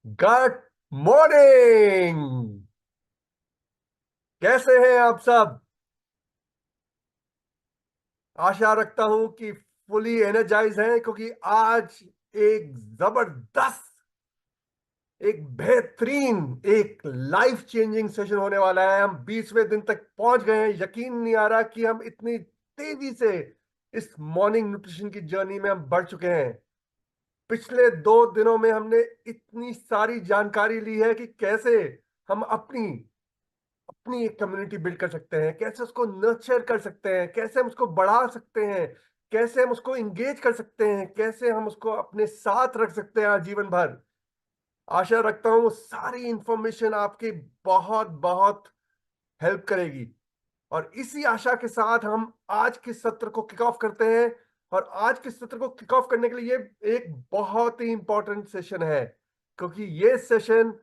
Good morning. कैसे हैं आप सब? आशा रखता हूं कि फुली एनर्जाइज हैं, क्योंकि आज एक जबरदस्त, एक बेहतरीन, एक लाइफ चेंजिंग सेशन होने वाला है। हम 20वें दिन तक पहुंच गए हैं। यकीन नहीं आ रहा कि हम इतनी तेजी से इस मॉर्निंग न्यूट्रिशन की जर्नी में हम बढ़ चुके हैं। पिछले 2 दिनों में हमने इतनी सारी जानकारी ली है कि कैसे हम अपनी अपनी एक कम्युनिटी बिल्ड कर सकते हैं, कैसे उसको नर्चर कर सकते हैं, कैसे हम उसको बढ़ा सकते हैं, कैसे हम उसको इंगेज कर सकते हैं, कैसे हम उसको अपने साथ रख सकते हैं आजीवन भर। आशा रखता हूं वो सारी इंफॉर्मेशन आपकी बहुत बहुत हेल्प करेगी। और इसी आशा के साथ हम आज के सत्र को किक ऑफ करते हैं। और आज के सत्र को किक ऑफ करने के लिए ये एक बहुत ही इंपॉर्टेंट सेशन है, क्योंकि ये सेशन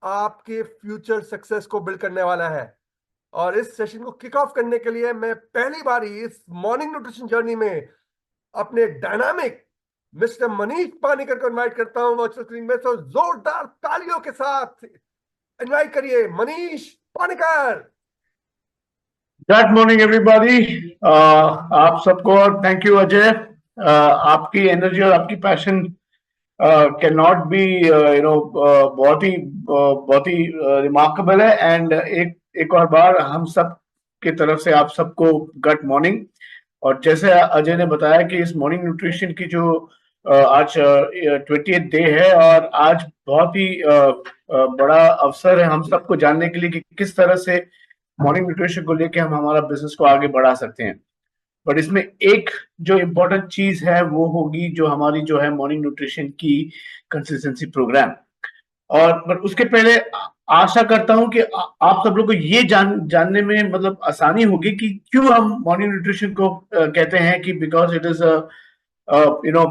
आपके फ्यूचर सक्सेस को बिल्ड करने वाला है। और इस सेशन को किक ऑफ करने के लिए मैं पहली बार इस मॉर्निंग न्यूट्रिशन जर्नी में अपने डायनामिक मिस्टर मनीष पानीकर को इनवाइट करता हूं वर्चुअल स्क्रीन में। तो जोरदार तालियों के साथ इनवाइट करिए Manish Panicker. Good morning everybody. आप सबको और थैंक यू अजय। आपकी एनर्जी और आपकी पैशन कैन नॉट बी बहुत ही रिमार्केबल है। एंड एक और बार हम सब की तरफ से आप सबको गुड मॉर्निंग। और जैसे अजय ने बताया कि इस मॉर्निंग न्यूट्रिशन की जो आज 20th डे है, और आज बहुत ही बड़ा अवसर है हम सबको जानने के लिए कि किस तरह से मॉर्निंग न्यूट्रिशन को लेके हम हमारा बिजनेस को आगे बढ़ा सकते हैं। बट इसमें एक जो इम्पोर्टेंट चीज है वो होगी जो हमारी जो है मॉर्निंग न्यूट्रिशन की कंसिस्टेंसी प्रोग्राम। और पर उसके पहले आशा करता हूं कि आप सब लोग को ये जानने में मतलब आसानी होगी कि क्यों हम मॉर्निंग न्यूट्रिशन को कहते हैं कि because it is you know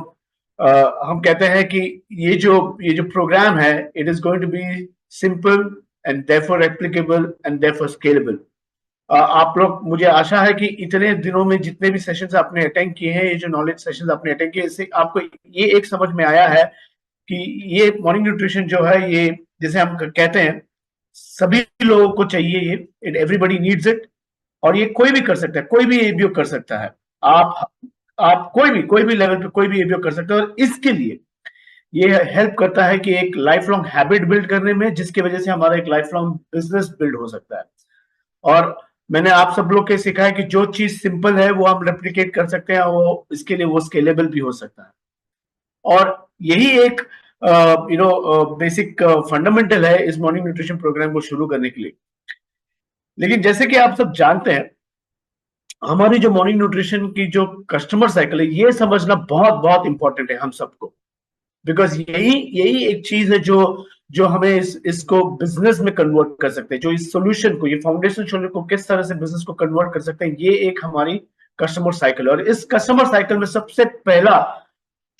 हम कहते हैं कि ये जो प्रोग्राम है, it is going to be simple and therefore applicable and therefore scalable. आप लोग, मुझे आशा है कि इतने दिनों में जितने भी सेशंस आपने अटेंड किए हैं, ये जो नॉलेज सेशंस आपने अटेंड किए, इससे आपको ये एक समझ में आया है कि ये मॉर्निंग न्यूट्रिशन जो है, ये जैसे हम कहते हैं सभी लोगों को चाहिए, ये इट एवरीबडी नीड्स इट। और ये कोई भी कर सकता है, कोई भी ये उपयोग कर सकता है। आप आप कोई भी लेवल पे कोई भी ये उपयोग कर सकता है। और इसके लिए ये हेल्प करता है कि एक लाइफ लॉन्ग हैबिट बिल्ड करने में, जिसकी वजह से हमारा एक लाइफ लॉन्ग बिजनेस बिल्ड हो सकता है। और मैंने आप सब लोग के सिखाया कि जो चीज सिंपल है वो हम रेप्लिकेट कर सकते हैं, वो इसके लिए वो स्केलेबल भी हो सकता है। और यही एक बेसिक फंडामेंटल है इस मॉर्निंग न्यूट्रिशन प्रोग्राम को शुरू करने के लिए। लेकिन जैसे कि आप सब जानते हैं, हमारी जो मॉर्निंग न्यूट्रिशन की जो कस्टमर साइकिल है, ये समझना बहुत बहुत इंपॉर्टेंट है हम सबको। बिकॉज यही यही एक चीज है जो जो हमें इसको बिजनेस में कन्वर्ट कर सकते हैं। जो इस सोल्यूशन को, ये फाउंडेशन सोल्यूशन को किस तरह से बिजनेस को कन्वर्ट कर सकते हैं, ये एक हमारी कस्टमर साइकिल है। और इस कस्टमर साइकिल में सबसे पहला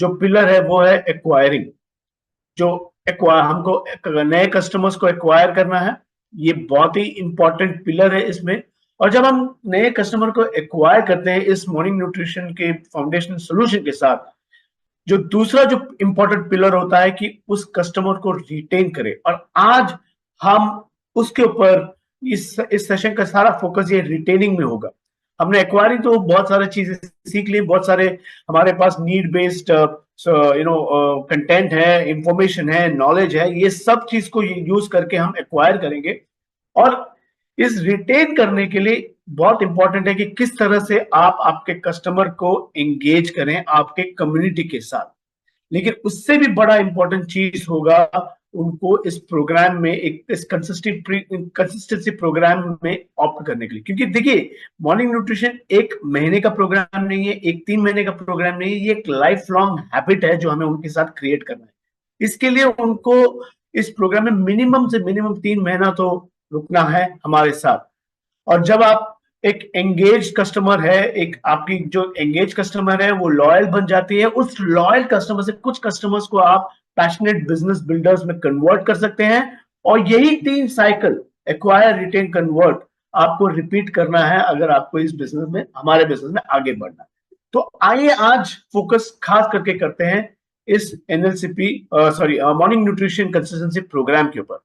जो पिलर है वो है एक्वायरिंग। जो हमको नए कस्टमर्स को एक्वायर करना है, ये बहुत ही इंपॉर्टेंट पिलर है इसमें। और जब हम नए कस्टमर को एक्वायर करते हैं इस मॉर्निंग न्यूट्रिशन के फाउंडेशन सोल्यूशन के साथ, जो दूसरा जो इंपॉर्टेंट पिलर होता है कि उस कस्टमर को रिटेन करें। और आज हम उसके ऊपर इस सेशन का सारा फोकस ये रिटेनिंग में होगा। हमने एक्वायरिंग तो बहुत सारी चीजें सीख ली, बहुत सारे हमारे पास नीड बेस्ड कंटेंट है, इंफॉर्मेशन है, नॉलेज है, ये सब चीज को यूज करके हम एक्वायर करेंगे। और इस रिटेन करने के लिए बहुत इंपॉर्टेंट है कि किस तरह से आप आपके कस्टमर को एंगेज करें आपके कम्युनिटी के साथ। लेकिन उससे भी बड़ा इंपॉर्टेंट चीज होगा उनको इस प्रोग्राम में, एक इस कंसिस्टेंसी प्रोग्राम में ऑप्ट करने के लिए। क्योंकि देखिए, मॉर्निंग न्यूट्रिशन एक महीने का प्रोग्राम नहीं है, एक 3 महीने का प्रोग्राम नहीं है, ये एक लाइफ लॉन्ग हैबिट है जो हमें उनके साथ क्रिएट करना है। इसके लिए उनको इस प्रोग्राम में मिनिमम से मिनिमम 3 महीना तो रुकना है हमारे साथ। और जब आप एक एंगेज कस्टमर है, एक आपकी जो एंगेज कस्टमर है वो लॉयल बन जाती है, उस लॉयल कस्टमर से कुछ कस्टमर्स को आप पैशनेट बिजनेस बिल्डर्स में कन्वर्ट कर सकते हैं। और यही 3 साइकिल, एक्वायर, रिटेन, कन्वर्ट, आपको रिपीट करना है अगर आपको इस बिजनेस में, हमारे बिजनेस में आगे बढ़ना है। तो आइए आज फोकस खास करके करते हैं इस एनएलसीपी मॉर्निंग न्यूट्रिशन कंसिस्टेंसी प्रोग्राम के ऊपर।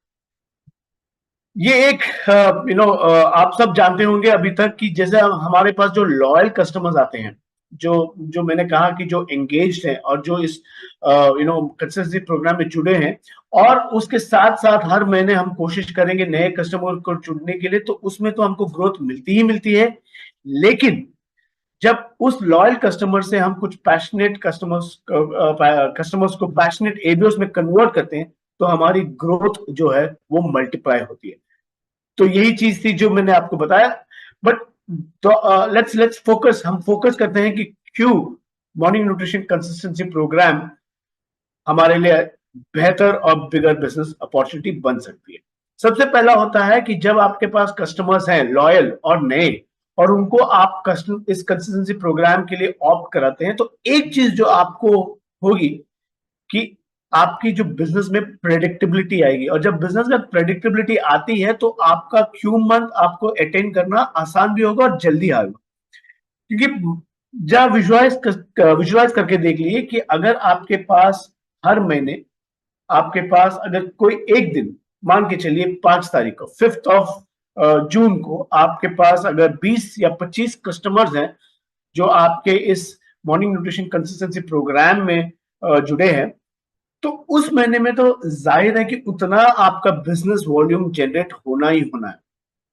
ये एक आप सब जानते होंगे अभी तक कि जैसे हमारे पास जो लॉयल कस्टमर्स आते हैं, जो जो मैंने कहा कि जो एंगेज्ड है और जो इस कंसिस्टेंसी प्रोग्राम में जुड़े हैं, और उसके साथ साथ हर महीने हम कोशिश करेंगे नए कस्टमर को जुड़ने के लिए, तो उसमें तो हमको ग्रोथ मिलती ही मिलती है। लेकिन जब उस लॉयल कस्टमर से हम कुछ पैशनेट कस्टमर्स को पैशनेट एबीओस में कन्वर्ट करते हैं, तो हमारी ग्रोथ जो है वो मल्टीप्लाई होती है। तो यही चीज थी जो मैंने आपको बताया। बट तो लेट्स फोकस, हम फोकस करते हैं कि क्यों मॉर्निंग न्यूट्रिशन कंसिस्टेंसी प्रोग्राम हमारे लिए बेहतर और बिगर बिजनेस अपॉर्चुनिटी बन सकती है। सबसे पहला होता है कि जब आपके पास कस्टमर्स हैं लॉयल और नए, और उनको आप इस कंसिस्टेंसी प्रोग्राम के लिए ऑप्ट कराते हैं, तो एक चीज जो आपको होगी कि आपकी जो बिजनेस में प्रेडिक्टेबिलिटी आएगी। और जब बिजनेस में प्रेडिक्टेबिलिटी आती है तो आपका क्यू मंथ आपको अटेंड करना आसान भी होगा और जल्दी आएगा। क्योंकि जब विजुअलाइज करके देख लीजिए कि अगर आपके पास हर महीने आपके पास अगर कोई एक दिन, मान के चलिए 5 तारीख को, 5 जून को आपके पास अगर 20 या 25 कस्टमर्स हैं जो आपके इस मॉर्निंग न्यूट्रिशन कंसिस्टेंसी प्रोग्राम में जुड़े हैं, तो उस महीने में तो जाहिर है कि उतना आपका बिजनेस वॉल्यूम जनरेट होना ही होना है।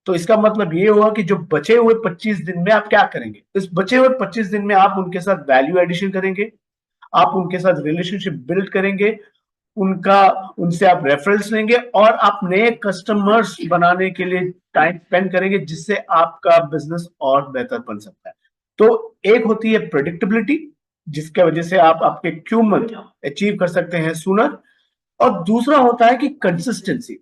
तो इसका मतलब ये हुआ कि जो बचे हुए 25 दिन में आप क्या करेंगे? इस बचे हुए 25 दिन में आप उनके साथ वैल्यू एडिशन करेंगे, आप उनके साथ रिलेशनशिप बिल्ड करेंगे, उनका उनसे आप रेफरेंस लेंगे, और आप नए कस्टमर्स बनाने के लिए टाइम स्पेंड करेंगे, जिससे आपका बिजनेस और बेहतर बन सकता है। तो एक होती है प्रेडिक्टेबिलिटी, जिसके वजह से आप आपके क्यू मंथ अचीव कर सकते हैं सूनर, और दूसरा होता है कि कंसिस्टेंसी।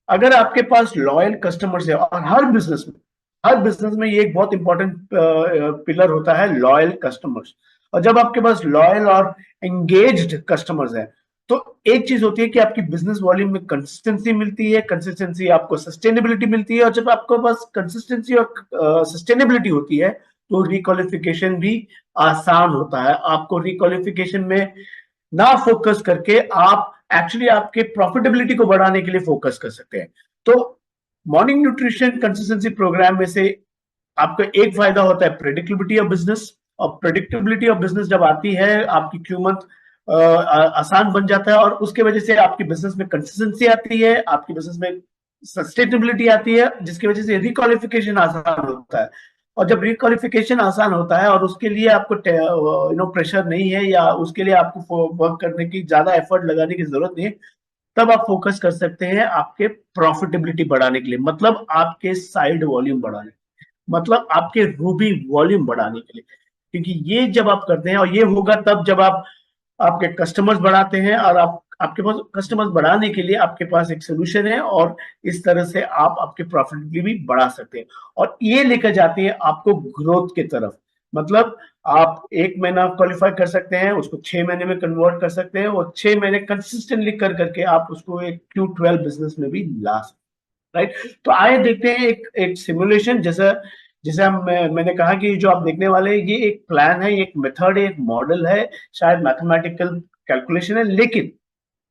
अगर आपके पास लॉयल कस्टमर्स है, और हर बिजनेस में ये एक बहुत इंपॉर्टेंट पिलर होता है, लॉयल कस्टमर्स। और जब आपके पास लॉयल और एंगेज्ड कस्टमर्स है, तो एक चीज होती है कि आपकी बिजनेस वॉल्यूम में कंसिस्टेंसी मिलती है, कंसिस्टेंसी आपको सस्टेनेबिलिटी मिलती है, और जब आपके पास कंसिस्टेंसी और सस्टेनेबिलिटी होती है तो रिक्वालिफिकेशन भी आसान होता है। आपको रिक्वालिफिकेशन में ना फोकस करके आप एक्चुअली आपके प्रॉफिटेबिलिटी को बढ़ाने के लिए फोकस कर सकते हैं। तो मॉर्निंग न्यूट्रिशन कंसिस्टेंसी प्रोग्राम में से आपका एक फायदा होता है प्रेडिक्टेबिलिटी ऑफ बिजनेस, और प्रेडिक्टेबिलिटी ऑफ बिजनेस जब आती है, आपकी क्यू मंथ आसान बन जाता है, और उसके वजह से आपकी बिजनेस में कंसिस्टेंसी आती है, आपकी बिजनेस में सस्टेनेबिलिटी आती है, जिसकी वजह से रिक्वालिफिकेशन आसान होता है। और जब रिक्वालिफिकेशन आसान होता है और उसके लिए आपको प्रेशर नहीं है, या उसके लिए आपको वर्क करने की, ज्यादा एफर्ट लगाने की जरूरत नहीं है, तब आप फोकस कर सकते हैं आपके प्रॉफिटेबिलिटी बढ़ाने के लिए, मतलब आपके साइड वॉल्यूम बढ़ाने, मतलब आपके रूबी वॉल्यूम बढ़ाने के लिए। क्योंकि ये जब आप करते हैं, और ये होगा तब जब आप आपके कस्टमर्स बढ़ाते हैं, और आपके पास कस्टमर्स बढ़ाने के लिए आपके पास एक सोल्यूशन है, और इस तरह से आप आपके प्रॉफिटेबिलिटी भी बढ़ा सकते हैं। और ये लेकर जाती है आपको ग्रोथ की तरफ। मतलब आप एक महीना क्वालिफाई कर सकते हैं, उसको 6 महीने में कन्वर्ट कर सकते हैं, और 6 महीने कंसिस्टेंटली कर करके आप उसको एक Q12 बिजनेस में भी ला सकते हैं। राइट? तो आइए देखते हैं एक सिमुलेशन। जैसा जैसे मैंने कहा कि जो आप देखने वाले हैं, ये एक प्लान है, एक मेथड है, एक मॉडल है, शायद मैथमेटिकल कैलकुलेशन है, लेकिन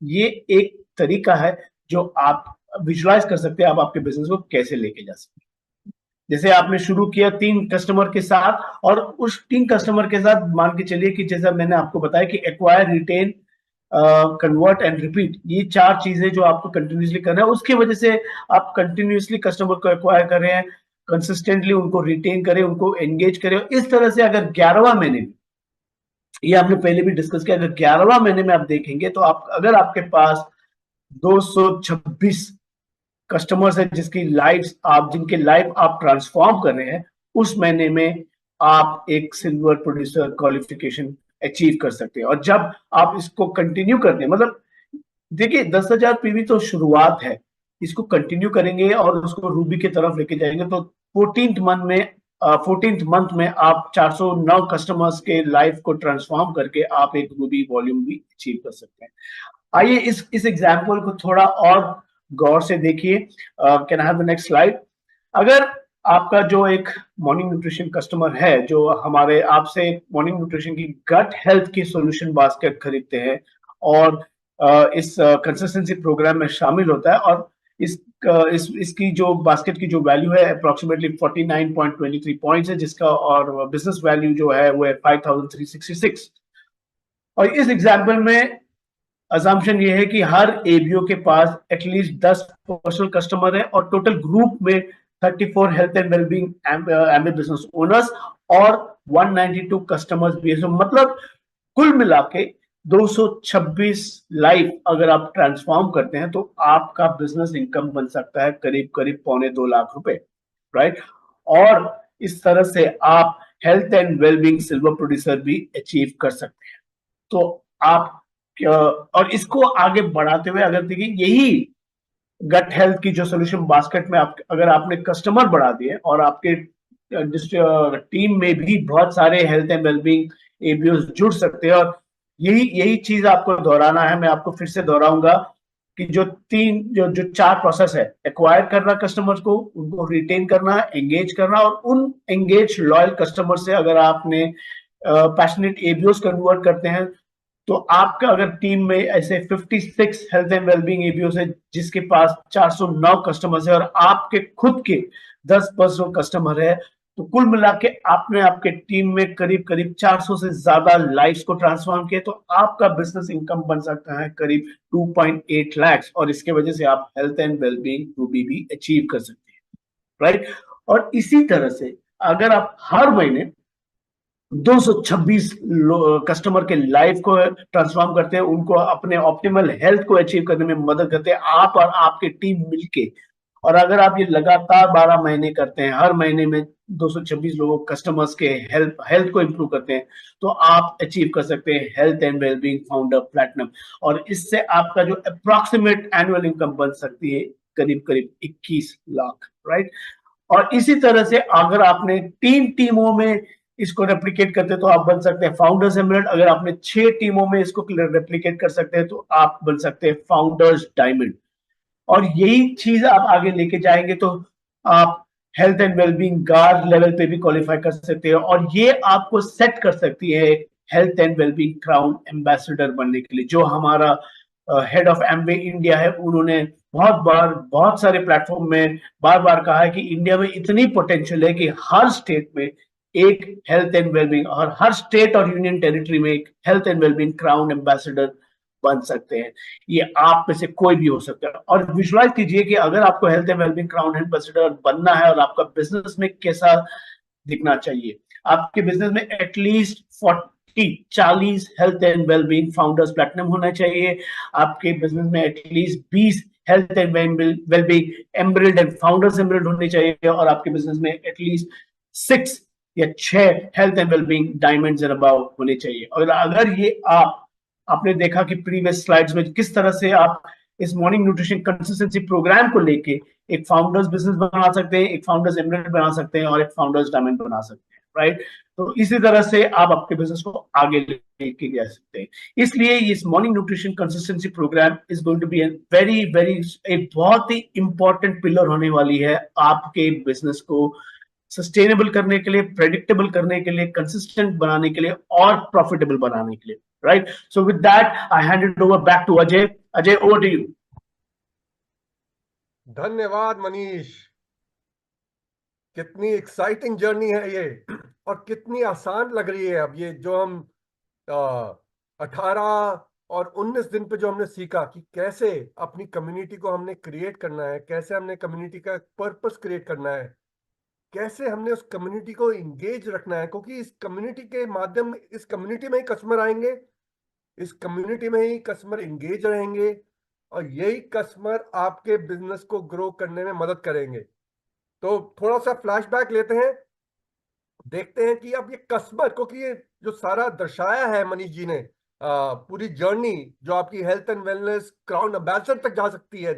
ये एक तरीका है जो आप विजुलाइज कर सकते हैं, आप आपके बिजनेस को कैसे लेके जा सकते हैं। जैसे आपने शुरू किया 3 कस्टमर के साथ, और उस 3 कस्टमर के साथ मान के चलिए कि जैसा मैंने आपको बताया कि acquire, retain, convert and repeat, ये 4 चीजें जो आपको कंटिन्यूसली करना है। उसकी वजह से आप कंटिन्यूसली कस्टमर को एक्वायर कर रहे हैं, कंसिस्टेंटली उनको रिटेन करें, उनको एंगेज करें। इस तरह से अगर 11वां महीने में, ये आपने पहले भी डिस्कस किया, अगर 11वां महीने में आप देखेंगे तो आप, अगर आपके पास 226 कस्टमर्स है जिनके लाइफ आप ट्रांसफॉर्म कर रहे हैं, उस महीने में आप एक सिल्वर प्रोड्यूसर क्वालिफिकेशन अचीव कर सकते हैं। और जब आप इसको कंटिन्यू करते हैं, मतलब देखिए 10,000 पीवी तो शुरुआत है, इसको कंटिन्यू करेंगे और उसको रूबी की तरफ लेके जाएंगे, तो 14th मंथ में आप 409 कस्टमर्स के लाइफ को ट्रांसफॉर्म करके आप एक रूबी वॉल्यूम भी अचीव कर सकते हैं। आइए इस एग्जाम्पल को थोड़ा और गौर से देखिए। Can I have the next slide? अगर आपका जो एक मॉर्निंग न्यूट्रिशन कस्टमर है, जो हमारे आपसे मॉर्निंग न्यूट्रिशन की गट हेल्थ की सॉल्यूशन बास्केट खरीदते हैं, और इस कंसिस्टेंसी प्रोग्राम में शामिल होता है। और इसकी जो बास्केट की जो वैल्यू है अप्रोक्सीमेटली 49.23 पॉइंट्स है, जिसका और बिजनेस वैल्यू जो है वो है 5366। और इस एग्जाम्पल में अजम्पशन ये है कि हर एबीओ के पास एटलीस्ट 10 पर्सनल कस्टमर है और टोटल ग्रुप में 34 health and wellbeing MB business owners और 192 कस्टमर्स भी है। मतलब कुल मिला के 226 लाइफ अगर आप ट्रांसफॉर्म करते हैं तो आपका बिजनेस इनकम बन सकता है करीब करीब ₹2.25 लाख, राइट। और इस तरह से आप health and wellbeing silver producer भी अचीव कर सकते हैं। तो आप और इसको आगे बढ़ाते हुए अगर देखिए, यही गट हेल्थ की जो सोल्यूशन बास्केट में आप अगर आपने कस्टमर बढ़ा दिए और आपके टीम में भी बहुत सारे हेल्थ एंड वेलबींग एबीओ जुड़ सकते हैं। और यही यही चीज आपको दोहराना है, मैं आपको फिर से दोहराऊंगा कि जो चार प्रोसेस है, एक्वायर करना कस्टमर्स को, उनको रिटेन करना, एंगेज करना, और उन एंगेज लॉयल कस्टमर से अगर आपने पैशनेट एबीओस कन्वर्ट करते हैं तो आपका अगर टीम में ऐसे 56 हेल्थ एंड वेलबींग एबीओस है जिसके पास 409 कस्टमर्स है और आपके खुद के 10 पर्सनल कस्टमर है, तो कुल मिला के आपने आपके टीम में करीब करीब 400 से ज्यादा लाइफ्स को ट्रांसफॉर्म किया, तो आपका बिजनेस इनकम बन सकता है करीब 2.8 लाख, और इसके वजह से आप हेल्थ एंड वेलबींग रूबी भी अचीव कर सकते हैं, राइट। और इसी तरह से अगर आप हर महीने 226 कस्टमर के लाइफ को ट्रांसफॉर्म करते हैं, उनको अपने ऑप्टिमल हेल्थ को अचीव करने में मदद करते हैं आप और आपके टीम मिलके। और अगर आप ये लगातार 12 महीने करते हैं, हर महीने में 226 लोगों कस्टमर्स के हेल्थ को इंप्रूव करते हैं, तो आप अचीव कर सकते हैं health and wellbeing founder platinum. और इससे आपका जो अप्रोक्सीमेट एनुअल इनकम बन सकती है करीब करीब 21 लाख, राइट। और इसी तरह से अगर आपने 3 टीमों में इसको रेप्लिकेट करते तो आप बन सकते हैं फाउंडर्स एमरल्ड। अगर आपने 6 टीमों में इसको रेप्लिकेट कर सकते हैं तो आप बन सकते हैं फाउंडर्स डायमंड। और यही चीज आप आगे लेके जाएंगे तो आप health and wellbeing guard level पे भी क्वालिफाई कर सकते हैं, और ये आपको सेट कर सकती है health and wellbeing crown ambassador बनने के लिए। जो हमारा हेड ऑफ एमवे इंडिया है, उन्होंने बहुत बार बहुत सारे प्लेटफॉर्म में बार बार कहा है कि इंडिया में इतनी पोटेंशियल है कि हर स्टेट में एक हेल्थ एंड वेलबींग, और हर स्टेट और यूनियन टेरिटरी में एक health and wellbeing crown ambassador बन सकते हैं। ये आप में से कोई भी हो सकता है। और विजुअलाइज कीजिए कि अगर आपको health and wellbeing crown ambassador बनना है और आपका बिजनेस में कैसा दिखना चाहिए। आपके बिजनेस में at least 40 health and wellbeing founders platinum होना चाहिए। आपके बिजनेस में at least 20 health and wellbeing emerald and founders emerald होने चाहिए, और आपके बिजनेस में एटलीस्ट 6 या 6 health and wellbeing diamonds and above होने चाहिए। और अगर ये आपने देखा कि प्रीवियस स्लाइड्स में किस तरह से आप इस मॉर्निंग न्यूट्रिशन कंसिस्टेंसी प्रोग्राम को लेके एक फाउंडर्स बिजनेस बना सकते हैं, एक फाउंडर्स एमरल्ड बना सकते हैं और एक फाउंडर्स डायमंड बना सकते हैं, राइट। तो इसी तरह से आप आपके बिजनेस को आगे लेके जा सकते हैं। इसलिए इस morning nutrition consistency programme is going to be very very एक बहुत ही इंपॉर्टेंट पिलर होने वाली है आपके बिजनेस को सस्टेनेबल करने के लिए, प्रेडिक्टेबल करने के लिए, कंसिस्टेंट बनाने के लिए और प्रॉफिटेबल बनाने के लिए, right. So with that I hand it over back to Ajay. Ajay, over to you. धन्यवाद मनीष। कितनी एक्साइटिंग जर्नी है ये, और कितनी आसान लग रही है। अब ये जो हम 18 और 19 दिन पे जो हमने सीखा कि कैसे अपनी कम्युनिटी को हमने क्रिएट करना है, कैसे हमने कम्युनिटी का पर्पस क्रिएट करना है, कैसे हमने उस कम्युनिटी को इंगेज रखना है, क्योंकि इस कम्युनिटी के माध्यम, इस कम्युनिटी में ही कस्टमर आएंगे, इस कम्युनिटी में ही कस्टमर इंगेज रहेंगे, और यही कस्टमर आपके बिजनेस को ग्रो करने में मदद करेंगे। तो थोड़ा सा फ्लैशबैक लेते हैं, देखते हैं कि अब ये कस्टमर, क्योंकि ये जो सारा दर्शाया है मनीष जी ने, पूरी जर्नी जो आपकी health and wellness crown ambassador तक जा सकती है,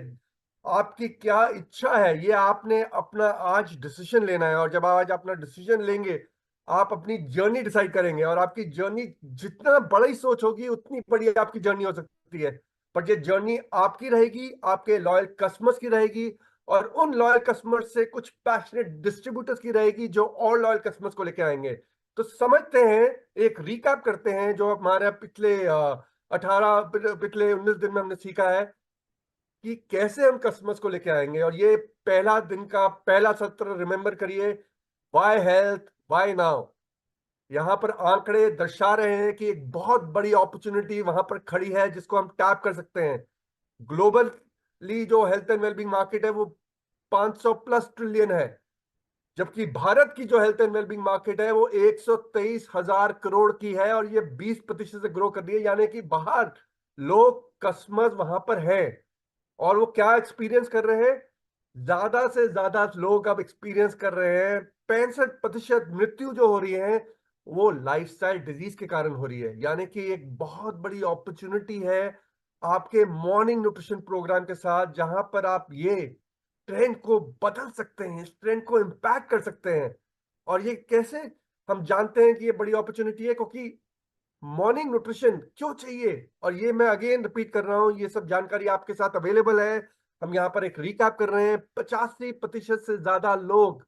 आपकी क्या इच्छा है, ये आपने अपना आज डिसीजन लेना है। और जब आज अपना डिसीजन लेंगे, आप अपनी जर्नी डिसाइड करेंगे, और आपकी जर्नी जितना बड़ी सोच होगी उतनी बड़ी आपकी जर्नी हो सकती है। पर ये जर्नी आपकी रहेगी, आपके लॉयल कस्टमर्स की रहेगी, और उन लॉयल कस्टमर से कुछ पैशनेट डिस्ट्रीब्यूटर्स की रहेगी जो और लॉयल कस्टमर्स को लेके आएंगे। तो समझते हैं, एक रिकैप करते हैं जो हमारे पिछले पिछले 19 दिन में हमने सीखा है कि कैसे हम कस्टमर्स को लेके आएंगे। और ये पहला दिन का पहला सत्र, रिमेंबर करिए, वाई हेल्थ वाई नाउ। यहां पर आंकड़े दर्शा रहे हैं कि एक बहुत बड़ी अपॉर्चुनिटी वहां पर खड़ी है जिसको हम टैप कर सकते हैं। ग्लोबली जो हेल्थ एंड वेलबींग मार्केट है वो 500 प्लस ट्रिलियन है, जबकि भारत की जो हेल्थ एंड वेलबींग मार्केट है वो 123,000 करोड़ की है, और ये 20% से ग्रो कर रही है। यानी कि बाहर लोग, कस्टमर्स वहां पर हैं, और वो क्या एक्सपीरियंस कर रहे हैं? ज्यादा से ज्यादा लोग अब एक्सपीरियंस कर रहे हैं 65% मृत्यु जो हो रही है वो लाइफस्टाइल डिजीज के कारण हो रही है। यानी कि एक बहुत बड़ी अपॉर्चुनिटी है आपके मॉर्निंग न्यूट्रिशन प्रोग्राम के साथ, जहां पर आप ये ट्रेंड को बदल सकते हैं, इस ट्रेंड को इम्पैक्ट कर सकते हैं। और ये कैसे हम जानते हैं कि ये बड़ी अपॉर्चुनिटी है? क्योंकि मॉर्निंग न्यूट्रिशन क्यों चाहिए, और ये मैं अगेन रिपीट कर रहा हूं, ये सब जानकारी आपके साथ अवेलेबल है। हम यहाँ पर एक रिकैप कर रहे हैं। 85% से ज्यादा लोग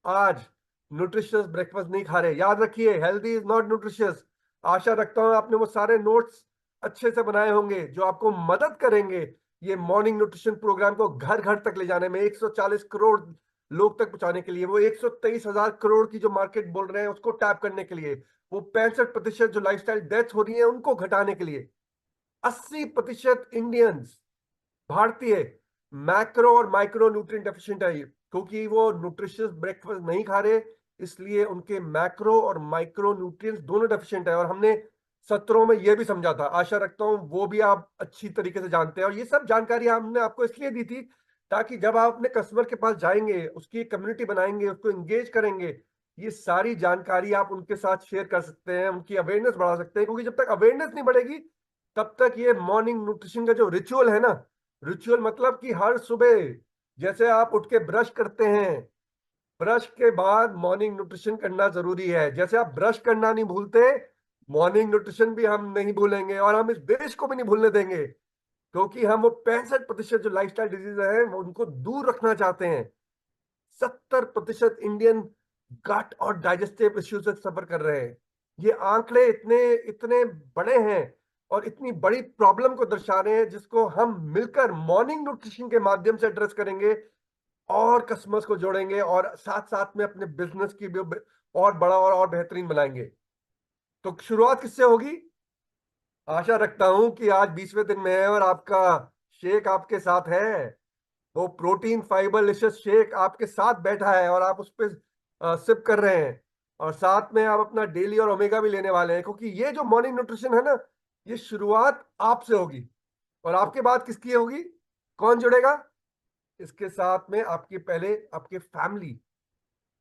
आज न्यूट्रिशियस ब्रेकफास्ट नहीं खा रहे। याद रखिए, हेल्दी इज नॉट न्यूट्रिशियस। आशा रखता हूं आपने वो सारे नोट्स अच्छे से बनाए होंगे जो आपको मदद करेंगे ये मॉर्निंग न्यूट्रिशन प्रोग्राम को घर घर तक ले जाने में, 140 करोड़ लोग तक पहुंचाने के लिए, वो 123,000 करोड़ की जो मार्केट बोल रहे हैं उसको टैप करने के लिए, वो 65% जो लाइफस्टाइल डेथ हो रही है उनको घटाने के लिए, 80% इंडियंस, भारतीय, मैक्रो और माइक्रो न्यूट्रिएंट डेफिशिएंट है, क्योंकि वो न्यूट्रिशियस ब्रेकफास्ट नहीं खा रहे, इसलिए उनके मैक्रो और माइक्रो न्यूट्रिएंट्स दोनों डेफिशिएंट है। और हमने सत्रों में ये भी समझा था, आशा रखता हूं वो भी आप अच्छी तरीके से जानते हैं। और ये सब जानकारी हमने आपको इसलिए दी थी ताकि जब आप अपने कस्टमर के पास जाएंगे, उसकी कम्युनिटी बनाएंगे, उसको एंगेज करेंगे, ये सारी जानकारी आप उनके साथ शेयर कर सकते हैं, उनकी अवेयरनेस बढ़ा सकते हैं। क्योंकि जब तक अवेयरनेस नहीं बढ़ेगी तब तक ये मॉर्निंग न्यूट्रिशन का जो रिचुअल है ना, रिचुअल मतलब कि हर सुबह जैसे आप उठ के ब्रश करते हैं, ब्रश के बाद मॉर्निंग न्यूट्रिशन करना जरूरी है। जैसे आप ब्रश करना नहीं भूलते, मॉर्निंग न्यूट्रिशन भी हम नहीं भूलेंगे, और हम इस देश को भी नहीं भूलने देंगे, क्योंकि हम वो 65% जो लाइफस्टाइल डिजीज है वो उनको दूर रखना चाहते हैं। 70% इंडियन गट और डाइजेस्टिव इश्यूज से सफर कर रहे हैं। ये आंकड़े इतने इतने बड़े हैं और इतनी बड़ी प्रॉब्लम को दर्शा रहे हैं, जिसको हम मिलकर मॉर्निंग न्यूट्रिशन के माध्यम से एड्रेस करेंगे, और कस्टमर्स को जोड़ेंगे, और साथ साथ में अपने बिजनेस की भी और बड़ा और बेहतरीन बनाएंगे। तो शुरुआत किससे होगी? आशा रखता हूं कि आज 20वें दिन में है और आपका शेक आपके साथ है, वो प्रोटीन फाइबर लिशियस शेक आपके साथ बैठा है और आप उस पर सिप कर रहे हैं, और साथ में आप अपना डेली और ओमेगा भी लेने वाले हैं। क्योंकि ये जो मॉर्निंग न्यूट्रिशन है ना, ये शुरुआत आपसे होगी, और आपके बाद किसकी होगी? कौन जुड़ेगा इसके साथ में? आपके पहले आपके फैमिली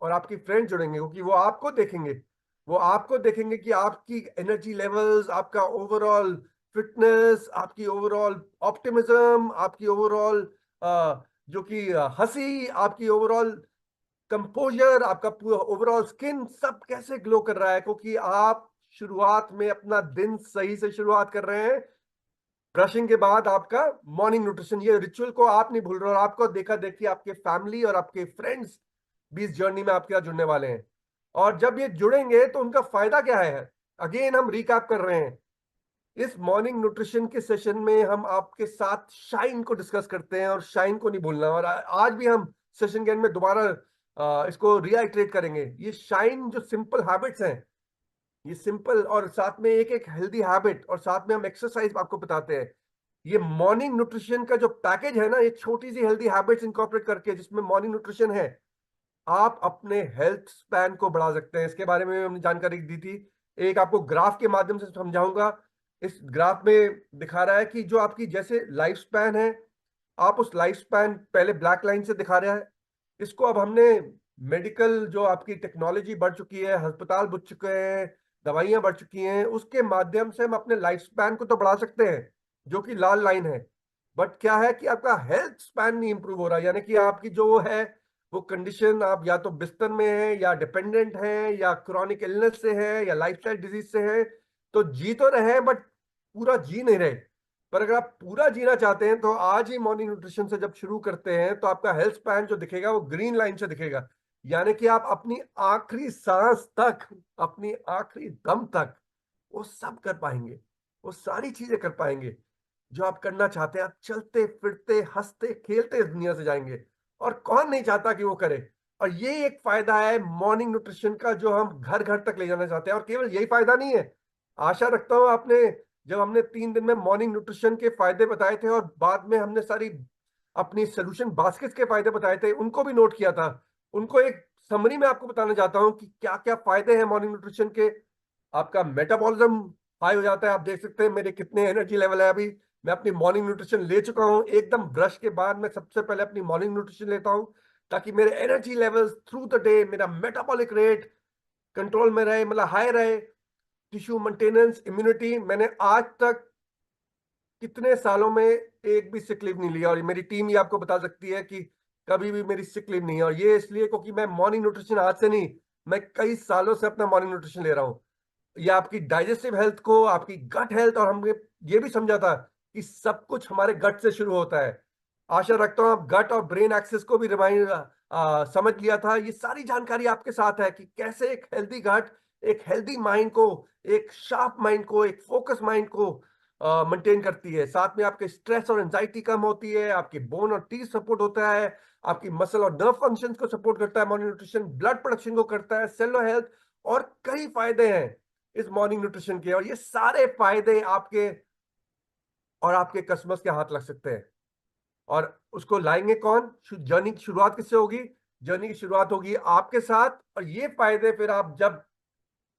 और आपकी फ्रेंड जुड़ेंगे, क्योंकि वो आपको देखेंगे, वो आपको देखेंगे कि आपकी एनर्जी लेवल्स, आपका ओवरऑल फिटनेस, आपकी ओवरऑल ऑप्टिमिज्म, आपकी ओवरऑल जो कि हंसी, आपकी ओवरऑल कंपोजर, आपका ओवरऑल स्किन, सब कैसे ग्लो कर रहा है, क्योंकि आप शुरुआत में अपना दिन सही से शुरुआत कर रहे हैं। ब्रशिंग के बाद आपका मॉर्निंग न्यूट्रिशन, ये रिचुअल को आप नहीं भूल रहे, और आपको देखा देखिए आपके फैमिली और आपके फ्रेंड्स भी इस जर्नी में आपके साथ जुड़ने वाले हैं। और जब ये जुड़ेंगे तो उनका फायदा क्या है? अगेन हम रिकैप कर रहे हैं, इस मॉर्निंग न्यूट्रिशन के सेशन में हम आपके साथ शाइन को डिस्कस करते हैं, और शाइन को नहीं भूलना। और आज भी हम सेशन के एंड में दोबारा इसको रिआइट्रेट करेंगे। ये शाइन जो सिंपल हैबिट्स हैं, ये सिंपल, और साथ में एक एक हेल्दी हैबिट, और साथ में हम एक्सरसाइज आपको बताते हैं। ये मॉर्निंग न्यूट्रिशन का जो पैकेज है ना, ये छोटी सी हेल्दी हैबिट्स इंकॉर्पोरेट करके जिसमें मॉर्निंग न्यूट्रिशन है, आप अपने हेल्थ स्पैन को बढ़ा सकते हैं। इसके बारे में हमने जानकारी दी थी, एक आपको ग्राफ के माध्यम से समझाऊंगा। इस ग्राफ में दिखा रहा है कि जो आपकी जैसे लाइफ स्पैन है, आप उस लाइफ स्पैन पहले ब्लैक लाइन से दिखा रहा है, इसको अब हमने मेडिकल जो आपकी टेक्नोलॉजी बढ़ चुकी है, अस्पताल बढ़ चुके हैं, दवाइयां बढ़ चुकी हैं, उसके माध्यम से हम अपने लाइफ स्पैन को तो बढ़ा सकते हैं, जो कि लाल लाइन है। बट क्या है कि आपका हेल्थ स्पैन नहीं इंप्रूव हो रहा, यानी कि आपकी जो है वो कंडीशन, आप या तो बिस्तर में है, या डिपेंडेंट है, या क्रॉनिक इलनेस से है, या लाइफस्टाइल डिजीज से है। तो जी तो रहे बट पूरा जी नहीं रहे। पर अगर आप पूरा जीना चाहते हैं तो आज ही मॉर्निंग न्यूट्रिशन से जब शुरू करते हैं तो आपका हेल्थ स्पैन जो दिखेगा वो ग्रीन लाइन से दिखेगा। यानी कि आप अपनी आखिरी सांस तक, अपनी आखिरी दम तक वो सब कर पाएंगे, वो सारी चीजें कर पाएंगे जो आप करना चाहते हैं। आप चलते फिरते हंसते खेलते इस दुनिया से जाएंगे, और कौन नहीं चाहता कि वो करे। और ये एक फायदा है मॉर्निंग न्यूट्रिशन का जो हम घर घर तक ले जाना चाहते हैं। और केवल यही फायदा नहीं है, आशा रखता हूं आपने, जब हमने 3 दिन में मॉर्निंग न्यूट्रिशन के फायदे बताए थे और बाद में हमने सारी अपनी सोल्यूशन बास्केट के फायदे बताए थे, उनको भी नोट किया था। उनको एक समरी में आपको बताना चाहता हूं कि क्या क्या फायदे हैं मॉर्निंग न्यूट्रिशन के। आपका मेटाबॉलिज्म हाई हो जाता है। आप देख सकते हैं मेरे कितने एनर्जी लेवल है अभी। मैं अपनी मॉर्निंग न्यूट्रिशन ले चुका हूं, एकदम ब्रश के बाद मैं सबसे पहले अपनी मॉर्निंग न्यूट्रिशन लेता हूं, ताकि मेरे energy levels through the day, मेरा मेटाबॉलिक रेट कंट्रोल में रहे, मतलब हाई रहे। टिश्यू मेंटेनेंस, इम्यूनिटी, मैंने आज तक कितने सालों में एक भी सिक लीव नहीं लिया, और मेरी टीम ये आपको बता सकती है कि कभी भी मेरी सिक लीव नहीं है। और ये इसलिए क्योंकि मैं मॉर्निंग न्यूट्रिशन आज से नहीं, मैं कई सालों से अपना मॉर्निंग न्यूट्रिशन ले रहा हूँ। ये आपकी डाइजेस्टिव हेल्थ को, आपकी गट हेल्थ, और हमने ये भी समझा था कि सब कुछ हमारे गट से शुरू होता है। आशा रखता हूं आप गट और ब्रेन एक्सेस को भी रिमाइंड समझ लिया था। ये सारी जानकारी आपके साथ है कि कैसे एक हेल्दी गट एक हेल्दी माइंड को, एक शार्प माइंड को, एक फोकस माइंड को मेंटेन करती है। साथ में आपके स्ट्रेस और एंजाइटी कम होती है, आपकी बोन और टीथ सपोर्ट होता है, आपकी मसल और नर्व फंक्शंस को सपोर्ट करता है मॉर्निंग न्यूट्रिशन, ब्लड प्रोडक्शन को करता है, सेलुलर हेल्थ, और कई फायदे हैं इस मॉर्निंग न्यूट्रिशन के। और ये सारे फायदे आपके और आपके कस्टमर्स के हाथ लग सकते हैं। और उसको लाएंगे कौन? जर्नी की शुरुआत किससे होगी? जर्नी की शुरुआत होगी आपके साथ। और ये फायदे फिर आप जब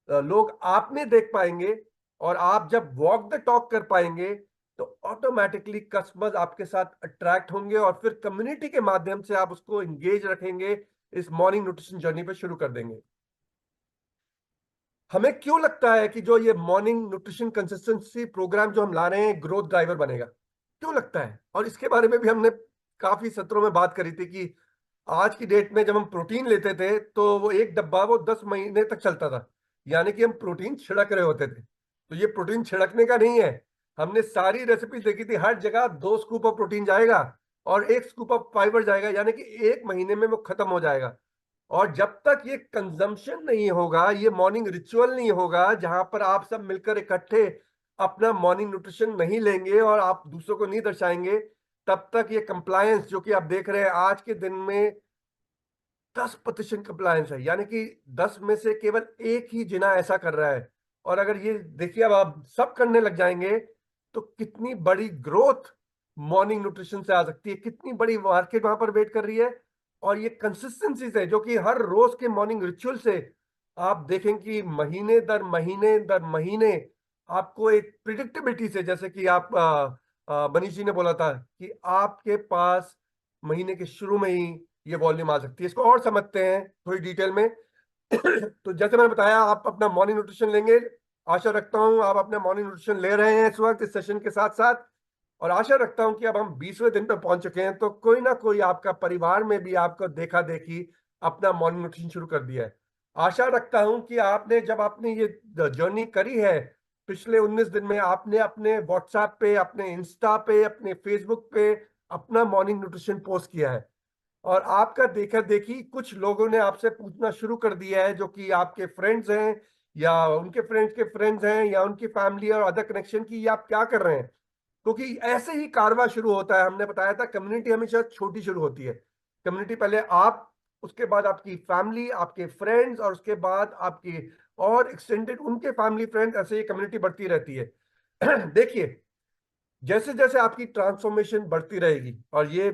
लोग आप में देख पाएंगे, और आप जब वॉक द टॉक कर पाएंगे, तो ऑटोमेटिकली कस्टमर्स आपके साथ अट्रैक्ट होंगे, और फिर कम्युनिटी के माध्यम से आप उसको इंगेज रखेंगे, इस मॉर्निंग न्यूट्रिशन जर्नी पे शुरू कर देंगे। हमें क्यों लगता है कि जो ये मॉर्निंग न्यूट्रिशन कंसिस्टेंसी प्रोग्राम जो हम ला रहे हैं ग्रोथ ड्राइवर बनेगा? क्यों लगता है? और इसके बारे में भी हमने काफी सत्रों में बात करी थी कि आज की डेट में जब हम प्रोटीन लेते थे तो वो एक डब्बा वो 10 महीने तक चलता था, यानी कि हम प्रोटीन छिड़क रहे होते थे। तो ये प्रोटीन छिड़कने का नहीं है। हमने सारी रेसिपी देखी थी, हर जगह 2 स्कूप ऑफ प्रोटीन जाएगा और 1 स्कूप ऑफ फाइबर जाएगा, यानी कि 1 महीने में वो खत्म हो जाएगा। और जब तक ये कंजम्पशन नहीं होगा, ये मॉर्निंग रिचुअल नहीं होगा जहां पर आप सब मिलकर इकट्ठे अपना मॉर्निंग न्यूट्रिशन नहीं लेंगे और आप दूसरों को नहीं दर्शाएंगे, तब तक ये कंप्लायंस जो कि आप देख रहे हैं आज के दिन में 10% कंप्लायंस है, यानी कि 10 में से केवल एक ही जिना ऐसा कर रहा है। और अगर ये देखिए अब आप सब करने लग जाएंगे, तो कितनी बड़ी ग्रोथ मॉर्निंग न्यूट्रिशन से आ सकती है, कितनी बड़ी मार्केट वहां पर वेट कर रही है। और ये कंसिस्टेंसी से, जो कि हर रोज के मॉर्निंग रिचुअल से आप देखें कि महीने दर महीने दर महीने आपको एक प्रिडिक्टेबिलिटी से, जैसे कि आप मनीष जी ने बोला था कि आपके पास महीने के शुरू में ही ये वॉल्यूम आ सकती है। इसको और समझते हैं थोड़ी डिटेल में। तो जैसे मैंने बताया, आप अपना मॉर्निंग न्यूट्रिशन लेंगे। आशा रखता हूं आप अपना मॉर्निंग न्यूट्रिशन ले रहे हैं इस वक्त इस सेशन के साथ साथ। और आशा रखता हूं कि अब हम 20वें दिन पे पहुंच चुके हैं, तो कोई ना कोई आपका परिवार में भी आपको देखा देखी अपना मॉर्निंग न्यूट्रिशन शुरू कर दिया है। आशा रखता हूं कि आपने, जब आपने ये जर्नी करी है पिछले 19 दिन में, आपने अपने व्हाट्सएप पे, अपने इंस्टा पे, अपने फेसबुक पे अपना मॉर्निंग न्यूट्रिशन पोस्ट किया है। और आपका देखा देखी कुछ लोगों ने आपसे पूछना शुरू कर दिया है, जो कि आपके फ्रेंड्स हैं या उनके फ्रेंड्स के फ्रेंड्स हैं या उनकी फैमिली और अदर कनेक्शन की, ये आप क्या कर रहे हैं। क्योंकि ऐसे ही कारवा शुरू होता है। हमने बताया था कम्युनिटी हमेशा छोटी शुरू होती है। कम्युनिटी पहले आप, उसके बाद आपकी फैमिली, आपके फ्रेंड्स, और उसके बाद आपकी और एक्सटेंडेड उनके फैमिली फ्रेंड्स, ऐसे ही कम्युनिटी बढ़ती रहती है। देखिए, जैसे जैसे आपकी ट्रांसफॉर्मेशन बढ़ती रहेगी, और ये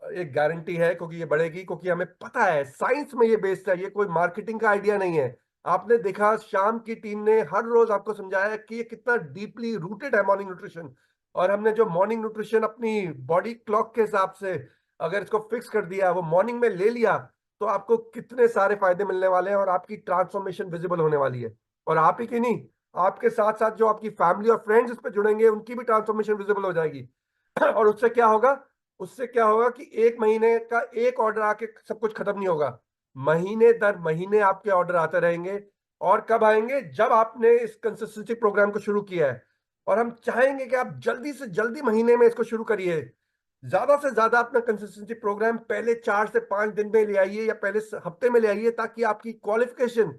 एक गारंटी है क्योंकि ये बढ़ेगी, क्योंकि हमें पता है साइंस में ये बेस्ड है, ये कोई मार्केटिंग का आइडिया नहीं है। आपने देखा श्याम की टीम ने हर रोज आपको समझाया कि ये कितना डीपली रूटेड है मॉर्निंग न्यूट्रिशन। और हमने जो मॉर्निंग न्यूट्रिशन अपनी बॉडी क्लॉक के हिसाब से अगर इसको फिक्स कर दिया, वो मॉर्निंग में ले लिया, तो आपको कितने सारे फायदे मिलने वाले हैं और आपकी ट्रांसफॉर्मेशन विजिबल होने वाली है। और आप ही की नहीं, आपके साथ साथ जो आपकी फैमिली और फ्रेंड्स इस पे जुड़ेंगे, उनकी भी ट्रांसफॉर्मेशन विजिबल हो जाएगी। और उससे क्या होगा? उससे क्या होगा कि 1 महीने का एक ऑर्डर आके सब कुछ खत्म नहीं होगा। महीने दर महीने आपके ऑर्डर आते रहेंगे। और कब आएंगे? जब आपने इस कंसिस्टेंसी प्रोग्राम को शुरू किया है। और हम चाहेंगे कि आप जल्दी से जल्दी महीने में इसको शुरू करिए। ज्यादा से ज्यादा अपना कंसिस्टेंसी प्रोग्राम पहले 4 से 5 दिन में ले आइए, या पहले हफ्ते में ले आइए, ताकि आपकी क्वालिफिकेशन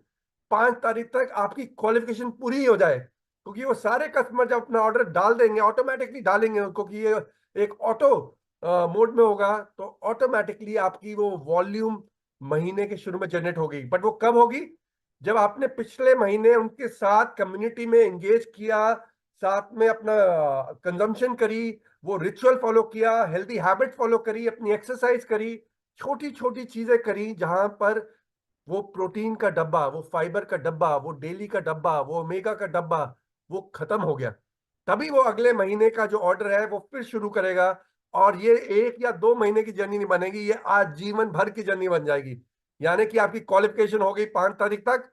5 तारीख तक आपकी क्वालिफिकेशन पूरी हो जाए। क्योंकि वो सारे कस्टमर जब अपना ऑर्डर डाल देंगे, ऑटोमेटिकली डालेंगे, क्योंकि ये एक ऑटो मोड में होगा, तो ऑटोमेटिकली आपकी वो वॉल्यूम महीने के शुरू में जनरेट होगी। बट वो कब होगी? जब आपने पिछले महीने उनके साथ कम्युनिटी में एंगेज किया, साथ में अपना कंजम्पशन करी, वो रिचुअल फॉलो किया, हेल्दी हैबिट फॉलो करी, अपनी एक्सरसाइज करी, छोटी छोटी चीजें करी, जहां पर वो प्रोटीन का डब्बा, वो फाइबर का डब्बा, वो डेली का डब्बा, वो ओमेगा का डब्बा, वो खत्म हो गया। तभी वो अगले महीने का जो ऑर्डर है वो फिर शुरू करेगा। और ये 1 या 2 महीने की जर्नी नहीं बनेगी, ये आज जीवन भर की जर्नी बन जाएगी। यानी कि आपकी क्वालिफिकेशन हो गई 5 तारीख तक,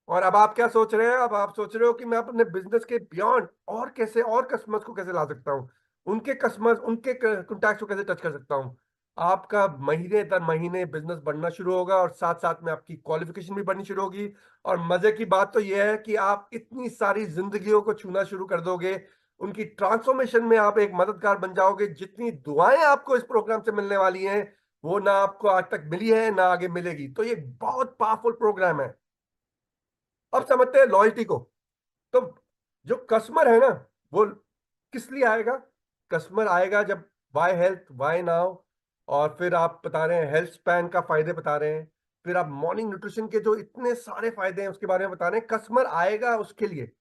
और अब आप क्या सोच रहे हैं? अब आप सोच रहे हो कि मैं अपने बिजनेस के बियॉन्ड और कैसे, और कस्टमर्स को कैसे ला सकता हूँ, उनके कस्टमर्स, उनके कॉन्टैक्ट को कैसे टच कर सकता हूँ। आपका महीने दर महीने बिजनेस बढ़ना शुरू होगा, और साथ साथ में आपकी क्वालिफिकेशन भी बढ़नी शुरू होगी। और मजे की बात तो यह है कि आप इतनी सारी जिंदगियों को छूना शुरू कर दोगे, उनकी ट्रांसफॉर्मेशन में आप एक मददगार बन जाओगे। जितनी दुआएं आपको इस प्रोग्राम से मिलने वाली हैं, वो ना आपको आज तक मिली है ना आगे मिलेगी। तो ये बहुत पावरफुल प्रोग्राम है। अब समझते हैं लॉयल्टी को। तो जो कस्टमर है ना, वो किस लिए आएगा? कस्टमर आएगा जब वाई हेल्थ, वाई नाउ, और फिर आप बता रहे हैं हेल्थ स्पैन का फायदे बता रहे हैं, फिर आप मॉर्निंग न्यूट्रिशन के जो इतने सारे फायदे हैं उसके बारे में बता रहे हैं। कस्टमर आएगा उसके लिए,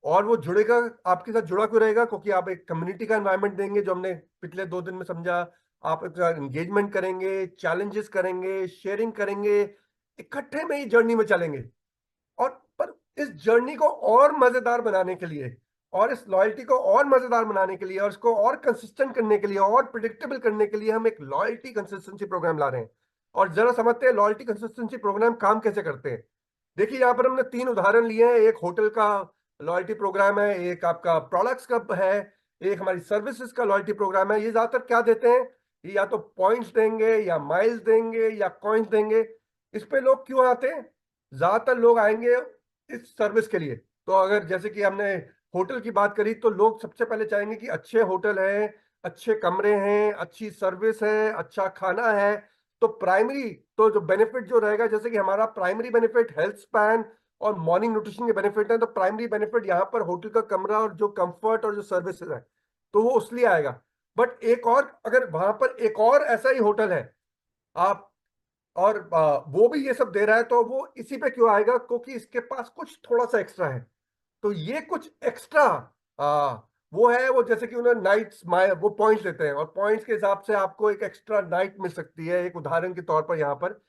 और वो जुड़ेगा, आपके साथ जुड़ा क्यों रहेगा? क्योंकि आप एक कम्युनिटी का एनवायरनमेंट देंगे, जो हमने पिछले 2 दिन में समझा। आप एंगेजमेंट करेंगे, चैलेंजेस करेंगे, शेयरिंग करेंगे, इकट्ठे में ही जर्नी में चलेंगे। और पर इस जर्नी को और मजेदार बनाने के लिए, और इस लॉयल्टी को और मजेदार बनाने के लिए, और इसको और कंसिस्टेंट करने के लिए, और प्रिडिक्टेबल करने के लिए, हम एक लॉयल्टी कंसिस्टेंसी प्रोग्राम ला रहे हैं। और जरा समझते हैं लॉयल्टी कंसिस्टेंसी प्रोग्राम काम कैसे करते हैं। देखिए, यहाँ पर हमने 3 उदाहरण लिए हैं। एक होटल का लॉयल्टी प्रोग्राम है, एक आपका प्रोडक्ट्स का है, एक हमारी सर्विसेज का लॉयल्टी प्रोग्राम है। ये ज्यादातर क्या देते हैं? ये या तो पॉइंट्स देंगे, या माइल्स देंगे, या कॉइन्स देंगे। इस पे लोग क्यों आते हैं? ज्यादातर लोग आएंगे इस सर्विस के लिए। तो अगर जैसे कि हमने होटल की बात करी, तो लोग सबसे पहले चाहेंगे कि अच्छे होटल है, अच्छे कमरे हैं, अच्छी सर्विस है, अच्छा खाना है। तो प्राइमरी, तो जो बेनिफिट जो रहेगा, जैसे कि हमारा प्राइमरी बेनिफिट हेल्थ स्पैन और मॉर्निंग न्यूट्रिशन के बेनिफिट है, तो प्राइमरी बेनिफिट यहाँ पर होटल का कमरा और जो कंफर्ट और जो सर्विसेज है, तो वो उसलिए आएगा। बट एक और, अगर वहां पर एक और ऐसा ही होटल है, आप, और वो भी ये सब दे रहा है, तो वो इसी पे क्यों आएगा? क्योंकि इसके पास कुछ थोड़ा सा एक्स्ट्रा है। तो ये कुछ एक्स्ट्रा वो है, वो जैसे कि उन्हें नाइट्स वो पॉइंट्स देते हैं, और पॉइंट्स के हिसाब से आपको एक एक्स्ट्रा नाइट मिल सकती है, एक उदाहरण के तौर पर यहाँ पर।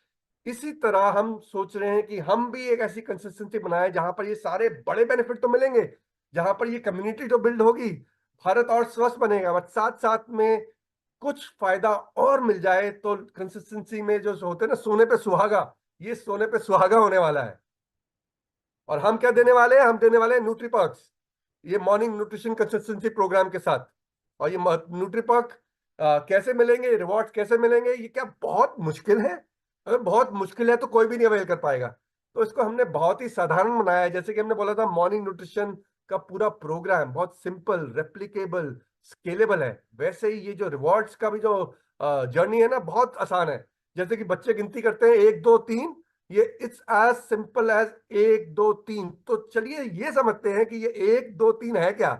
इसी तरह हम सोच रहे हैं कि हम भी एक ऐसी कंसिस्टेंसी बनाएं जहां पर ये सारे बड़े बेनिफिट तो मिलेंगे, जहां पर ये कम्युनिटी तो बिल्ड होगी, भारत और स्वस्थ बनेगा, बट साथ साथ में कुछ फायदा और मिल जाए। तो कंसिस्टेंसी में जो होते हैं ना, सोने पे सुहागा, ये सोने पे सुहागा होने वाला है। और हम क्या देने वाले हैं? हम देने वाले हैं न्यूट्रीपर्क्स, ये मॉर्निंग न्यूट्रिशन कंसिस्टेंसी प्रोग्राम के साथ। और ये न्यूट्रीपर्क कैसे मिलेंगे, रिवॉर्ड्स कैसे मिलेंगे? ये क्या बहुत मुश्किल है? अगर बहुत मुश्किल है तो कोई भी नहीं अवेल कर पाएगा। तो इसको हमने बहुत ही साधारण बनाया है। जैसे कि हमने बोला था, मॉर्निंग न्यूट्रिशन का पूरा प्रोग्राम बहुत सिंपल, रेप्लिकेबल, स्केलेबल है, वैसे ही ये जो रिवॉर्ड्स का भी जो जर्नी है ना, बहुत आसान है। जैसे कि बच्चे गिनती करते हैं 1 2 3, ये इट्स एज सिंपल एज 1 2 3। तो चलिए ये समझते हैं कि ये 1 2 3 है क्या।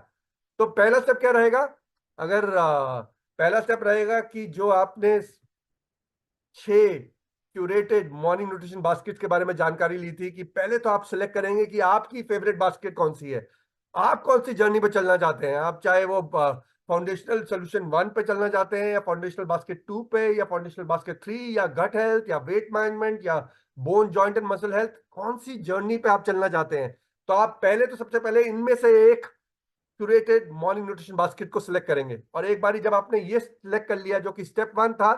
तो पहला स्टेप क्या रहेगा? अगर पहला स्टेप रहेगा कि जो आपने 6 क्यूरेटेड मॉर्निंग न्यूट्रिशन बास्केट के बारे में जानकारी ली थी, कि पहले तो आप सिलेक्ट करेंगे कि आपकी फेवरेट बास्केट कौन सी है, आप कौन सी जर्नी पे चलना चाहते हैं। आप चाहे वो फाउंडेशनल सोल्यूशन 1 पे चलना चाहते हैं, या फाउंडेशनल बास्केट 2 पे, या फाउंडेशनल बास्केट 3, या गट हेल्थ, या वेट मैनेजमेंट, या bone joint and muscle health, कौन सी जर्नी पे आप चलना चाहते हैं। तो आप पहले तो सबसे पहले इनमें से एक क्यूरेटेड मॉर्निंग न्यूट्रिशन बास्केट को सिलेक्ट करेंगे। और एक बारी जब आपने ये सिलेक्ट कर लिया, जो कि स्टेप 1 था,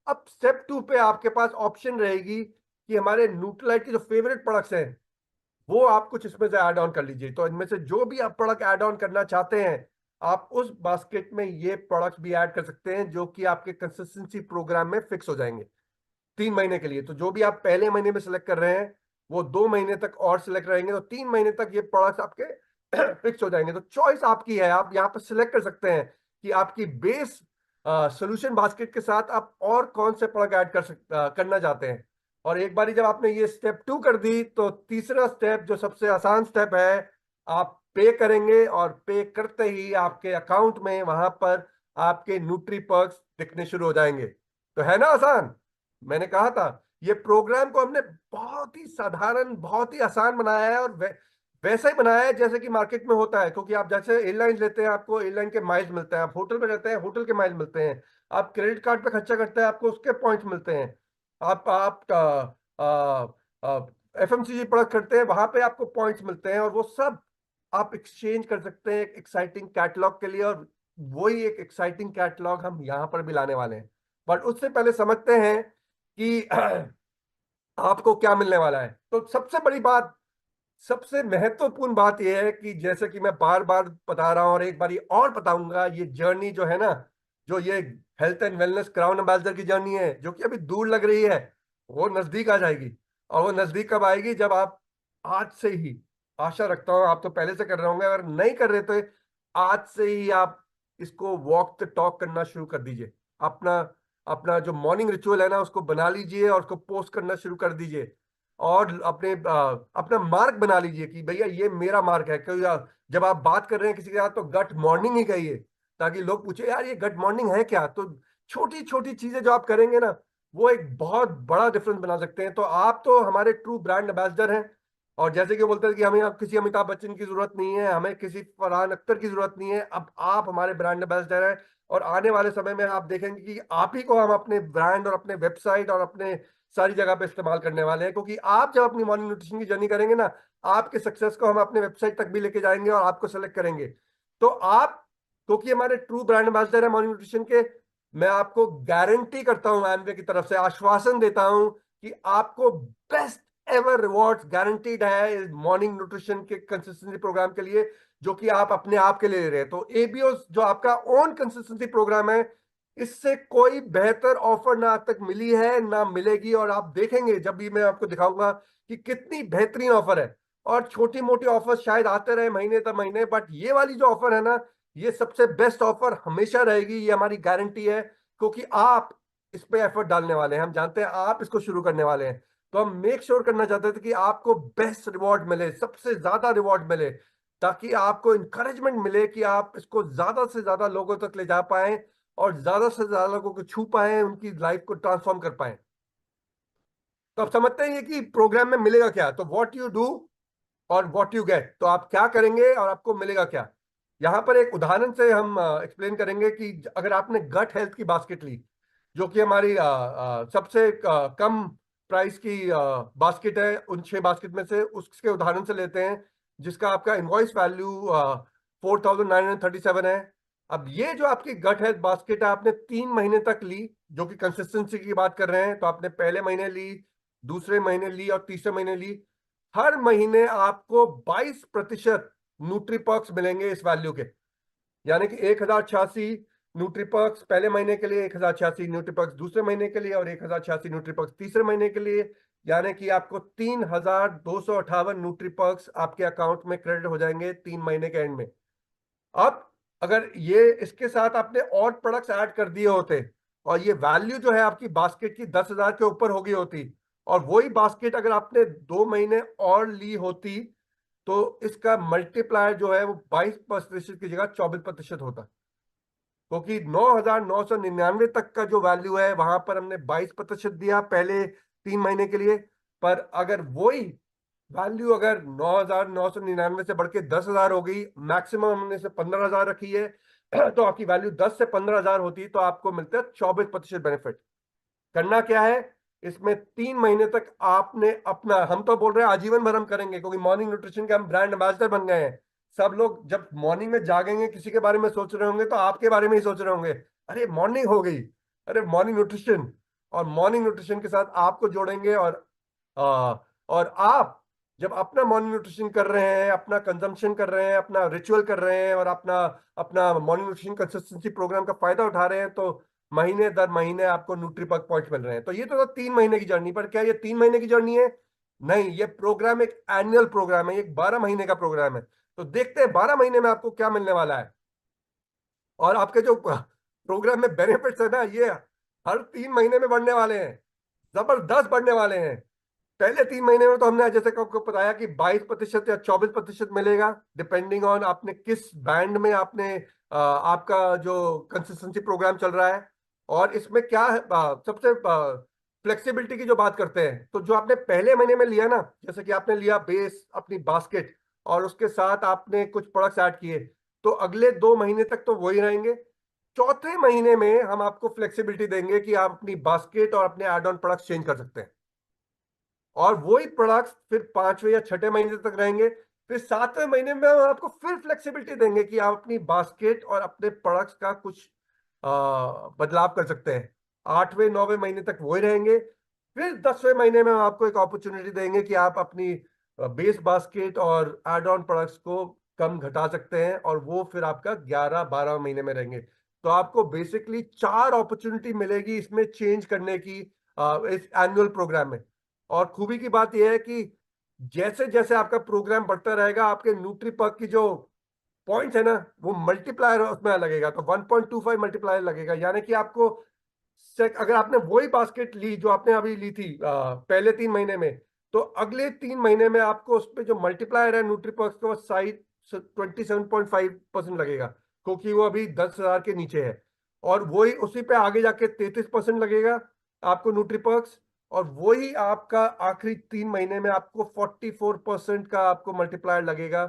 अब स्टेप 2 पे आपके पास ऑप्शन रहेगी कि हमारे न्यूट्रीलाइट के जो फेवरेट प्रोडक्ट्स हैं, वो आप कुछ इसमें से ऐड ऑन कर लीजिए। तो इनमें से जो भी आप प्रोडक्ट ऐड ऑन करना चाहते हैं, आप उस बास्केट में ये प्रोडक्ट्स भी ऐड कर सकते हैं, जो कि आपके कंसिस्टेंसी प्रोग्राम में फिक्स हो जाएंगे 3 महीने के लिए। तो जो भी आप पहले महीने में सिलेक्ट कर रहे हैं, वो 2 महीने तक और सिलेक्ट रहेंगे, तो 3 महीने तक ये प्रोडक्ट्स आपके फिक्स हो जाएंगे। तो चॉइस आपकी है, आप यहाँ पर सिलेक्ट कर सकते हैं कि आपकी बेस सोल्यूशन बास्केट के साथ आप और कौन से प्रोडक्ट ऐड करना चाहते हैं। और एक बारी जब आपने ये स्टेप 2 कर दी, तो तीसरा स्टेप, जो सबसे आसान स्टेप है, आप पे करेंगे और पे करते ही आपके अकाउंट में वहां पर आपके न्यूट्री पर्क्स दिखने शुरू हो जाएंगे। तो है ना आसान? मैंने कहा था ये प्रोग्राम को हमने बहुत ही साधारण, बहुत ही आसान बनाया है, और वैसा ही बनाया है जैसे कि मार्केट में होता है। क्योंकि आप जैसे एयरलाइन लेते हैं, आपको एयरलाइन के माइल्स मिलते हैं, आप होटल में रहते हैं, होटल के माइल्स मिलते हैं, आप क्रेडिट कार्ड पे खर्चा करते हैं, आपको उसके पॉइंट्स मिलते हैं, आप एफएमसीजी प्रोडक्ट करते हैं, वहां पे आपको पॉइंट्स मिलते हैं, और वो सब आप एक्सचेंज कर सकते हैं एक एक्साइटिंग कैटलॉग के लिए। और वही एक एक्साइटिंग कैटलॉग हम यहाँ पर भी लाने वाले हैं। बट उससे पहले समझते हैं कि आपको क्या मिलने वाला है। तो सबसे बड़ी बात, सबसे महत्वपूर्ण बात यह है कि जैसे कि मैं बार बार बता रहा हूं और एक बार और बताऊंगा, ये जर्नी जो है ना, जो ये health and wellness crown ambassador की जर्नी है, जो कि अभी दूर लग रही है, वो नजदीक आ जाएगी। और वो नजदीक कब आएगी? जब आप आज से ही, आशा रखता हूं आप तो पहले से कर रहे होंगे, अगर नहीं कर रहे तो आज से ही आप इसको वॉक द टॉक करना शुरू कर दीजिए। अपना अपना जो मॉर्निंग रिचुअल है ना, उसको बना लीजिए और उसको पोस्ट करना शुरू कर दीजिए। और अपना मार्क बना लीजिए कि भैया ये मेरा मार्क है। क्योंकि जब आप बात कर रहे हैं किसी के साथ तो गट मॉर्निंग ही कहिए, ताकि लोग पूछे यार ये गट मॉर्निंग है क्या। तो छोटी छोटी चीजें जो आप करेंगे ना, वो एक बहुत बड़ा डिफरेंस बना सकते हैं। तो आप तो हमारे ट्रू ब्रांड एम्बेसडर हैं। और जैसे कि बोलते हैं कि हमें अब किसी अमिताभ बच्चन की जरूरत नहीं है, हमें किसी फरहान अख्तर की जरूरत नहीं है, अब आप हमारे ब्रांड एम्बेसडर हैं। और आने वाले समय में आप देखेंगे कि आप ही को हम अपने ब्रांड और अपने वेबसाइट और अपने सारी जगह पे इस्तेमाल करने वाले हैं। क्योंकि आप जब अपनी मॉर्निंग न्यूट्रिशन की जर्नी करेंगे ना, आपके सक्सेस को हम अपने वेबसाइट तक भी लेके जाएंगे और आपको सेलेक्ट करेंगे। तो आप, क्योंकि हमारे ट्रू ब्रांड एम्बेसडर है मॉर्निंग न्यूट्रिशन के, मैं आपको गारंटी करता हूं, एमवे की तरफ से आश्वासन देता हूं कि आपको बेस्ट एवर रिवॉर्ड्स गारंटीड है मॉर्निंग न्यूट्रिशन के कंसिस्टेंसी प्रोग्राम के लिए, जो कि आप अपने आप के लिए ले रहे हैं। तो एबीओ जो आपका ओन कंसिस्टेंसी प्रोग्राम है, इससे कोई बेहतर ऑफर ना आज तक मिली है ना मिलेगी। और आप देखेंगे जब भी मैं आपको दिखाऊंगा कि कितनी बेहतरीन ऑफर है। और छोटी मोटी ऑफर शायद आते रहे महीने तक महीने, बट ये वाली जो ऑफर है ना, ये सबसे बेस्ट ऑफर हमेशा रहेगी, ये हमारी गारंटी है। क्योंकि आप इस पे एफर्ट डालने वाले हैं, हम जानते हैं आप इसको शुरू करने वाले हैं। तो हम मेक श्योर करना चाहते थे कि आपको बेस्ट रिवॉर्ड मिले, सबसे ज्यादा रिवॉर्ड मिले, ताकि आपको इंकरेजमेंट मिले कि आप इसको ज्यादा से ज्यादा लोगों तक ले जा पाए और ज्यादा से ज्यादा लोगों को छू पाए, उनकी लाइफ को ट्रांसफॉर्म कर पाए। तो आप समझते हैं कि प्रोग्राम में मिलेगा क्या। तो व्हाट यू डू और व्हाट यू गेट, तो आप क्या करेंगे और आपको मिलेगा क्या। यहां पर एक उदाहरण से हम एक्सप्लेन करेंगे कि अगर आपने गट हेल्थ की बास्केट ली, जो कि हमारी सबसे कम प्राइस की बास्केट है उन 6 बास्केट में से, उसके उदाहरण से लेते हैं, जिसका आपका इनवॉइस वैल्यू 4937 है। अब ये जो आपकी गट हेल्थ बास्केट है, आपने 3 महीने तक ली, जो कि कंसिस्टेंसी की बात कर रहे हैं। तो आपने पहले महीने ली, दूसरे महीने ली और तीसरे महीने ली। हर महीने आपको 22% न्यूट्रीपर्क्स मिलेंगे इस वैल्यू के। यानी कि 1086 न्यूट्रीपर्क्स पहले महीने के लिए, 1086 न्यूट्रीपर्क्स दूसरे महीने के लिए, और 1086 न्यूट्रीपर्क्स तीसरे महीने के लिए। यानी कि आपको 3258 न्यूट्रीपर्क्स आपके अकाउंट में क्रेडिट हो जाएंगे 3 महीने के एंड में। अब अगर ये इसके साथ आपने और प्रोडक्ट्स ऐड कर दिए होते, और ये वैल्यू जो है आपकी बास्केट की 10,000 के ऊपर हो गई होती, और वही बास्केट अगर आपने 2 महीने और ली होती, तो इसका मल्टीप्लायर जो है वो 22% की जगह 24% होता। क्योंकि 9,999 तक का जो वैल्यू है, वहां पर हमने 22% दिया पहले 3 महीने के लिए। पर अगर वही वैल्यू अगर 9,999 से बढ़ के 10,000 हो गई, मैक्सिमम हमने से 15,000 रखी है, तो आपकी वैल्यू 10 से 15,000 होती, तो आपको मिलता है 24% बेनिफिट। करना क्या है इसमें, 3 महीने तक आपने अपना, हम तो बोल रहे हैं आजीवन भर हम करेंगे, क्योंकि मॉर्निंग न्यूट्रिशन के हम ब्रांड एम्बेसडर बन गए हैं। सब लोग जब मॉर्निंग में जागेंगे किसी के बारे में सोच रहे होंगे, तो आपके बारे में ही सोच रहे होंगे, अरे मॉर्निंग हो गई, अरे मॉर्निंग न्यूट्रिशन। और मॉर्निंग न्यूट्रिशन के साथ आपको जोड़ेंगे। और आप जब अपना मॉर्निंग न्यूट्रिशन कर रहे हैं, अपना कंजम्पशन कर रहे हैं, अपना रिचुअल कर रहे हैं, और अपना अपना मॉर्निंग न्यूट्रिशन कंसिस्टेंसी प्रोग्राम का फायदा उठा रहे हैं, तो महीने दर महीने आपको न्यूट्रीपर्क पॉइंट मिल रहे हैं। तो ये तो था 3 महीने की जर्नी। पर क्या ये 3 महीने की जर्नी है? नहीं, ये प्रोग्राम एक एनुअल प्रोग्राम है, एक 12 महीने का प्रोग्राम है। तो देखते हैं 12 महीने में आपको क्या मिलने वाला है। और आपके जो प्रोग्राम में बेनिफिट्स है ना, ये हर 3 महीने में बढ़ने वाले हैं, जबरदस्त बढ़ने वाले हैं। पहले 3 महीने में तो हमने जैसे कि आपको बताया कि 22% या 24% मिलेगा, डिपेंडिंग ऑन आपने किस बैंड में आपने आपका जो कंसिस्टेंसी प्रोग्राम चल रहा है। और इसमें क्या है, सबसे फ्लेक्सिबिलिटी की जो बात करते हैं, तो जो आपने पहले महीने में लिया ना, जैसे कि आपने लिया बेस अपनी बास्केट और उसके साथ आपने कुछ प्रोडक्ट्स ऐड किए, तो अगले 2 महीने तक तो वही रहेंगे। चौथे महीने में हम आपको फ्लेक्सिबिलिटी देंगे कि आप अपनी बास्केट और अपने एड ऑन प्रोडक्ट्स चेंज कर सकते हैं, और वही प्रोडक्ट्स फिर 5वें या 6ठे महीने तक रहेंगे। फिर 7वें महीने में हम आपको फिर फ्लेक्सिबिलिटी देंगे कि आप अपनी बास्केट और अपने प्रोडक्ट्स का कुछ बदलाव कर सकते हैं। 8वें 9वें महीने तक वही रहेंगे। फिर 10वें महीने में हम आपको एक अपॉर्चुनिटी देंगे कि आप अपनी बेस बास्केट और एड ऑन प्रोडक्ट्स को कम घटा सकते हैं, और वो फिर आपका 11 12 महीने में रहेंगे। तो आपको बेसिकली 4 अपॉर्चुनिटी मिलेगी इसमें चेंज करने की, इस एनुअल प्रोग्राम में। और खूबी की बात यह है कि जैसे जैसे आपका प्रोग्राम बढ़ता रहेगा, आपके न्यूट्रीपर्क की जो पॉइंट्स है ना, वो मल्टीप्लायर उसमें लगेगा, तो 1.25 मल्टीप्लायर लगेगा। यानी कि आपको अगर आपने वही बास्केट ली जो आपने अभी ली थी पहले 3 महीने में, तो अगले 3 महीने में आपको उस पर जो मल्टीप्लायर है न्यूट्रीपर्क का, साइड 27.5% लगेगा, क्योंकि वो अभी 10,000 के नीचे है। और वही उसी पे आगे जाके 33% लगेगा आपको न्यूट्रीपर्क्स। और वही आपका आखिरी 3 महीने में आपको 44% का आपको मल्टीप्लायर लगेगा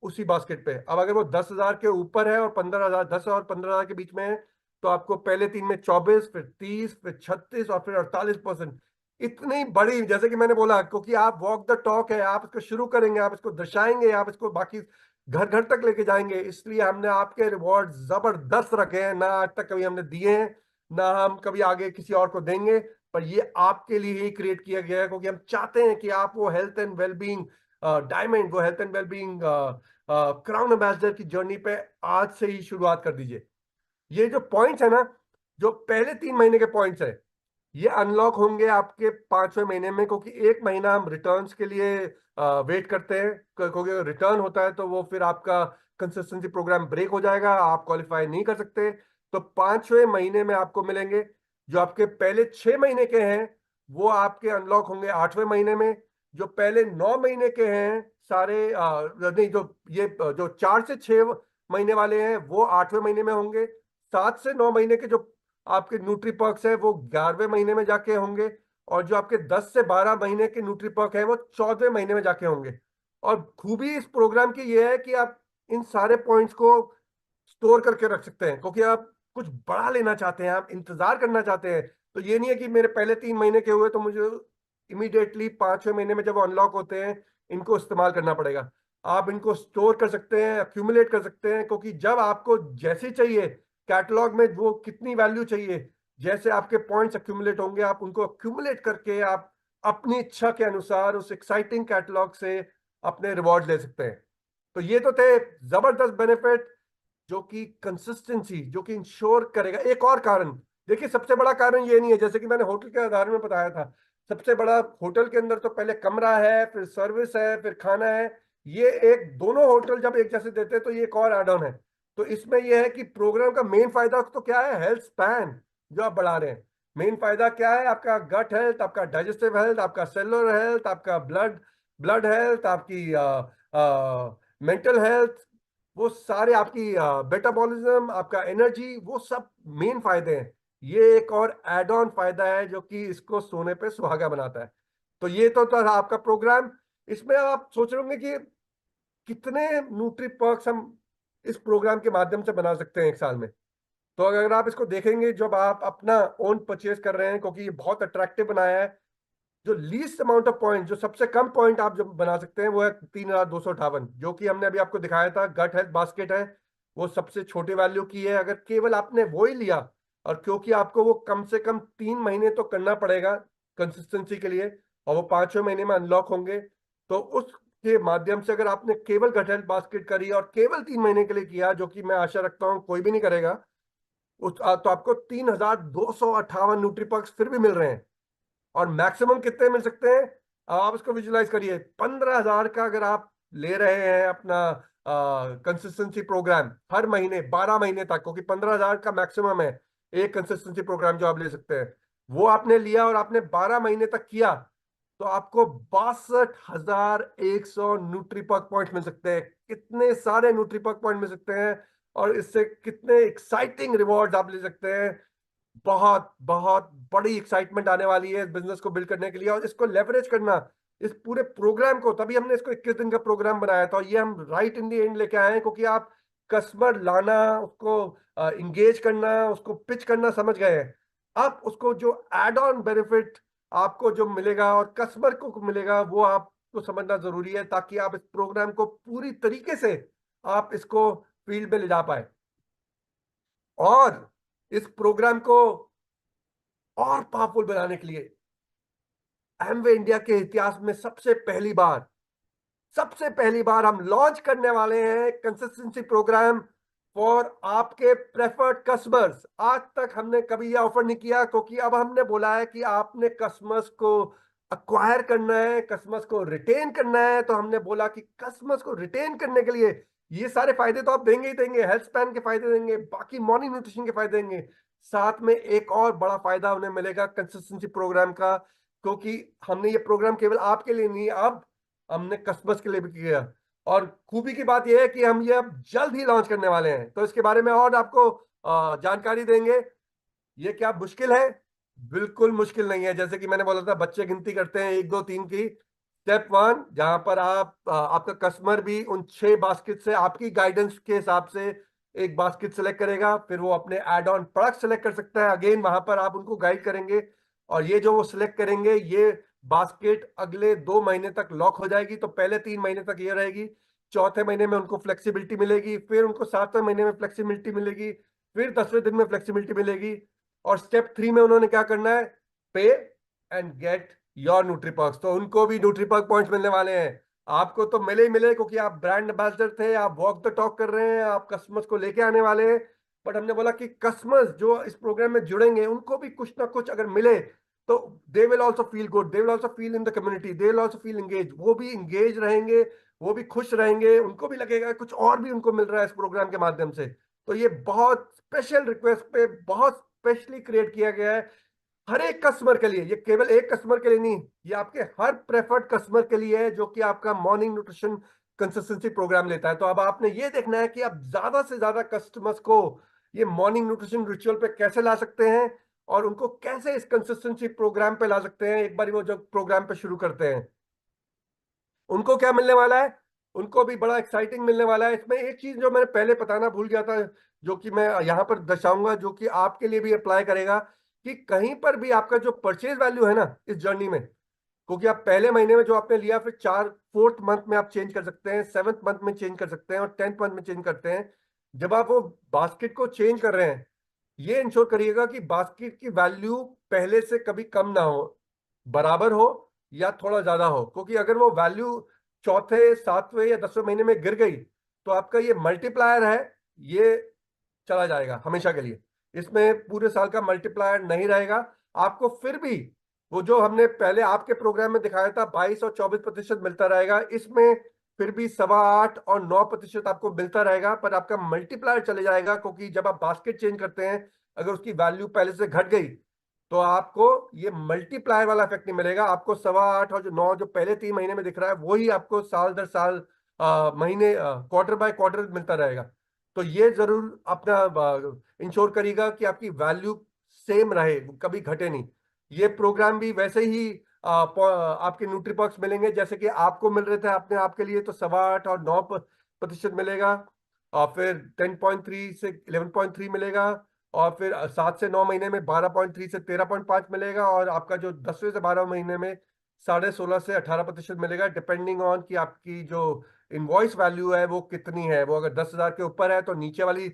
उसी बास्केट पे। अब अगर वो 10,000 के ऊपर है और 15,000, 10 और 15,000 के बीच में है, तो आपको पहले 3 में 24, फिर 30, फिर 36 और फिर 48%। इतनी बड़ी, जैसे कि मैंने बोला, क्योंकि आप वॉक द टॉक है, आप इसको शुरू करेंगे, आप इसको दर्शाएंगे, आप इसको बाकी घर घर तक लेके जाएंगे, इसलिए हमने आपके रिवॉर्ड जबरदस्त रखे हैं। ना आज तक कभी हमने दिए हैं, ना हम कभी आगे किसी और को देंगे, पर ये आपके लिए ही क्रिएट किया गया है, क्योंकि हम चाहते हैं कि आप वो हेल्थ एंड वेलबींग डायमंड, वो health and wellbeing crown ambassador की जर्नी पे आज से ही शुरुआत कर दीजिए। ये जो पॉइंट्स है ना, जो पहले 3 महीने के पॉइंट्स है, ये अनलॉक होंगे आपके 5वें महीने में, क्योंकि एक महीना हम रिटर्न्स के लिए वेट करते हैं, क्योंकि अगर रिटर्न होता है तो वो फिर आपका कंसिस्टेंसी प्रोग्राम ब्रेक हो जाएगा, आप क्वालिफाई नहीं कर सकते। तो 5वें महीने में आपको मिलेंगे। जो आपके पहले 6 महीने के हैं वो आपके अनलॉक होंगे 8वें महीने में। जो पहले 9 महीने के हैं सारे नहीं, जो ये जो 4 से 6 महीने वाले हैं वो 8वें महीने में होंगे। 7 से 9 महीने के जो आपके न्यूट्री पर्क्स है वो 11वें महीने में जाके होंगे। और जो आपके 10 से 12 महीने के न्यूट्री पर्क है वो 14वें महीने में जाके होंगे। और खूबी इस प्रोग्राम की ये है कि आप इन सारे पॉइंट्स को स्टोर करके रख सकते हैं, क्योंकि आप कुछ बड़ा लेना चाहते हैं, आप इंतजार करना चाहते हैं। तो ये नहीं है कि मेरे पहले 3 महीने के हुए तो मुझे इमीडिएटली 5वें महीने में जब अनलॉक होते हैं इनको इस्तेमाल करना पड़ेगा। आप इनको स्टोर कर सकते हैं, अक्यूमुलेट कर सकते हैं, क्योंकि जब आपको जैसे चाहिए कैटलॉग में वो कितनी वैल्यू चाहिए, जैसे आपके पॉइंट्स अक्यूमुलेट होंगे, आप उनको अक्यूमुलेट करके आप अपनी इच्छा के अनुसार उस एक्साइटिंग कैटलॉग से अपने रिवॉर्ड ले सकते हैं। तो ये तो थे जबरदस्त बेनिफिट, जो कि कंसिस्टेंसी, जो कि इंश्योर करेगा। एक और कारण देखिए, सबसे बड़ा कारण ये नहीं है, जैसे कि मैंने होटल के आधार में बताया था, सबसे बड़ा होटल के अंदर तो पहले कमरा है, फिर सर्विस है, फिर खाना है। ये एक दोनों होटल जब एक जैसे देते हैं तो ये एक और एड ऑन है। तो इसमें यह है कि प्रोग्राम का मेन फायदा तो क्या है, हेल्थ स्पैन जो आप बढ़ा रहे हैं। मेन फायदा क्या है, आपका गट हेल्थ, आपका डाइजेस्टिव हेल्थ, आपका सेलुलर हेल्थ, आपका ब्लड ब्लड हेल्थ, आपकी मेंटल हेल्थ, वो सारे आपकी मेटाबॉलिज्म, आपका एनर्जी, वो सब मेन फायदे हैं। ये एक और एड ऑन फायदा है जो कि इसको सोने पे सुहागा बनाता है। तो ये तो था आपका प्रोग्राम। इसमें आप सोच रहे होंगे कि कितने न्यूट्री पर्क्स हम इस प्रोग्राम के माध्यम से बना सकते हैं एक साल में। तो अगर आप इसको देखेंगे जब आप अपना ओन परचेज कर रहे हैं, क्योंकि ये बहुत अट्रैक्टिव बनाया है, जो लीस्ट अमाउंट ऑफ पॉइंट, जो सबसे कम पॉइंट आप जो बना सकते हैं वो है 3,258, जो कि हमने अभी आपको दिखाया था। गट हेल्थ बास्केट है, वो सबसे छोटी वैल्यू की है। अगर केवल आपने वो ही लिया, और क्योंकि आपको वो कम से कम 3 महीने तो करना पड़ेगा कंसिस्टेंसी के लिए, और वो 5वें महीने में अनलॉक होंगे, तो उसके माध्यम से अगर आपने केवल गट हेल्थ बास्केट करी और केवल 3 महीने के लिए किया, जो कि मैं आशा रखता हूँ कोई भी नहीं करेगा, तो आपको 3,258 न्यूट्रीपर्क्स फिर भी मिल रहे हैं। और मैक्सिमम कितने मिल सकते हैं, अब आप इसको विजुलाइज करिए। 15,000 का अगर आप ले रहे हैं अपना कंसिस्टेंसी प्रोग्राम हर महीने 12 महीने तक, क्योंकि 15,000 का मैक्सिमम है एक कंसिस्टेंसी प्रोग्राम जो आप ले सकते हैं, वो आपने लिया और आपने 12 महीने तक किया, तो आपको 62,100 न्यूट्रीपर्क पॉइंट मिल सकते हैं। कितने सारे न्यूट्रीपर्क पॉइंट मिल सकते हैं और इससे कितने एक्साइटिंग रिवॉर्ड आप ले सकते हैं। बहुत बहुत बड़ी एक्साइटमेंट आने वाली है इस बिजनेस को बिल्ड करने के लिए और इसको लेवरेज करना, इस पूरे प्रोग्राम को, तभी हमने इसको 21 दिन का प्रोग्राम बनाया था। और ये हम राइट इन दी एंड लेके आए हैं क्योंकि आप कस्टमर लाना, उसको इंगेज करना, उसको पिच करना समझ गए हैं। अब उसको जो एड ऑन बेनिफिट आपको जो मिलेगा और कस्टमर को मिलेगा वो आपको समझना जरूरी है, ताकि आप इस प्रोग्राम को पूरी तरीके से आप इसको फील्ड में ले जा पाए। और इस प्रोग्राम को और पावरफुल बनाने के लिए एमवे इंडिया के इतिहास में सबसे पहली बार हम लॉन्च करने वाले हैं कंसिस्टेंसी प्रोग्राम फॉर आपके प्रेफर्ड कस्टमर्स। आज तक हमने कभी यह ऑफर नहीं किया क्योंकि अब हमने बोला है कि आपने कस्टमर्स को अक्वायर करना है, कस्टमर्स को रिटेन करना है। तो हमने बोला कि कस्टमर्स को रिटेन करने के लिए ये सारे फायदे तो आप देंगे ही देंगे, हेल्थ स्पैन के फायदे देंगे, बाकी मॉर्निंग न्यूट्रिशन के फायदे देंगे, साथ में एक और बड़ा फायदा उन्हें मिलेगा कंसिस्टेंसी प्रोग्राम का, क्योंकि हमने ये प्रोग्राम केवल आपके लिए नहीं, अब हमने कस्टमर्स के लिए भी किया। और खूबी की बात यह है कि हम ये अब जल्द ही लॉन्च करने वाले हैं, तो इसके बारे में और आपको जानकारी देंगे। ये क्या मुश्किल है? बिल्कुल मुश्किल नहीं है। जैसे कि मैंने बोला था, बच्चे गिनती करते हैं 1 2 3 की। स्टेप 1, जहां पर आपका कस्टमर भी उन 6 बास्केट से आपकी गाइडेंस के हिसाब से एक बास्केट सेलेक्ट करेगा, फिर वो अपने एड ऑन प्रोडक्ट सेलेक्ट कर सकता है। अगेन वहां पर आप उनको गाइड करेंगे और ये जो वो सिलेक्ट करेंगे, ये बास्केट अगले 2 महीने तक लॉक हो जाएगी। तो पहले 3 महीने तक ये रहेगी, चौथे महीने में उनको फ्लेक्सिबिलिटी मिलेगी, फिर उनको 7वें महीने में फ्लेक्सिबिलिटी मिलेगी, फिर 10वें दिन में फ्लेक्सिबिलिटी मिलेगी। और स्टेप 3 में उन्होंने क्या करना है? पे एंड गेट योर न्यूट्रीपर्क्स। तो उनको भी न्यूट्रीपर्क पॉइंट्स मिलने वाले हैं। आपको तो मिले ही मिले क्योंकि आप ब्रांड एम्बेसडर थे, आप वॉक द टॉक कर रहे हैं, आप कस्टमर्स को लेके आने वाले हैं। बट हमने बोला कि कस्टमर्स जो इस प्रोग्राम में जुड़ेंगे उनको भी कुछ ना कुछ अगर मिले तो they will also feel good, they will also feel in the community, they will also feel engage. वो भी इंगेज रहेंगे, वो भी खुश रहेंगे, उनको भी लगेगा कुछ और भी उनको मिल रहा है इस प्रोग्राम के माध्यम से। तो ये बहुत स्पेशल रिक्वेस्ट पे बहुत स्पेशली क्रिएट किया गया है हर एक कस्टमर के लिए। ये केवल एक कस्टमर के लिए नहीं, ये आपके हर प्रेफर्ड कस्टमर के लिए है जो कि आपका मॉर्निंग न्यूट्रिशन कंसिस्टेंसी प्रोग्राम लेता है। तो अब आपने ये देखना है कि आप ज्यादा से ज्यादा कस्टमर्स को ये मॉर्निंग न्यूट्रिशन रिचुअल पे कैसे ला सकते हैं और उनको कैसे इस कंसिस्टेंसी प्रोग्राम पे ला सकते हैं। एक बार वो जो प्रोग्राम पे शुरू करते हैं, उनको क्या मिलने वाला है? उनको भी बड़ा एक्साइटिंग मिलने वाला है। इसमें एक चीज जो मैंने पहले बताना भूल गया था, जो कि मैं यहाँ पर दर्शाऊंगा, जो कि आपके लिए भी अप्लाई करेगा, कि कहीं पर भी आपका जो परचेज वैल्यू है ना इस जर्नी में, क्योंकि आप पहले महीने में जो आपने लिया, फिर 4th मंथ में आप चेंज कर सकते हैं, 7th मंथ में चेंज कर सकते हैं और 10th मंथ में चेंज करते हैं। जब आप वो बास्केट को चेंज कर रहे हैं, ये इंश्योर करिएगा कि बास्केट की वैल्यू पहले से कभी कम ना हो, बराबर हो या थोड़ा ज्यादा हो। क्योंकि अगर वो वैल्यू चौथे 7वें या 10वें महीने में गिर गई तो आपका ये मल्टीप्लायर है, ये चला जाएगा हमेशा के लिए। इसमें पूरे साल का मल्टीप्लायर नहीं रहेगा। आपको फिर भी वो जो हमने पहले आपके प्रोग्राम में दिखाया था 22 और 24% मिलता रहेगा, इसमें फिर भी 8.25 और 9% आपको मिलता रहेगा, पर आपका मल्टीप्लायर चले जाएगा। क्योंकि जब आप बास्केट चेंज करते हैं, अगर उसकी वैल्यू पहले से घट गई तो आपको ये मल्टीप्लायर वाला इफेक्ट नहीं मिलेगा। आपको 8.25 और जो 9 जो पहले 3 महीने में दिख रहा है, वही आपको साल दर साल महीने क्वार्टर बाय क्वार्टर मिलता रहेगा। तो ये जरूर अपना इंश्योर करिएगा कि आपकी वैल्यू सेम रहे, कभी घटे नहीं। ये प्रोग्राम भी वैसे ही आपके न्यूट्रीपर्क्स मिलेंगे जैसे कि आपको मिल रहे थे अपने आपके लिए। तो 8.25 और 9% मिलेगा, और फिर 10.3 से 11.3 मिलेगा, और फिर 7 से 9 महीने में 12.3 से 13.5 मिलेगा, और आपका जो 10वें से 12वें महीने में 16.5 से 18% मिलेगा, डिपेंडिंग ऑन कि आपकी जो इनवॉइस वैल्यू है वो कितनी है। वो अगर 10,000 के ऊपर है तो नीचे वाली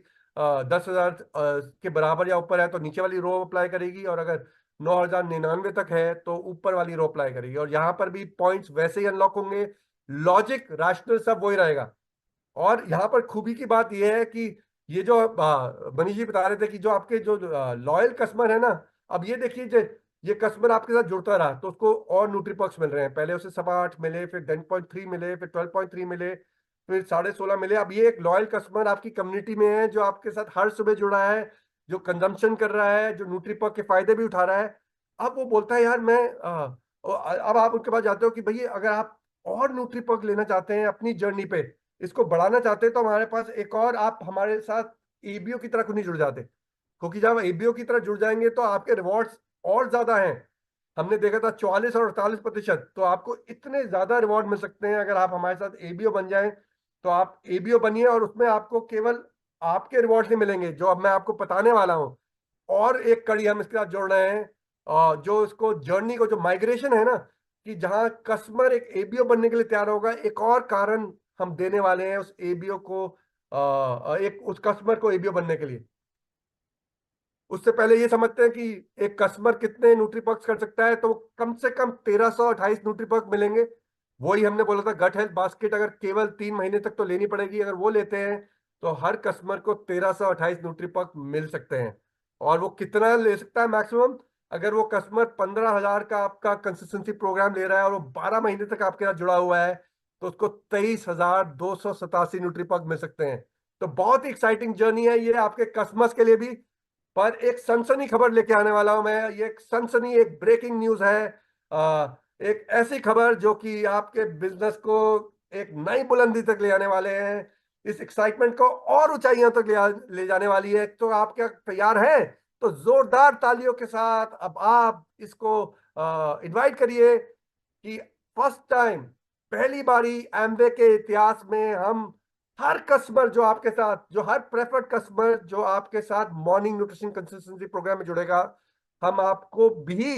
10,000 के बराबर या ऊपर है तो नीचे वाली रो अप्लाई करेगी, और अगर 9,099 तक है तो ऊपर वाली रो अप्लाई करेगी। और यहाँ पर भी पॉइंट्स वैसे ही अनलॉक होंगे, लॉजिक रैशनल सब वही रहेगा। और यहाँ पर खूबी की बात यह है कि ये जो मनीष जी बता रहे थे कि जो आपके जो लॉयल कस्टमर है ना, अब ये देखिए ये कस्टमर आपके साथ जुड़ता रहा तो उसको और न्यूट्रीपर्क्स मिल रहे हैं। पहले उसे 8.25 मिले, फिर 10.3 मिले, फिर 12.3 मिले, फिर 16.5 मिले। अब ये एक लॉयल कस्टमर आपकी कम्युनिटी में है जो आपके साथ हर सुबह जुड़ा है, जो कंजम्पशन कर रहा है, जो न्यूट्रीपर्क के फायदे भी उठा रहा है। अब वो बोलता है यार मैं और अब आप उनके पास जाते हो कि भैया अगर आप और न्यूट्रीपर्क लेना चाहते हैं अपनी जर्नी पे, इसको बढ़ाना चाहते हैं, तो हमारे पास एक और, आप हमारे साथ एबीओ की तरह क्यों नहीं जुड़ जाते? क्योंकि जब एबीओ की तरह जुड़ जाएंगे तो आपके रिवॉर्ड्स और ज्यादा हैं। हमने देखा था 44 और 48%, तो आपको इतने ज्यादा रिवॉर्ड मिल सकते हैं अगर आप हमारे साथ एबीओ बन जाएं। तो आप एबीओ बनिए और उसमें आपको केवल आपके रिवॉर्ड नहीं मिलेंगे जो अब मैं आपको बताने वाला हूं। और एक कड़ी हम इसके साथ जोड़ रहे हैं, जो इसको जर्नी को, जो माइग्रेशन है ना, कि जहां कस्टमर एक एबीओ बनने के लिए तैयार होगा, एक और कारण हम देने वाले हैं उस एबीओ को, एक उस कस्टमर को एबीओ बनने के लिए। उससे पहले ये समझते हैं कि एक कस्टमर कितने न्यूट्रीपर्क्स कर सकता है, तो कम से कम 1328 न्यूट्रीपर्क मिलेंगे। वही हमने बोला था, गट हेल्थ बास्केट अगर केवल 3 महीने तक तो लेनी पड़ेगी, अगर वो लेते हैं तो हर कस्टमर को 1328 न्यूट्रीपर्क मिल सकते हैं। और वो कितना ले सकता है मैक्सिमम? अगर वो कस्टमर 15,000 का आपका कंसिस्टेंसी प्रोग्राम ले रहा है और वो 12 महीने तक आपके साथ जुड़ा हुआ है, तो उसको 23,287 न्यूट्रीपर्क मिल सकते हैं। तो बहुत ही एक्साइटिंग जर्नी है ये आपके कस्टमर्स के लिए भी। पर एक सनसनी खबर लेके आने वाला हूं मैं। ये एक सनसनी, एक ब्रेकिंग न्यूज है। एक ऐसी खबर जो कि आपके बिजनेस को एक नई बुलंदी तक ले आने वाले हैं, इस एक्साइटमेंट को और ऊंचाइयों तक ले जाने वाली है। तो आप क्या तैयार हैं? तो जोरदार तालियों के साथ अब आप इसको इनवाइट करिए कि फर्स्ट टाइम, पहली बारी एमवे के इतिहास में हम हर कस्टमर जो आपके साथ, जो हर प्रेफर्ड कस्टमर जो आपके साथ मॉर्निंग न्यूट्रिशन कंसिस्टेंसी प्रोग्राम में जुड़ेगा, हम आपको भी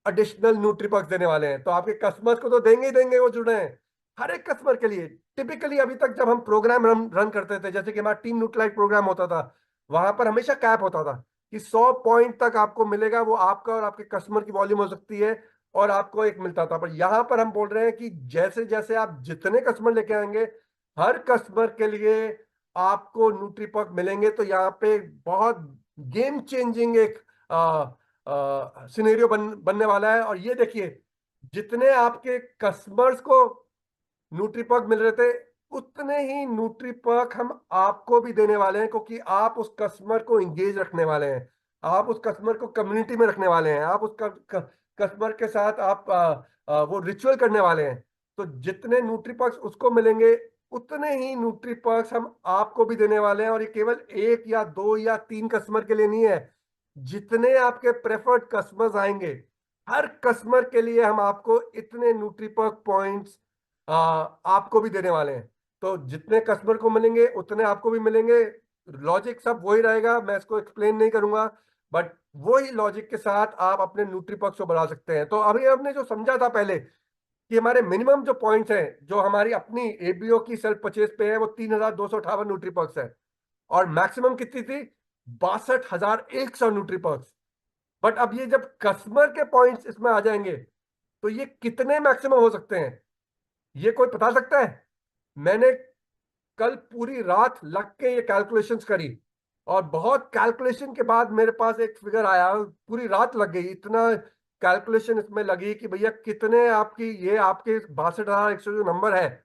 एडिशनल न्यूट्रीपर्क्स देने वाले हैं। तो आपके कस्टमर्स को तो देंगे ही देंगे, वो जुड़े हैं हर एक कस्टमर के लिए। टिपिकली अभी तक जब हम प्रोग्राम रन करते थे, जैसे कि हमारा टीम न्यूट्रलाइट प्रोग्राम होता था, वहां पर हमेशा कैप होता था कि 100 पॉइंट तक आपको मिलेगा, वो आपका और आपके कस्टमर की वॉल्यूम हो सकती है, और आपको एक मिलता था। पर यहां पर हम बोल रहे हैं कि जैसे जैसे आप जितने कस्टमर लेके आएंगे, हर कस्टमर के लिए आपको न्यूट्रीपर्क मिलेंगे। तो यहाँ पे बहुत गेम चेंजिंग एक सिनेरियो बनने वाला है। और ये देखिए, जितने आपके कस्टमर्स को न्यूट्रीपर्क मिल रहे थे, उतने ही न्यूट्रीपर्क हम आपको भी देने वाले हैं, क्योंकि आप उस कस्टमर को इंगेज रखने वाले हैं, आप उस कस्टमर को कम्युनिटी में रखने वाले हैं, आप उस कस्टमर के साथ आप वो रिचुअल करने वाले हैं। तो जितने न्यूट्रीपर्क्स उसको मिलेंगे, उतने ही न्यूट्रीपर्क्स हम आपको भी देने वाले हैं। और ये केवल 1 या 2 या 3 कस्टमर के लिए नहीं है, जितने आपके प्रेफर्ड कस्टमर्स आएंगे, हर कस्टमर के लिए हम आपको इतने न्यूट्रीपर्क पॉइंट्स आपको भी देने वाले हैं। तो जितने कस्टमर को मिलेंगे उतने आपको भी मिलेंगे। लॉजिक सब वही रहेगा, मैं इसको एक्सप्लेन नहीं करूंगा, बट वही लॉजिक के साथ आप अपने न्यूट्रीपर्क्स को बढ़ा सकते हैं। तो अभी हमने जो समझा था पहले कि हमारे मिनिमम जो पॉइंट्स हैं, जो हमारी अपनी एबीओ की सेल्फ परचेज पे है, वो 3,258 न्यूट्रीपर्क्स है। और मैक्सिमम कितनी थी? 62,100 न्यूट्रीपर्क्स। बट अब ये जब कस्टमर के पॉइंट्स इसमें आ जाएंगे, तो ये कितने मैक्सिमम हो सकते हैं, ये कोई बता सकता है? मैंने कल पूरी रात लग के ये कैलकुलेशंस करी, और बहुत कैलकुलेशन के बाद मेरे पास एक फिगर आया। पूरी रात लग गई, इतना कैलकुलेशन इसमें लगी कि भैया कितने आपकी, ये आपके 62,100 जो नंबर है,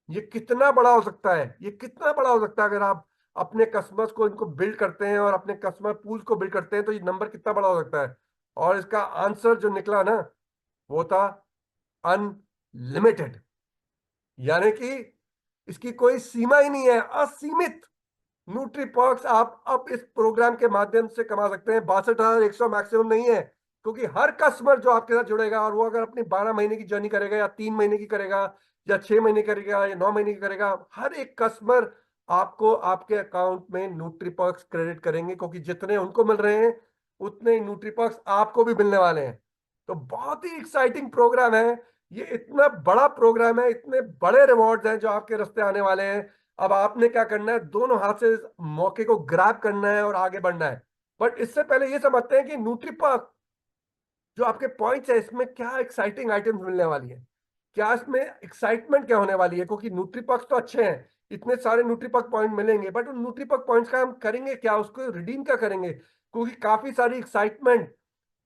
ये कितना बड़ा हो सकता है, ये कितना बड़ा हो सकता है अगर आप अपने कस्टमर्स को, इनको बिल्ड करते हैं और अपने कस्टमर पूल्स को बिल्ड करते हैं, तो ये नंबर कितना बड़ा हो सकता है। और इसका आंसर जो निकला ना, वो था अनलिमिटेड। यानी कि इसकी कोई सीमा ही नहीं है, असीमित न्यूट्री पर्क्स आप अब इस प्रोग्राम के माध्यम से कमा सकते हैं। 62,100 मैक्सिमम नहीं है, क्योंकि हर कस्टमर जो आपके साथ जुड़ेगा, और वो अगर अपनी 12 महीने की जर्नी करेगा, या 3 महीने की करेगा, या 6 महीने करेगा, या 9 महीने की करेगा, हर एक कस्टमर आपको आपके अकाउंट में न्यूट्री पर्क्स क्रेडिट करेंगे, क्योंकि जितने उनको मिल रहे हैं, उतने ही न्यूट्री पर्क्स आपको भी मिलने वाले हैं। तो बहुत ही एक्साइटिंग प्रोग्राम है ये, इतना बड़ा प्रोग्राम है, इतने बड़े रिवॉर्ड्स हैं जो आपके रास्ते आने वाले हैं। अब आपने क्या करना है? दोनों हाथ से इस मौके को ग्रैब करना है और आगे बढ़ना है। बट इससे पहले ये समझते हैं कि न्यूट्रीपर्क जो आपके पॉइंट्स है, इसमें क्या एक्साइटिंग आइटम्स मिलने वाली है, क्या इसमें एक्साइटमेंट क्या होने वाली है। क्योंकि न्यूट्रीपर्क तो अच्छे हैं, इतने सारे न्यूट्रीपर्क पॉइंट मिलेंगे, बट उन न्यूट्रीपर्क पॉइंट्स का हम करेंगे क्या, उसको रिडीम क्या करेंगे? क्योंकि काफी सारी एक्साइटमेंट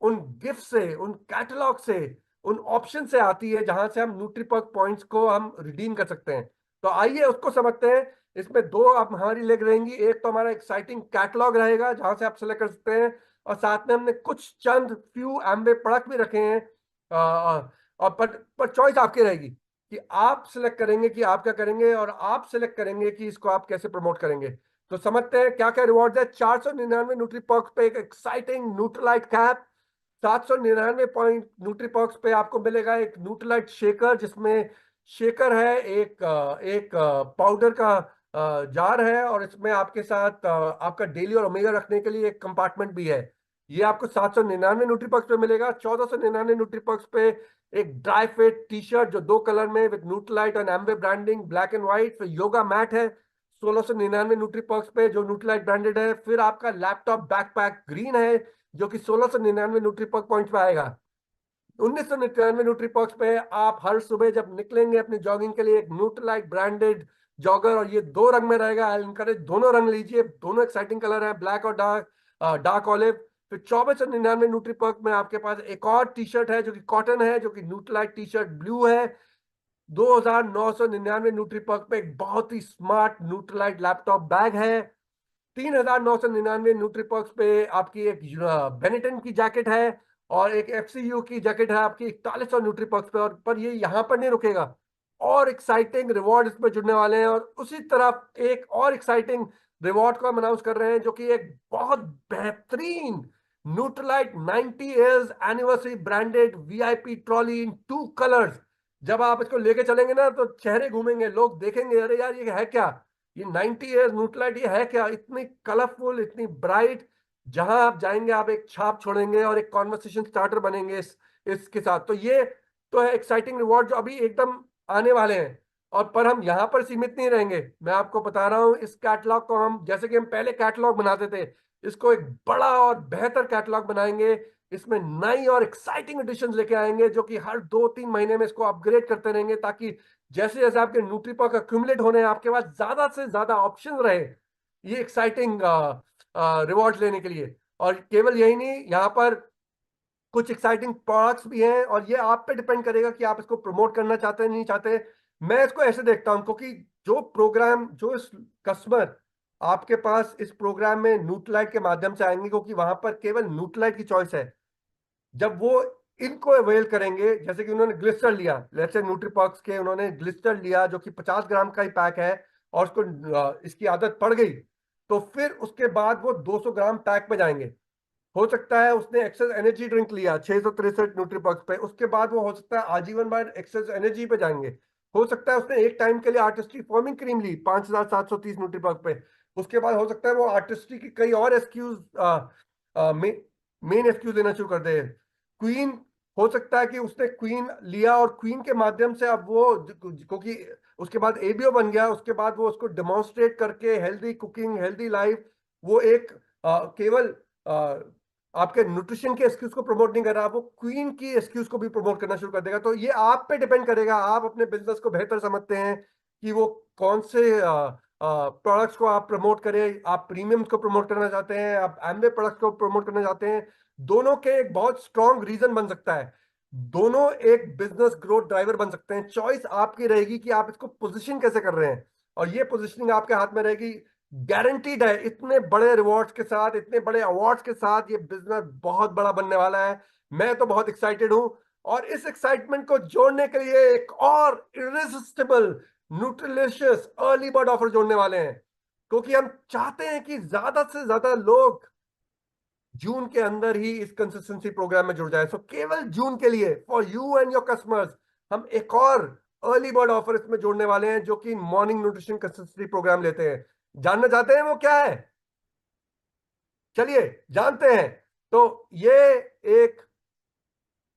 उन गिफ्ट से, उन कैटलॉग से, उन ऑप्शन से आती है, जहां से हम न्यूट्रीपर्क पॉइंट्स को हम रिडीम कर सकते हैं। तो आइए उसको समझते हैं। इसमें दो आप हमारी लेग रहेंगी, एक तो हमारा एक्साइटिंग कैटलॉग रहेगा जहां से आप सेलेक्ट कर सकते हैं, और साथ में हमने कुछ चंद फ्यू एम्बे प्रोडक्ट भी रखे हैं और पर चॉइस आपकी रहेगी कि आप सिलेक्ट करेंगे कि आप क्या करेंगे, और आप सिलेक्ट करेंगे कि इसको आप कैसे प्रमोट करेंगे। तो समझते हैं क्या क्या रिवॉर्ड है। 499 न्यूट्री पर्क्स पे एक exciting Nutrilite cap. 799 point nutri perks पे आपको मिलेगा एक न्यूट्रीलाइट शेकर, जिसमें शेकर है एक पाउडर का जार है, और इसमें आपके साथ आपका डेली और ओमेगा रखने के लिए एक कंपार्टमेंट भी है। ये आपको 799 न्यूट्री पर्क्स पे मिलेगा। 1499 न्यूट्री पर्क्स पे एक ड्राई फिट टी शर्ट जो 2 कलर में विद न्यूट्रीलाइट और एम्बे ब्रांडिंग ब्लैक एंड व्हाइट। फिर योगा मैट है 1699 न्यूट्री पर्क्स पे जो न्यूट्रीलाइट ब्रांडेड है। फिर आपका लैपटॉप बैकपैक ग्रीन है जो कि 1699 न्यूट्री पर्क पॉइंट पे आएगा। 1999 न्यूट्री पर्क्स पे आप हर सुबह जब निकलेंगे अपनी जॉगिंग के लिए एक न्यूट्रीलाइट ब्रांडेड जॉगर, और ये 2 रंग में रहेगा। आई इनकरेज दोनों रंग लीजिए, दोनों एक्साइटिंग कलर है, ब्लैक और डार्क ऑलिव। फिर 2499 न्यूट्री पर्क में आपके पास एक और टी शर्ट है जो कि कॉटन है, जो कि न्यूट्रीलाइट टी शर्ट ब्लू है। 2999 न्यूट्री पर्क पे एक बहुत ही स्मार्ट न्यूट्रीलाइट लैपटॉप बैग है। 3999 न्यूट्री पर्क्स पे आपकी एक बेनेटन की जैकेट है, और एक एफसीयू की जैकेट है आपकी 4100 न्यूट्री पर्क्स पे। और पर ये यहाँ पर नहीं रुकेगा, और एक्साइटिंग रिवॉर्ड इसमें जुड़ने वाले हैं। और उसी तरफ एक और एक्साइटिंग रिवॉर्ड को हम अनाउंस कर रहे हैं, जो कि एक बहुत बेहतरीन Nutralite 90 years anniversary branded VIP trolley in 2 colours. जब आप इसको लेके चलेंगे ना तो चेहरे घूमेंगे, लोग देखेंगे अरे यार ये है क्या, ये 90 इयर्स न्यूट्रलाइट ये है क्या, इतनी कलरफुल इतनी ब्राइट। जहां आप जाएंगे आप एक छाप छोड़ेंगे और एक कॉन्वर्सेशन स्टार्टर बनेंगे इसके साथ। तो ये तो है एक्साइटिंग रिवॉर्ड जो अभी एकदम आने वाले हैं। और पर हम यहाँ पर सीमित नहीं रहेंगे, मैं आपको बता रहा हूँ इस कैटलॉग को हम, जैसे कि हम पहले कैटलॉग बनाते थे, इसको एक बड़ा और बेहतर कैटलॉग बनाएंगे। इसमें नई और एक्साइटिंग एडिशन लेके आएंगे जो कि हर 2-3 महीने में इसको अपग्रेड करते रहेंगे, ताकि जैसे जैसे आपके न्यूट्रीपर्क अक्यूमुलेट होने हैं आपके पास ज्यादा से ज्यादा ऑप्शन रहे ये एक्साइटिंग रिवॉर्ड लेने के लिए। और केवल यही नहीं, यहाँ पर कुछ एक्साइटिंग प्रोडक्ट्स भी हैं, और ये आप पे डिपेंड करेगा कि आप इसको प्रमोट करना चाहते हैं नहीं चाहते। मैं इसको ऐसे देखता हूं, क्योंकि जो प्रोग्राम जो इस कस्टमर आपके पास इस प्रोग्राम में न्यूट्रीलाइट के माध्यम से आएंगे, क्योंकि वहां पर केवल न्यूट्रीलाइट की चॉइस है। जब वो इनको अवेल करेंगे, जैसे कि उन्होंने ग्लिस्टर लिया, लेट्स से न्यूट्रीपॉक्स के उन्होंने ग्लिस्टर लिया जो कि 50 ग्राम का ही पैक है, और उसको इसकी आदत पड़ गई, तो फिर उसके बाद वो 200 ग्राम पैक पे जाएंगे। हो सकता है उसने एक्सेस एनर्जी ड्रिंक लिया 663 न्यूट्रीपॉक्स पे, उसके बाद वो हो सकता है आजीवन बार एक्सेस एनर्जी पे जाएंगे। हो सकता है उसने एक टाइम के लिए आर्टिस्ट्री फॉर्मिंग क्रीम ली 5730 न्यूट्रीपॉक्स पे, उसके बाद हो सकता है वो आर्टिस्ट्री की कई और एसक्यूज मेन एसक्यूज लेना शुरू कर दे। क्वीन, हो सकता है कि उसने क्वीन लिया और क्वीन के माध्यम से अब वो, क्योंकि उसके बाद एबीओ बन गया, उसके बाद वो उसको डेमोन्स्ट्रेट करके हेल्दी कुकिंग हेल्दी लाइफ, वो एक केवल आपके न्यूट्रिशन के एक्सक्यूज को प्रमोट नहीं कर रहा, वो क्वीन की एक्सक्यूज को भी प्रमोट करना शुरू कर देगा। तो ये आप पे डिपेंड करेगा, आप अपने बिजनेस को बेहतर समझते हैं कि वो कौन से प्रोडक्ट्स को आप प्रमोट करें। आप प्रीमियम्स को प्रमोट करना चाहते हैं, आप एम्बे प्रोडक्ट्स को प्रमोट करना चाहते हैं। दोनों के एक बहुत स्ट्रॉन्ग रीजन बन सकता है, दोनों एक बिजनेस ग्रोथ ड्राइवर बन सकते हैं। चॉइस आपकी रहेगी कि आप इसको पोजीशन कैसे कर रहे हैं, और ये पोजीशनिंग आपके हाथ में रहेगी। गारंटीड है इतने बड़े रिवॉर्ड्स के साथ, इतने बड़े अवार्ड्स के साथ ये बिजनेस बहुत बड़ा बनने वाला है। मैं तो बहुत एक्साइटेड हूं, और इस एक्साइटमेंट को जोड़ने के लिए एक और इरिसिस्टिबल न्यूट्रिलिशियस अर्ली बर्ड ऑफर जोड़ने वाले हैं, क्योंकि हम चाहते हैं कि ज्यादा से ज्यादा लोग जून के अंदर ही इस कंसिस्टेंसी प्रोग्राम में जुड़ जाए। सो केवल जून के लिए for you and your customers हम एक और अर्ली बर्ड ऑफर इसमें जोड़ने वाले हैं, जो कि मॉर्निंग न्यूट्रिशन कंसिस्टेंसी प्रोग्राम लेते हैं। जानना चाहते हैं वो क्या है? चलिए जानते हैं। तो ये एक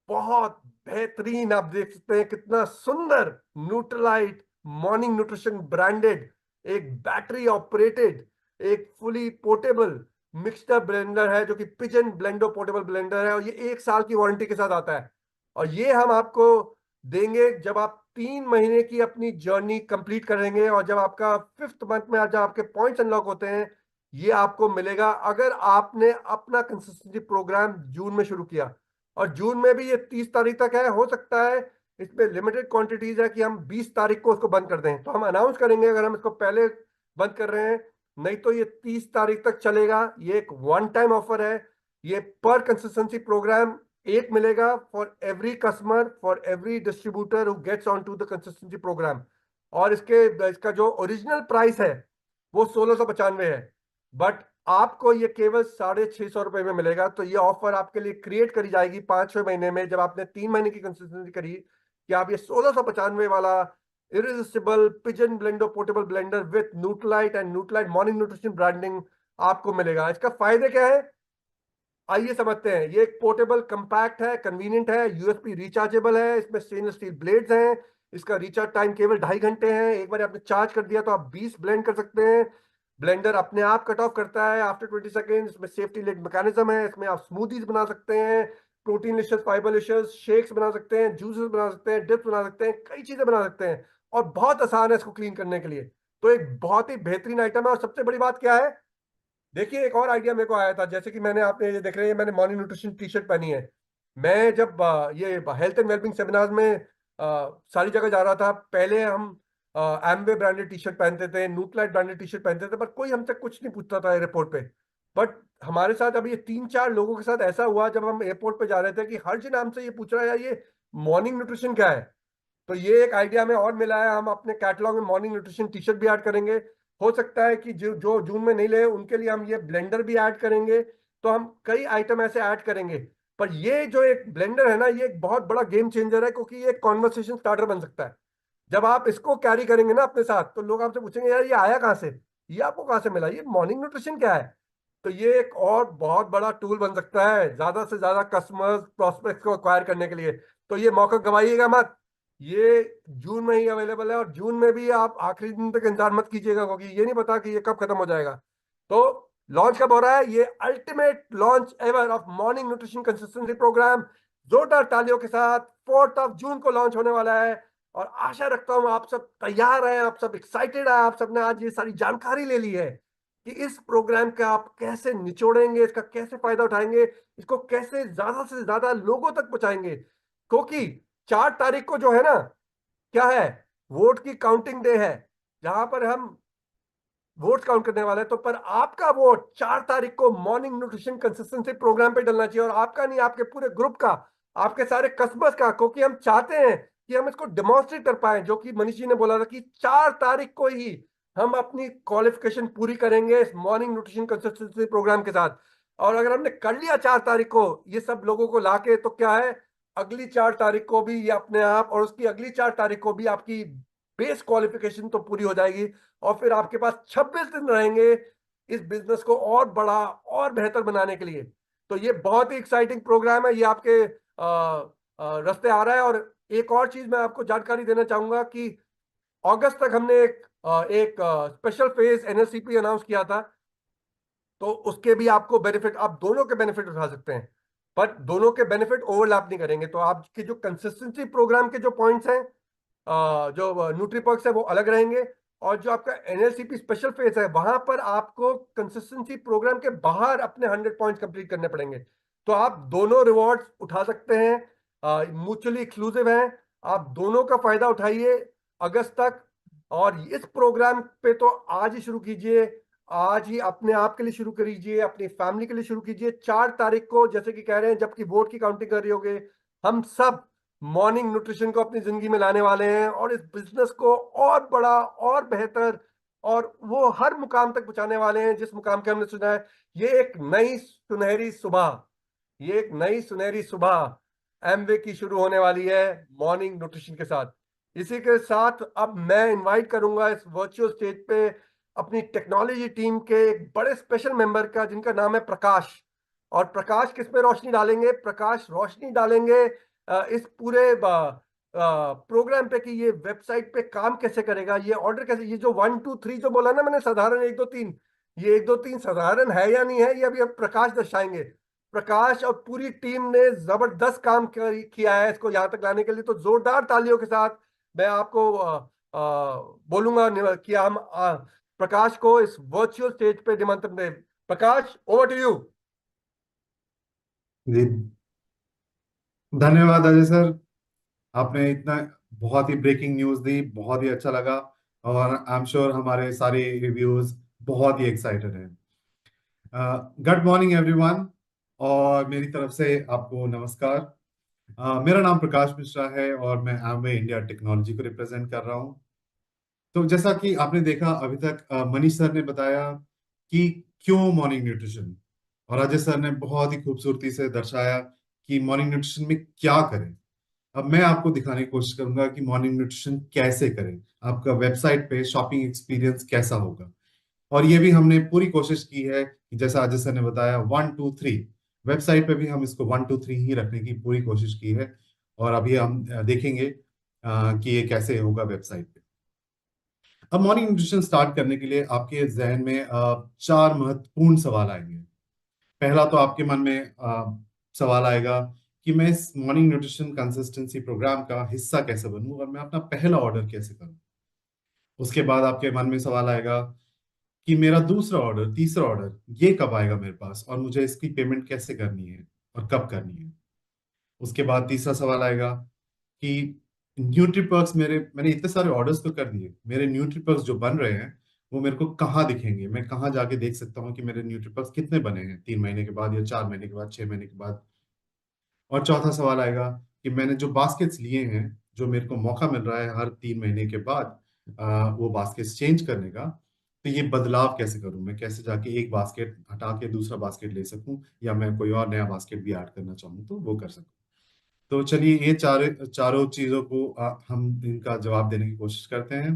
बहुत बेहतरीन, आप देख सकते हैं कितना सुंदर न्यूट्रलाइट मॉर्निंग न्यूट्रिशन ब्रांडेड एक बैटरी ऑपरेटेड एक फुली पोर्टेबल मिक्सर ब्लेंडर है, जो कि पिजन ब्लेंडो पोर्टेबल ब्लेंडर है, और ये 1 साल की वारंटी के साथ आता है। और ये हम आपको देंगे जब आप 3 महीने की अपनी जर्नी कंप्लीट करेंगे, और जब आपका 5th मंथ में जब आपके पॉइंट्स अनलॉक होते हैं, ये आपको मिलेगा अगर आपने अपना कंसिस्टेंसी प्रोग्राम जून में शुरू किया। और जून में भी ये 30 तारीख तक है, हो सकता है इसमें लिमिटेड क्वांटिटीज है कि हम 20 तारीख को उसको बंद कर दें, तो हम अनाउंस करेंगे अगर हम इसको पहले बंद कर रहे हैं। नहीं तो ये 30 तारीख तक चलेगा, ये एक वन टाइम ऑफर है। ये पर कंसिस्टेंसी प्रोग्राम एक मिलेगा for every customer, for every distributor who gets on to the consistency programme. और इसका जो ओरिजिनल प्राइस है वो 1695 है, बट आपको ये केवल 650 रुपए में मिलेगा। तो ये ऑफर आपके लिए क्रिएट करी जाएगी 5-6 महीने में, जब आपने 3 महीने की कंसिस्टेंसी करी, कि आप ये 1695 वाला irresistible Pigeon Blendo portable blender with Nutralite and Nutralite morning nutrition branding आपको मिलेगा। इसका फायदे क्या है, आइए समझते हैं। ये एक पोर्टेबल कंपैक्ट है, कन्वीनियंट है, यूएसबी रिचार्जेबल है, इसमें स्टेनलेस स्टील ब्लेड्स हैं, इसका रिचार्ज टाइम केवल 2.5 घंटे है। एक बार आपने चार्ज कर दिया तो आप 20 ब्लेंड कर सकते हैं। ब्लेंडर अपने आप कट ऑफ करता है आफ्टर 20 सेकेंड। इसमें सेफ्टी लिड मैकेनिज्म है, इसमें आप स्मूदीज बना सकते हैं, protein Licious, fibre Licious shakes बना सकते हैं, जूसेस बना सकते हैं, डिप्स बना सकते हैं, कई चीजें बना सकते हैं, और बहुत आसान है इसको क्लीन करने के लिए। तो एक बहुत ही बेहतरीन आइटम है। और सबसे बड़ी बात क्या है, देखिए एक और आइडिया मेरे को आया था, जैसे कि मैंने, आपने ये देख रहे हैं, मैंने मॉर्निंग न्यूट्रिशन टी शर्ट पहनी है। मैं जब ये हेल्थ एंड वेलबिंग सेमिनार में सारी जगह जा रहा था, पहले हम एमवे ब्रांडेड टी शर्ट पहनते थे, न्यूट्राइट ब्रांडेड टी शर्ट पहनते थे, पर कोई हमसे कुछ नहीं पूछता था एयरपोर्ट पे। बट हमारे साथ अभी ये 3-4 लोगों के साथ ऐसा हुआ, जब हम एयरपोर्ट पे जा रहे थे, कि हर जन हमसे ये पूछ रहा है, यार ये मॉर्निंग न्यूट्रिशन क्या है। तो ये एक आइडिया में और मिला है, हम अपने कैटलॉग में मॉर्निंग न्यूट्रिशन टी शर्ट भी ऐड करेंगे। हो सकता है कि जो जो जून में नहीं ले उनके लिए हम ये ब्लेंडर भी ऐड करेंगे। तो हम कई आइटम ऐसे ऐड करेंगे। पर ये जो एक ब्लेंडर है ना, ये एक बहुत बड़ा गेम चेंजर है, क्योंकि ये एक कॉन्वर्सेशन स्टार्टर बन सकता है। जब आप इसको कैरी करेंगे ना अपने साथ, तो लोग आपसे पूछेंगे, यार ये आया कहाँ से, ये आपको कहाँ से मिला, ये मॉर्निंग न्यूट्रिशन क्या है। तो ये एक और बहुत बड़ा टूल बन सकता है ज्यादा से ज्यादा कस्टमर्स प्रोस्पेक्ट को अक्वायर करने के लिए। तो ये मौका गवाइएगा मत। ये जून में ही अवेलेबल है, और जून में भी आप आखिरी दिन तक इंतजार मत कीजिएगा, क्योंकि ये नहीं पता कि ये कब खत्म हो जाएगा। तो लॉन्च कब हो रहा है, ये ultimate launch ever of morning nutrition consistency programme जोरदार तालियों के साथ 4 जून को लॉन्च होने वाला है। और आशा रखता हूं आप सब तैयार हैं, आप सब एक्साइटेड हैं, आप सबने आज ये सारी जानकारी ले ली है कि इस प्रोग्राम का आप कैसे निचोड़ेंगे, इसका कैसे फायदा उठाएंगे, इसको कैसे ज्यादा से ज्यादा लोगों तक पहुंचाएंगे। क्योंकि 4 तारीख को जो है ना, क्या है, वोट की काउंटिंग डे है, जहां पर हम वोट काउंट करने वाले हैं। तो पर आपका वोट 4 तारीख को मॉर्निंग न्यूट्रिशन कंसिस्टेंसी प्रोग्राम पे डलना चाहिए, और आपका नहीं, आपके पूरे ग्रुप का, आपके सारे कस्टमर्स का, क्योंकि हम चाहते हैं कि हम इसको डेमोन्स्ट्रेट कर पाए, जो कि मनीष जी ने बोला था कि 4 तारीख को ही हम अपनी क्वालिफिकेशन पूरी करेंगे इस मॉर्निंग न्यूट्रिशन कंसिस्टेंसी प्रोग्राम के साथ। और अगर हमने कर लिया 4 तारीख को ये सब लोगों को लाके, तो क्या है, अगली 4 तारीख को भी ये अपने आप, और उसकी अगली 4 तारीख को भी आपकी बेस क्वालिफिकेशन तो पूरी हो जाएगी। और फिर आपके पास 26 दिन रहेंगे इस बिजनेस को और बड़ा और बेहतर बनाने के लिए। तो ये बहुत ही एक्साइटिंग प्रोग्राम है, ये आपके रास्ते आ रहा है। और एक और चीज मैं आपको जानकारी देना चाहूंगा कि अगस्त तक हमने एक स्पेशल फेज एनएससीपी अनाउंस किया था। तो उसके भी आपको बेनिफिट, आप दोनों के बेनिफिट उठा सकते हैं, पर दोनों के बेनिफिट ओवरलैप नहीं करेंगे। तो आपके जो कंसिस्टेंसी प्रोग्राम के जो पॉइंट्स हैं, जो न्यूट्रीपर्क्स है, वो अलग रहेंगे। और जो आपका एनएलसीपी स्पेशल फेस है, वहां पर आपको कंसिस्टेंसी प्रोग्राम के बाहर अपने 100 पॉइंट्स कंप्लीट करने पड़ेंगे। तो आप दोनों रिवॉर्ड्स उठा सकते हैं, म्यूचुअली एक्सक्लूसिव हैं। आप दोनों का फायदा उठाइए अगस्त तक। और इस प्रोग्राम पे तो आज ही शुरू कीजिए, आज ही अपने आप के लिए शुरू करिए, अपनी फैमिली के लिए शुरू कीजिए। 4 तारीख को, जैसे कि कह रहे हैं, जबकि वोट की काउंटिंग कर रही होगे, हम सब मॉर्निंग न्यूट्रिशन को अपनी जिंदगी में लाने वाले हैं, और इस बिजनेस को और बड़ा और बेहतर और वो हर मुकाम तक पहुंचाने वाले हैं जिस मुकाम के हमने सुना है। ये एक नई सुनहरी सुबह, ये एक नई सुनहरी सुबह एमवे की शुरू होने वाली है मॉर्निंग न्यूट्रिशन के साथ। इसी के साथ अब मैं इनवाइट करूंगा इस वर्चुअल स्टेज पे अपनी टेक्नोलॉजी टीम के एक बड़े स्पेशल मेंबर का, जिनका नाम है प्रकाश। और प्रकाश किस पे रोशनी डालेंगे, प्रकाश रोशनी डालेंगे इस पूरे प्रोग्राम पे, कि ये वेबसाइट पे काम कैसे करेगा, ये ऑर्डर कैसे, ये जो 1 2 3 जो बोला ना मैंने, साधारण 1 2 3, ये 1 2 3 साधारण है या नहीं है, ये अभी अब प्रकाश दर्शाएंगे। प्रकाश और पूरी टीम ने जबरदस्त काम किया है इसको यहाँ तक लाने के लिए। तो जोरदार तालियों के साथ मैं आपको बोलूंगा कि हम प्रकाश को इस वर्चुअल स्टेज पे निमंत्रण दें। प्रकाश, ओवर टू यू। जी, धन्यवाद अजय सर। आपने इतना बहुत ही ब्रेकिंग न्यूज़ दी, बहुत ही अच्छा लगा। और आई एम श्योर हमारे सारे रिव्यूज बहुत ही एक्साइटेड हैं। Good morning everyone. और मेरी तरफ से आपको नमस्कार। मेरा नाम प्रकाश मिश्रा है और मैं एमवे इंडिया टेक्नोलॉजी को रिप्रेजेंट कर रहा हूँ। तो जैसा कि आपने देखा अभी तक, मनीष सर ने बताया कि क्यों मॉर्निंग न्यूट्रिशन, और अजय सर ने बहुत ही खूबसूरती से दर्शाया कि मॉर्निंग न्यूट्रिशन में क्या करें। अब मैं आपको दिखाने की कोशिश करूंगा कि मॉर्निंग न्यूट्रिशन कैसे करें, आपका वेबसाइट पे शॉपिंग एक्सपीरियंस कैसा होगा। और ये भी हमने पूरी कोशिश की है कि जैसा अजय सर ने बताया 1 2 3, वेबसाइट पे भी हम इसको 1 2 3 ही रखने की पूरी कोशिश की है। और अभी हम देखेंगे कि ये कैसे होगा वेबसाइट पे। अब मॉर्निंग न्यूट्रिशन स्टार्ट करने के लिए आपके जहन में चार महत्वपूर्ण सवाल आएंगे। पहला तो आपके मन में सवाल आएगा कि मैं इस मॉर्निंग न्यूट्रिशन कंसिस्टेंसी प्रोग्राम का हिस्सा कैसे बनूं और मैं अपना पहला ऑर्डर कैसे करूं। उसके बाद आपके मन में सवाल आएगा कि मेरा दूसरा ऑर्डर, तीसरा ऑर्डर ये कब आएगा मेरे पास, और मुझे इसकी पेमेंट कैसे करनी है और कब करनी है। उसके बाद तीसरा सवाल आएगा कि न्यूट्रीपर्क्स, मैंने इतने सारे ऑर्डर्स तो कर दिए, मेरे न्यूट्रीपर्क्स जो बन रहे हैं वो मेरे को कहाँ दिखेंगे, मैं कहाँ जाके देख सकता हूँ कि मेरे न्यूट्रीपर्क्स कितने बने हैं 3 महीने के बाद या 4 महीने के बाद, 6 महीने के बाद। और चौथा सवाल आएगा कि मैंने जो बास्केट्स लिए हैं, जो मेरे को मौका मिल रहा है हर 3 महीने के बाद वो बास्केट्स चेंज करने का, तो ये बदलाव कैसे करूं, मैं कैसे जाके एक बास्केट हटा के दूसरा बास्केट ले सकूं, या मैं कोई और नया बास्केट भी ऐड करना चाहूँ तो वो कर सकूं। तो चलिए ये चारों चीजों को हम इनका जवाब देने की कोशिश करते हैं।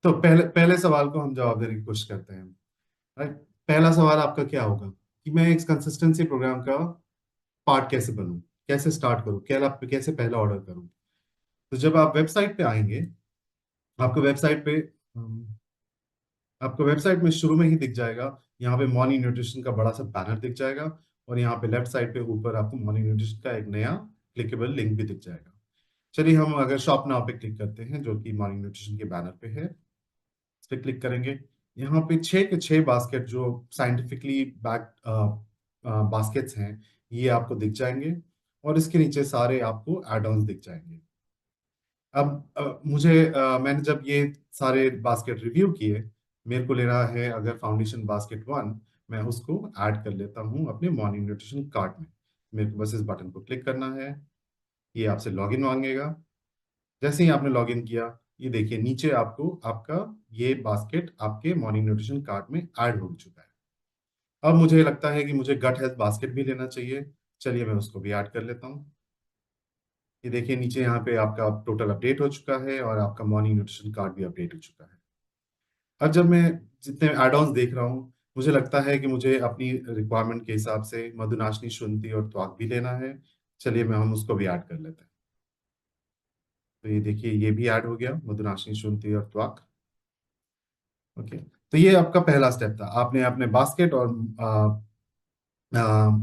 तो पहले पहले सवाल को हम जवाब देने की कोशिश करते हैं। राइट। पहला सवाल आपका क्या होगा कि मैं एक कंसिस्टेंसी प्रोग्राम का पार्ट कैसे बनूं, कैसे स्टार्ट करूं, कैसे पहला ऑर्डर करूं। तो जब आप वेबसाइट पे आएंगे, आपको वेबसाइट पे आपको वेबसाइट में शुरू में ही दिख जाएगा, यहाँ पे मॉर्निंग न्यूट्रिशन का बड़ा सा बैनर दिख जाएगा, और यहाँ पे लेफ्ट साइड पे ऊपर आपको मॉर्निंग न्यूट्रिशन का एक नया क्लिकेबल लिंक भी दिख जाएगा। चलिए हम अगर शॉप नाउ पे क्लिक करते हैं, जो कि मॉर्निंग न्यूट्रिशन के बैनर पे है, इस पे क्लिक करेंगे। यहाँ पे 6 के 6 बास्केट जो साइंटिफिकली बैक बास्केट्स हैं, ये आपको दिख जाएंगे, और इसके नीचे सारे आपको एड ऑन्स दिख जाएंगे। अब मैंने जब ये सारे बास्केट रिव्यू किए, मेरे को लेना है अगर फाउंडेशन बास्केट 1, मैं उसको ऐड कर लेता हूँ अपने मॉर्निंग न्यूट्रिशन कार्ट में। मेरे को बस इस बटन को क्लिक करना है, ये आपसे लॉगिन मांगेगा। जैसे ही आपने लॉगिन किया, ये देखिए नीचे आपको आपका ये बास्केट आपके मॉर्निंग न्यूट्रिशन कार्ट में ऐड हो चुका है। अब मुझे लगता है कि मुझे गट हेल्थ बास्केट भी लेना चाहिए। चलिए मैं उसको भी ऐड कर लेता हूँ। ये देखिए नीचे यहाँ पे आपका टोटल अपडेट हो चुका है और आपका मॉर्निंग न्यूट्रिशन कार्ड भी अपडेट हो चुका है। अब जब मैं जितने एड ऑन्स देख रहा हूँ, मुझे लगता है कि मुझे अपनी रिक्वायरमेंट के हिसाब से मधुनाशनी, शुंठी और त्वाक भी लेना है। चलिए मैं हम उसको भी ऐड कर लेते हैं। तो ये देखिए ये भी ऐड हो गया, मधुनाशनी, शुंठी और त्वाक। ओके। तो ये आपका पहला स्टेप था, आपने अपने बास्केट और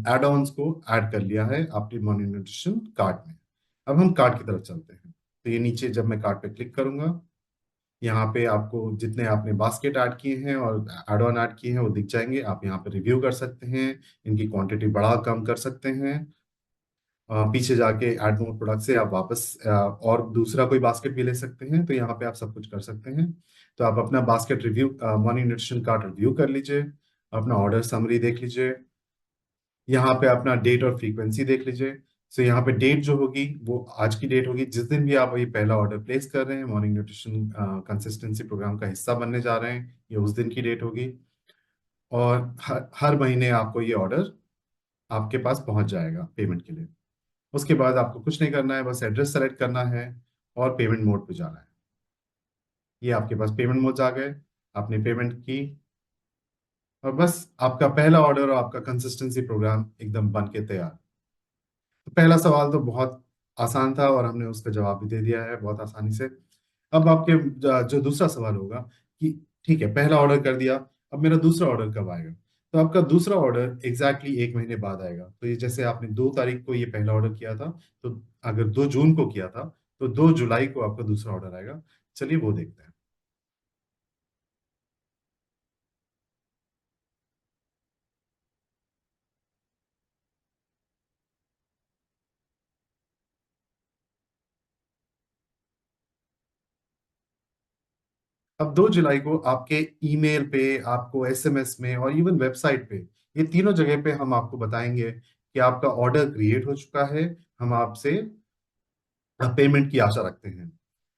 एड ऑन्स को ऐड कर लिया है आपकी मॉर्निंग न्यूट्रिशन कार्ट में। अब हम कार्ट की तरफ चलते हैं। तो ये नीचे जब मैं कार्ट पे क्लिक करूंगा, यहाँ पे आपको जितने आपने बास्केट ऐड किए हैं और एड ऑन ऐड किए हैं वो दिख जाएंगे। आप यहाँ पे रिव्यू कर सकते हैं, इनकी क्वांटिटी बढ़ा कम कर सकते हैं। पीछे जाके ऐड मोर प्रोडक्ट से आप वापस और दूसरा कोई बास्केट भी ले सकते हैं। तो यहाँ पे आप सब कुछ कर सकते हैं। तो आप अपना basket review, morning nutrition cart review कर लीजिए, अपना ऑर्डर समरी देख लीजिए, यहाँ पे अपना डेट और फ्रीक्वेंसी देख लीजिए। सो यहाँ पे डेट जो होगी वो आज की डेट होगी, जिस दिन भी आप ये पहला ऑर्डर प्लेस कर रहे हैं, मॉर्निंग न्यूट्रिशन कंसिस्टेंसी प्रोग्राम का हिस्सा बनने जा रहे हैं, ये उस दिन की डेट होगी। और हर महीने आपको ये ऑर्डर आपके पास पहुंच जाएगा पेमेंट के लिए। उसके बाद आपको कुछ नहीं करना है, बस एड्रेस सेलेक्ट करना है और पेमेंट मोड पे जाना है। ये आपके पास पेमेंट मोड आ गए, आपने पेमेंट की, और बस आपका पहला ऑर्डर और आपका कंसिस्टेंसी प्रोग्राम एकदम बन के तैयार। तो पहला सवाल तो बहुत आसान था और हमने उसका जवाब भी दे दिया है बहुत आसानी से। अब आपके जो दूसरा सवाल होगा कि ठीक है पहला ऑर्डर कर दिया, अब मेरा दूसरा ऑर्डर कब आएगा। तो आपका दूसरा ऑर्डर एग्जैक्टली 1 महीने बाद आएगा। तो ये जैसे आपने 2 तारीख को ये पहला ऑर्डर किया था, तो अगर 2 जून को किया था तो 2 जुलाई को आपका दूसरा ऑर्डर आएगा। चलिए वो देखते हैं। अब 2 जुलाई को आपके ईमेल पे, आपको एसएमएस में और इवन वेबसाइट पे, ये तीनों जगह पे हम आपको बताएंगे कि आपका ऑर्डर क्रिएट हो चुका है। हम आपसे पेमेंट की आशा रखते हैं।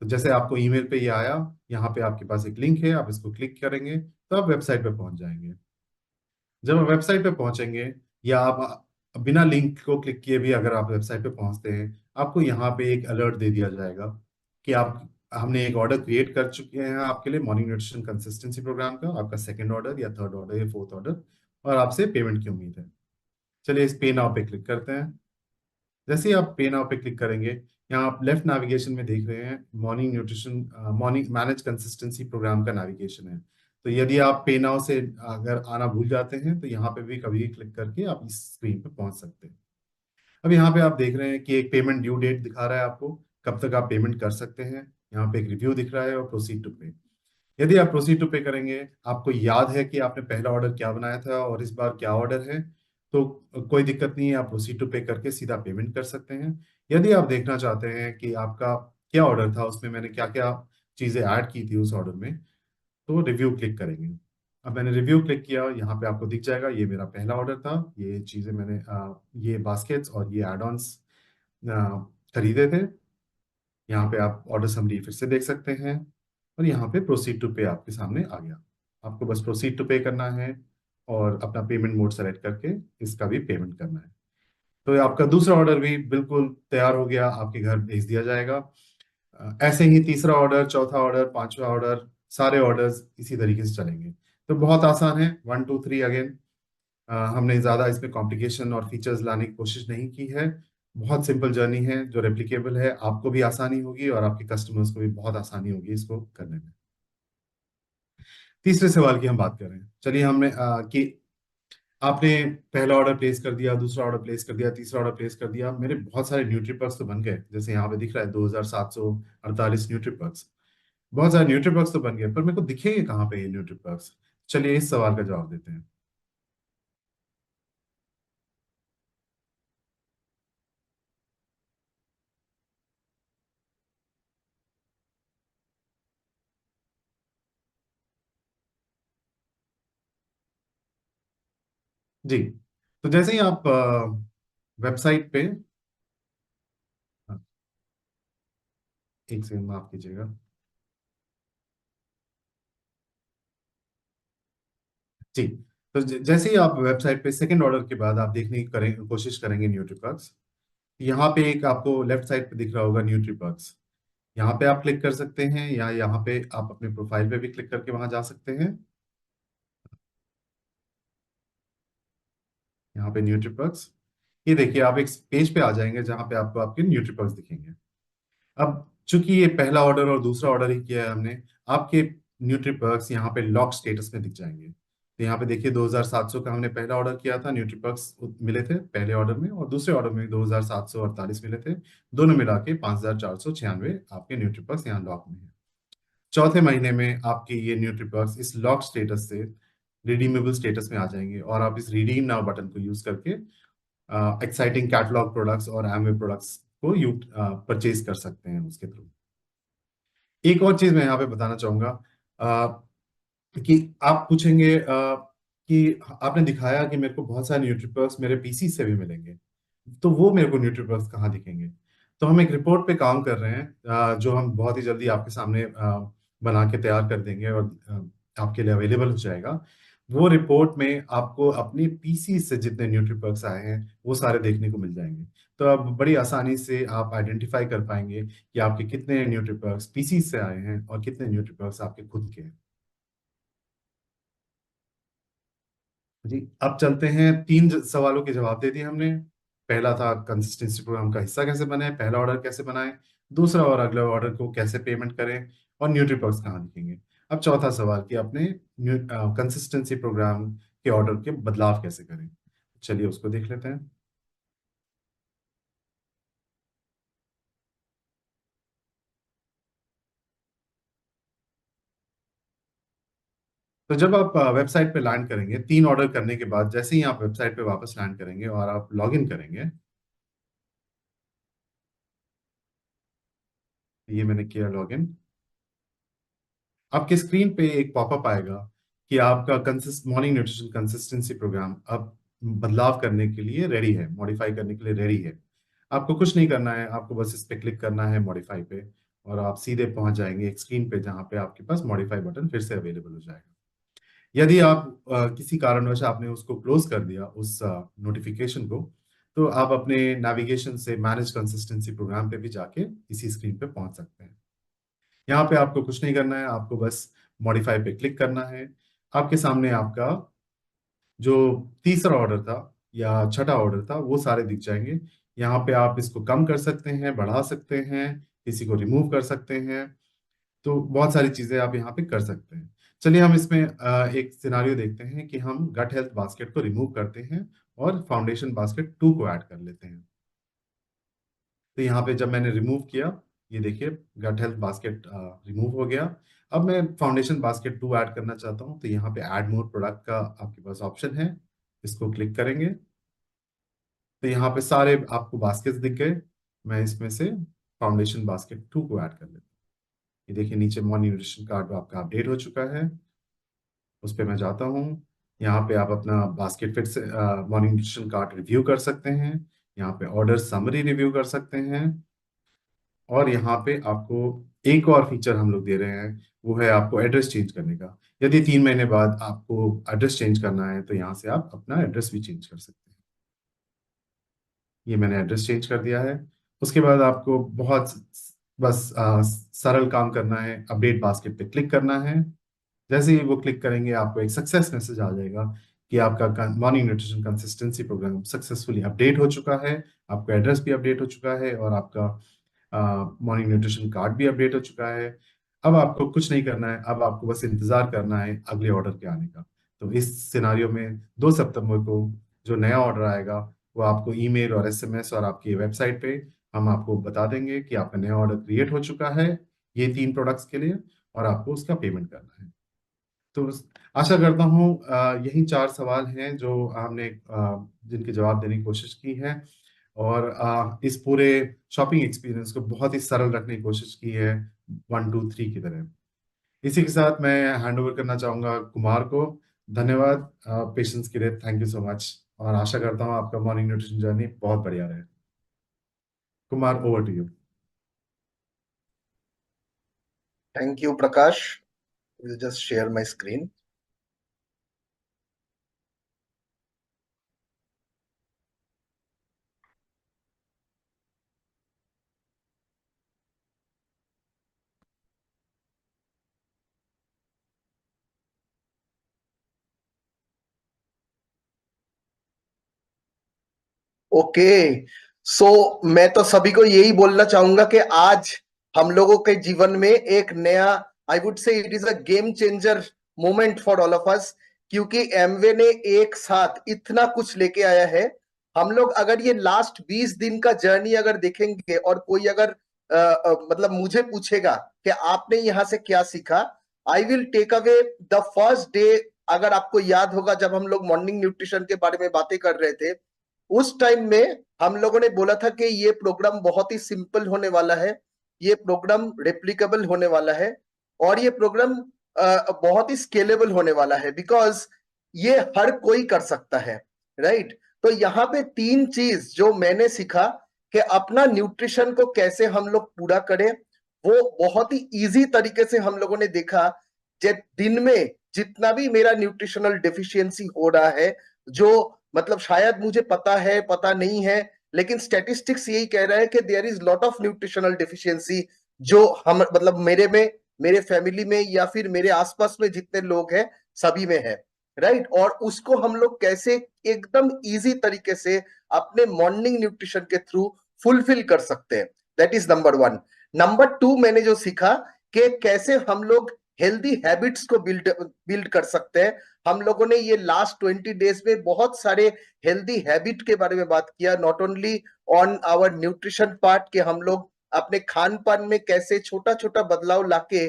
तो जैसे आपको ईमेल पे ये आया, यहाँ पे आपके पास एक लिंक है, आप इसको क्लिक करेंगे तो आप वेबसाइट पे पहुंच जाएंगे। जब आप वेबसाइट पे पहुंचेंगे, या आप बिना लिंक को क्लिक किए भी अगर आप वेबसाइट पे पहुंचते हैं, आपको यहाँ पे एक अलर्ट दे दिया जाएगा कि आप हमने एक ऑर्डर क्रिएट कर चुके हैं आपके लिए मॉर्निंग न्यूट्रिशन कंसिस्टेंसी प्रोग्राम का, आपका सेकंड ऑर्डर या थर्ड ऑर्डर या फोर्थ ऑर्डर, और आपसे पेमेंट की उम्मीद है। चलिए इस पे नाउ पे क्लिक करते हैं। जैसे ही आप पे नाउ पे क्लिक करेंगे, यहाँ आप लेफ्ट नेविगेशन में देख रहे हैं morning nutrition morning manage consistency programme का नेविगेशन है। तो यदि आप पे नाउ से अगर आना भूल जाते हैं तो यहाँ पे भी कभी क्लिक करके आप इस स्क्रीन पे पहुंच सकते हैं। अब यहाँ पे आप देख रहे हैं कि एक पेमेंट ड्यू डेट दिखा रहा है आपको, कब तक आप पेमेंट कर सकते हैं। यहाँ पे एक रिव्यू दिख रहा है और प्रोसीड टू पे। यदि आप प्रोसीड टू पे करेंगे, आपको याद है कि आपने पहला ऑर्डर क्या बनाया था और इस बार क्या ऑर्डर है, तो कोई दिक्कत नहीं है, आप प्रोसीड टू पे करके सीधा पेमेंट कर सकते हैं। यदि आप देखना चाहते हैं कि आपका क्या ऑर्डर था, उसमें मैंने क्या क्या चीजें ऐड की थी उस ऑर्डर में, तो रिव्यू क्लिक करेंगे। अब मैंने रिव्यू क्लिक किया, यहाँ पे आपको दिख जाएगा ये मेरा पहला ऑर्डर था, ये चीजें मैंने ये बास्केट्स और ये एड ऑन्स खरीदे थे। यहाँ पे आप ऑर्डर समरी फिर से देख सकते हैं, और यहाँ पे प्रोसीड टू पे आपके सामने आ गया। आपको बस प्रोसीड टू पे करना है और अपना पेमेंट मोड सेलेक्ट करके इसका भी पेमेंट करना है। तो आपका दूसरा ऑर्डर भी बिल्कुल तैयार हो गया, आपके घर भेज दिया जाएगा। ऐसे ही तीसरा ऑर्डर, चौथा ऑर्डर, पांचवा ऑर्डर, सारे ऑर्डर्स इसी तरीके से चलेंगे। तो बहुत आसान है, 1 2 3 अगेन। हमने ज़्यादा इसमें कॉम्प्लिकेशन और फीचर्स लाने की कोशिश नहीं की है। बहुत सिंपल जर्नी है जो रेप्लिकेबल है, आपको भी आसानी होगी और आपके कस्टमर्स को भी बहुत आसानी होगी इसको करने में। तीसरे सवाल की हम बात करें, चलिए हमने कि आपने पहला ऑर्डर प्लेस कर दिया, दूसरा ऑर्डर प्लेस कर दिया, तीसरा ऑर्डर प्लेस कर दिया, मेरे बहुत सारे न्यूट्रीपर्क्स तो बन गए, जैसे यहाँ पे दिख रहा है 2748 न्यूट्रीपर्क्स। बहुत सारे न्यूट्रीपर्क्स तो बन गए, पर मेरे को दिखेंगे कहाँ पे ये न्यूट्रीपर्क्स? चलिए इस सवाल का जवाब देते हैं। जी, तो जैसे ही आप वेबसाइट पे, हाँ, एक सेकंड माफ कीजिएगा। जी, तो जैसे ही आप वेबसाइट पे सेकंड ऑर्डर के बाद आप देखने की कोशिश करेंगे न्यूट्रीपर्क्स, यहाँ पे एक आपको लेफ्ट साइड पे दिख रहा होगा न्यूट्रीपर्क्स। यहाँ पे आप क्लिक कर सकते हैं, या यहाँ पे आप अपने प्रोफाइल पे भी क्लिक करके वहां जा सकते हैं। यहाँ पे न्यूट्रीपर्क्स, ये देखिए आप एक पेज पे आ जाएंगे जहाँ पे आपको आपके न्यूट्रीपर्क्स दिखेंगे। अब चूंकि ये पहला ऑर्डर और दूसरा ऑर्डर ही किया है हमने, आपके न्यूट्रीपर्क्स यहाँ पे लॉक स्टेटस में दिख जाएंगे। तो यहाँ पे देखिए 2700 का हमने पहला ऑर्डर किया था, न्यूट्रीपर्क्स मिले थे पहले ऑर्डर में, और दूसरे ऑर्डर में 2748 मिले थे। दोनों मिला के 5496 आपके न्यूट्रीपर्क्स यहाँ लॉक में है। चौथे महीने में आपके ये न्यूट्रीपर्क्स इस लॉक स्टेटस से रिडीमेबल स्टेटस में आ जाएंगे, और आप इस रिडीम नाउ बटन को यूज करके एक्साइटिंग कैटलॉग प्रोडक्ट्स और एमवे प्रोडक्ट्स को यू परचेज कर सकते हैं उसके थ्रू। एक और चीज मैं यहाँ पे बताना चाहूंगा, कि आप पूछेंगे कि आपने दिखाया कि मेरे को बहुत सारे न्यूट्रीपर्क्स मेरे पीसी से भी मिलेंगे, तो वो मेरे को न्यूट्रीपर्क्स कहाँ दिखेंगे? तो हम एक रिपोर्ट पे काम कर रहे हैं, जो हम बहुत ही जल्दी आपके सामने बना के तैयार कर देंगे और आपके लिए अवेलेबल हो जाएगा। वो रिपोर्ट में आपको अपनी पीसी से जितने न्यूट्रीपर्क्स आए हैं वो सारे देखने को मिल जाएंगे। तो अब बड़ी आसानी से आप आइडेंटिफाई कर पाएंगे कि आपके कितने न्यूट्रीपर्क्स पीसी से आए हैं और कितने न्यूट्रीपर्क्स आपके खुद के हैं। जी, अब चलते हैं, तीन सवालों के जवाब दे दिए हमने। पहला था कंसिस्टेंसी प्रोग्राम का हिस्सा कैसे बने, पहला ऑर्डर कैसे बनाएं, दूसरा और अगले ऑर्डर को कैसे पेमेंट करें, और न्यूट्रीपर्क्स कहाँ दिखेंगे। अब चौथा सवाल कि अपने कंसिस्टेंसी प्रोग्राम के ऑर्डर के बदलाव कैसे करें। चलिए उसको देख लेते हैं। तो जब आप वेबसाइट पे लैंड करेंगे, तीन ऑर्डर करने के बाद जैसे ही आप वेबसाइट पे वापस लैंड करेंगे और आप लॉग इन करेंगे, ये मैंने किया लॉग इन। आपके स्क्रीन पे एक पॉपअप आएगा कि आपका मॉर्निंग न्यूट्रिशन कंसिस्टेंसी प्रोग्राम अब बदलाव करने के लिए रेडी है, मॉडिफाई करने के लिए रेडी है। आपको कुछ नहीं करना है, आपको बस इस पे क्लिक करना है मॉडिफाई पे, और आप सीधे पहुंच जाएंगे एक स्क्रीन पे जहां पे आपके पास मॉडिफाई बटन फिर से अवेलेबल हो जाएगा। यदि आप किसी कारणवश आपने उसको क्लोज कर दिया उस नोटिफिकेशन को, तो आप अपने नेविगेशन से मैनेज कंसिस्टेंसी प्रोग्राम पे भी जाके इसी स्क्रीन पे पहुंच सकते हैं। यहाँ पे आपको कुछ नहीं करना है, आपको बस मॉडिफाई पे क्लिक करना है। आपके सामने आपका जो तीसरा ऑर्डर था या छठा ऑर्डर था वो सारे दिख जाएंगे। यहाँ पे आप इसको कम कर सकते हैं, बढ़ा सकते हैं, किसी को रिमूव कर सकते हैं, तो बहुत सारी चीजें आप यहाँ पे कर सकते हैं। चलिए हम इसमें एक सिनारियो देखते हैं कि हम गट हेल्थ बास्केट को रिमूव करते हैं और फाउंडेशन बास्केट 2 को ऐड कर लेते हैं। तो यहाँ पे जब मैंने रिमूव किया, ये देखिए गट हेल्थ बास्केट रिमूव हो गया। अब मैं फाउंडेशन बास्केट 2 ऐड करना चाहता हूँ, तो यहाँ पे ऐड मोर प्रोडक्ट का आपके पास ऑप्शन है, इसको क्लिक करेंगे तो यहाँ पे सारे आपको बास्केट्स दिख गए। मैं इसमें से फाउंडेशन बास्केट 2 को ऐड कर लेता हूँ। ये देखिए नीचे मॉर्निंग न्यूट्रिशन कार्ड आपका अपडेट हो चुका है, उस पर मैं जाता हूँ। यहाँ पे आप अपना बास्केट फिट से मॉर्निंग न्यूट्रिशन कार्ड रिव्यू कर सकते हैं, यहाँ पे ऑर्डर समरी रिव्यू कर सकते हैं, और यहाँ पे आपको एक और फीचर हम लोग दे रहे हैं, वो है आपको एड्रेस चेंज करने का। यदि 3 महीने बाद आपको एड्रेस चेंज करना है तो यहाँ से आप अपना एड्रेस भी चेंज कर सकते हैं। ये मैंने एड्रेस चेंज कर दिया है। उसके बाद आपको बहुत बस सरल काम करना है, अपडेट बास्केट पे क्लिक करना है। जैसे ही वो क्लिक करेंगे आपको एक सक्सेस मैसेज आ जाएगा कि आपका morning nutrition consistency programme successfully update हो चुका है, आपका एड्रेस भी अपडेट हो चुका है, और आपका मॉर्निंग न्यूट्रिशन कार्ड भी अपडेट हो चुका है। अब आपको कुछ नहीं करना है, अब आपको बस इंतजार करना है अगले ऑर्डर के आने का। तो इस सिनारियो में 2 सितंबर को जो नया ऑर्डर आएगा वो आपको ईमेल और एसएमएस और आपकी वेबसाइट पे हम आपको बता देंगे कि आपका नया ऑर्डर क्रिएट हो चुका है ये 3 प्रोडक्ट्स के लिए, और आपको उसका पेमेंट करना है। तो आशा करता हूँ यही 4 सवाल हैं जो हमने जिनके जवाब देने की कोशिश की है, और इस पूरे शॉपिंग एक्सपीरियंस को बहुत ही सरल रखने की कोशिश की है 1 2 3 की तरह। इसी के साथ मैं हैंड ओवर करना चाहूंगा कुमार को। धन्यवाद पेशेंस के लिए, थैंक यू सो मच, और आशा करता हूँ आपका मॉर्निंग न्यूट्रिशन जर्नी बहुत बढ़िया रहे। Kumar, over to you. Thank you, Prakash. We'll just share my screen. Okay, so मैं तो सभी को यही बोलना चाहूंगा कि आज हम लोगों के जीवन में एक नया, आई वुड से it is a game changer moment for all of us, क्योंकि एमवे ने एक साथ इतना कुछ लेके आया है। हम लोग अगर ये लास्ट 20 दिन का जर्नी अगर देखेंगे, और कोई अगर मतलब मुझे पूछेगा कि आपने यहां से क्या सीखा, I will take away the first day. अगर आपको याद होगा जब हम लोग मॉर्निंग न्यूट्रिशन के बारे में बातें कर रहे थे, उस टाइम में हम लोगों ने बोला था कि ये प्रोग्राम बहुत ही सिंपल होने वाला है, ये प्रोग्राम रेप्लिकेबल होने वाला है, और ये प्रोग्राम बहुत ही स्केलेबल होने वाला है, बिकॉज ये हर कोई कर सकता है, राइट। तो यहाँ पे 3 चीज जो मैंने सीखा कि अपना न्यूट्रिशन को कैसे हम लोग पूरा करें, वो बहुत ही इजी तरीके से हम लोगों ने देखा। दिन में जितना भी मेरा न्यूट्रिशनल डेफिशिएंसी हो रहा है, जो मतलब शायद मुझे पता है पता नहीं है, लेकिन स्टैटिस्टिक्स यही कह रहा है कि there is lot of nutritional deficiency जो हम मतलब मेरे में, मेरे फैमिली में, या फिर मेरे आसपास में जितने लोग हैं सभी में है, राइट। और उसको हम लोग कैसे एकदम इजी तरीके से अपने मॉर्निंग न्यूट्रिशन के थ्रू फुलफिल कर सकते हैं, दैट इज नंबर 1। नंबर 2 मैंने जो सीखा कि कैसे हम लोग हेल्दी हैबिट्स को बिल्ड बिल्ड कर सकते हैं। हम लोगों ने ये लास्ट 20 डेज में बहुत सारे हेल्दी हैबिट के बारे में बात किया, not only on our nutrition part, के हम लोग अपने खान पान में कैसे छोटा छोटा बदलाव लाके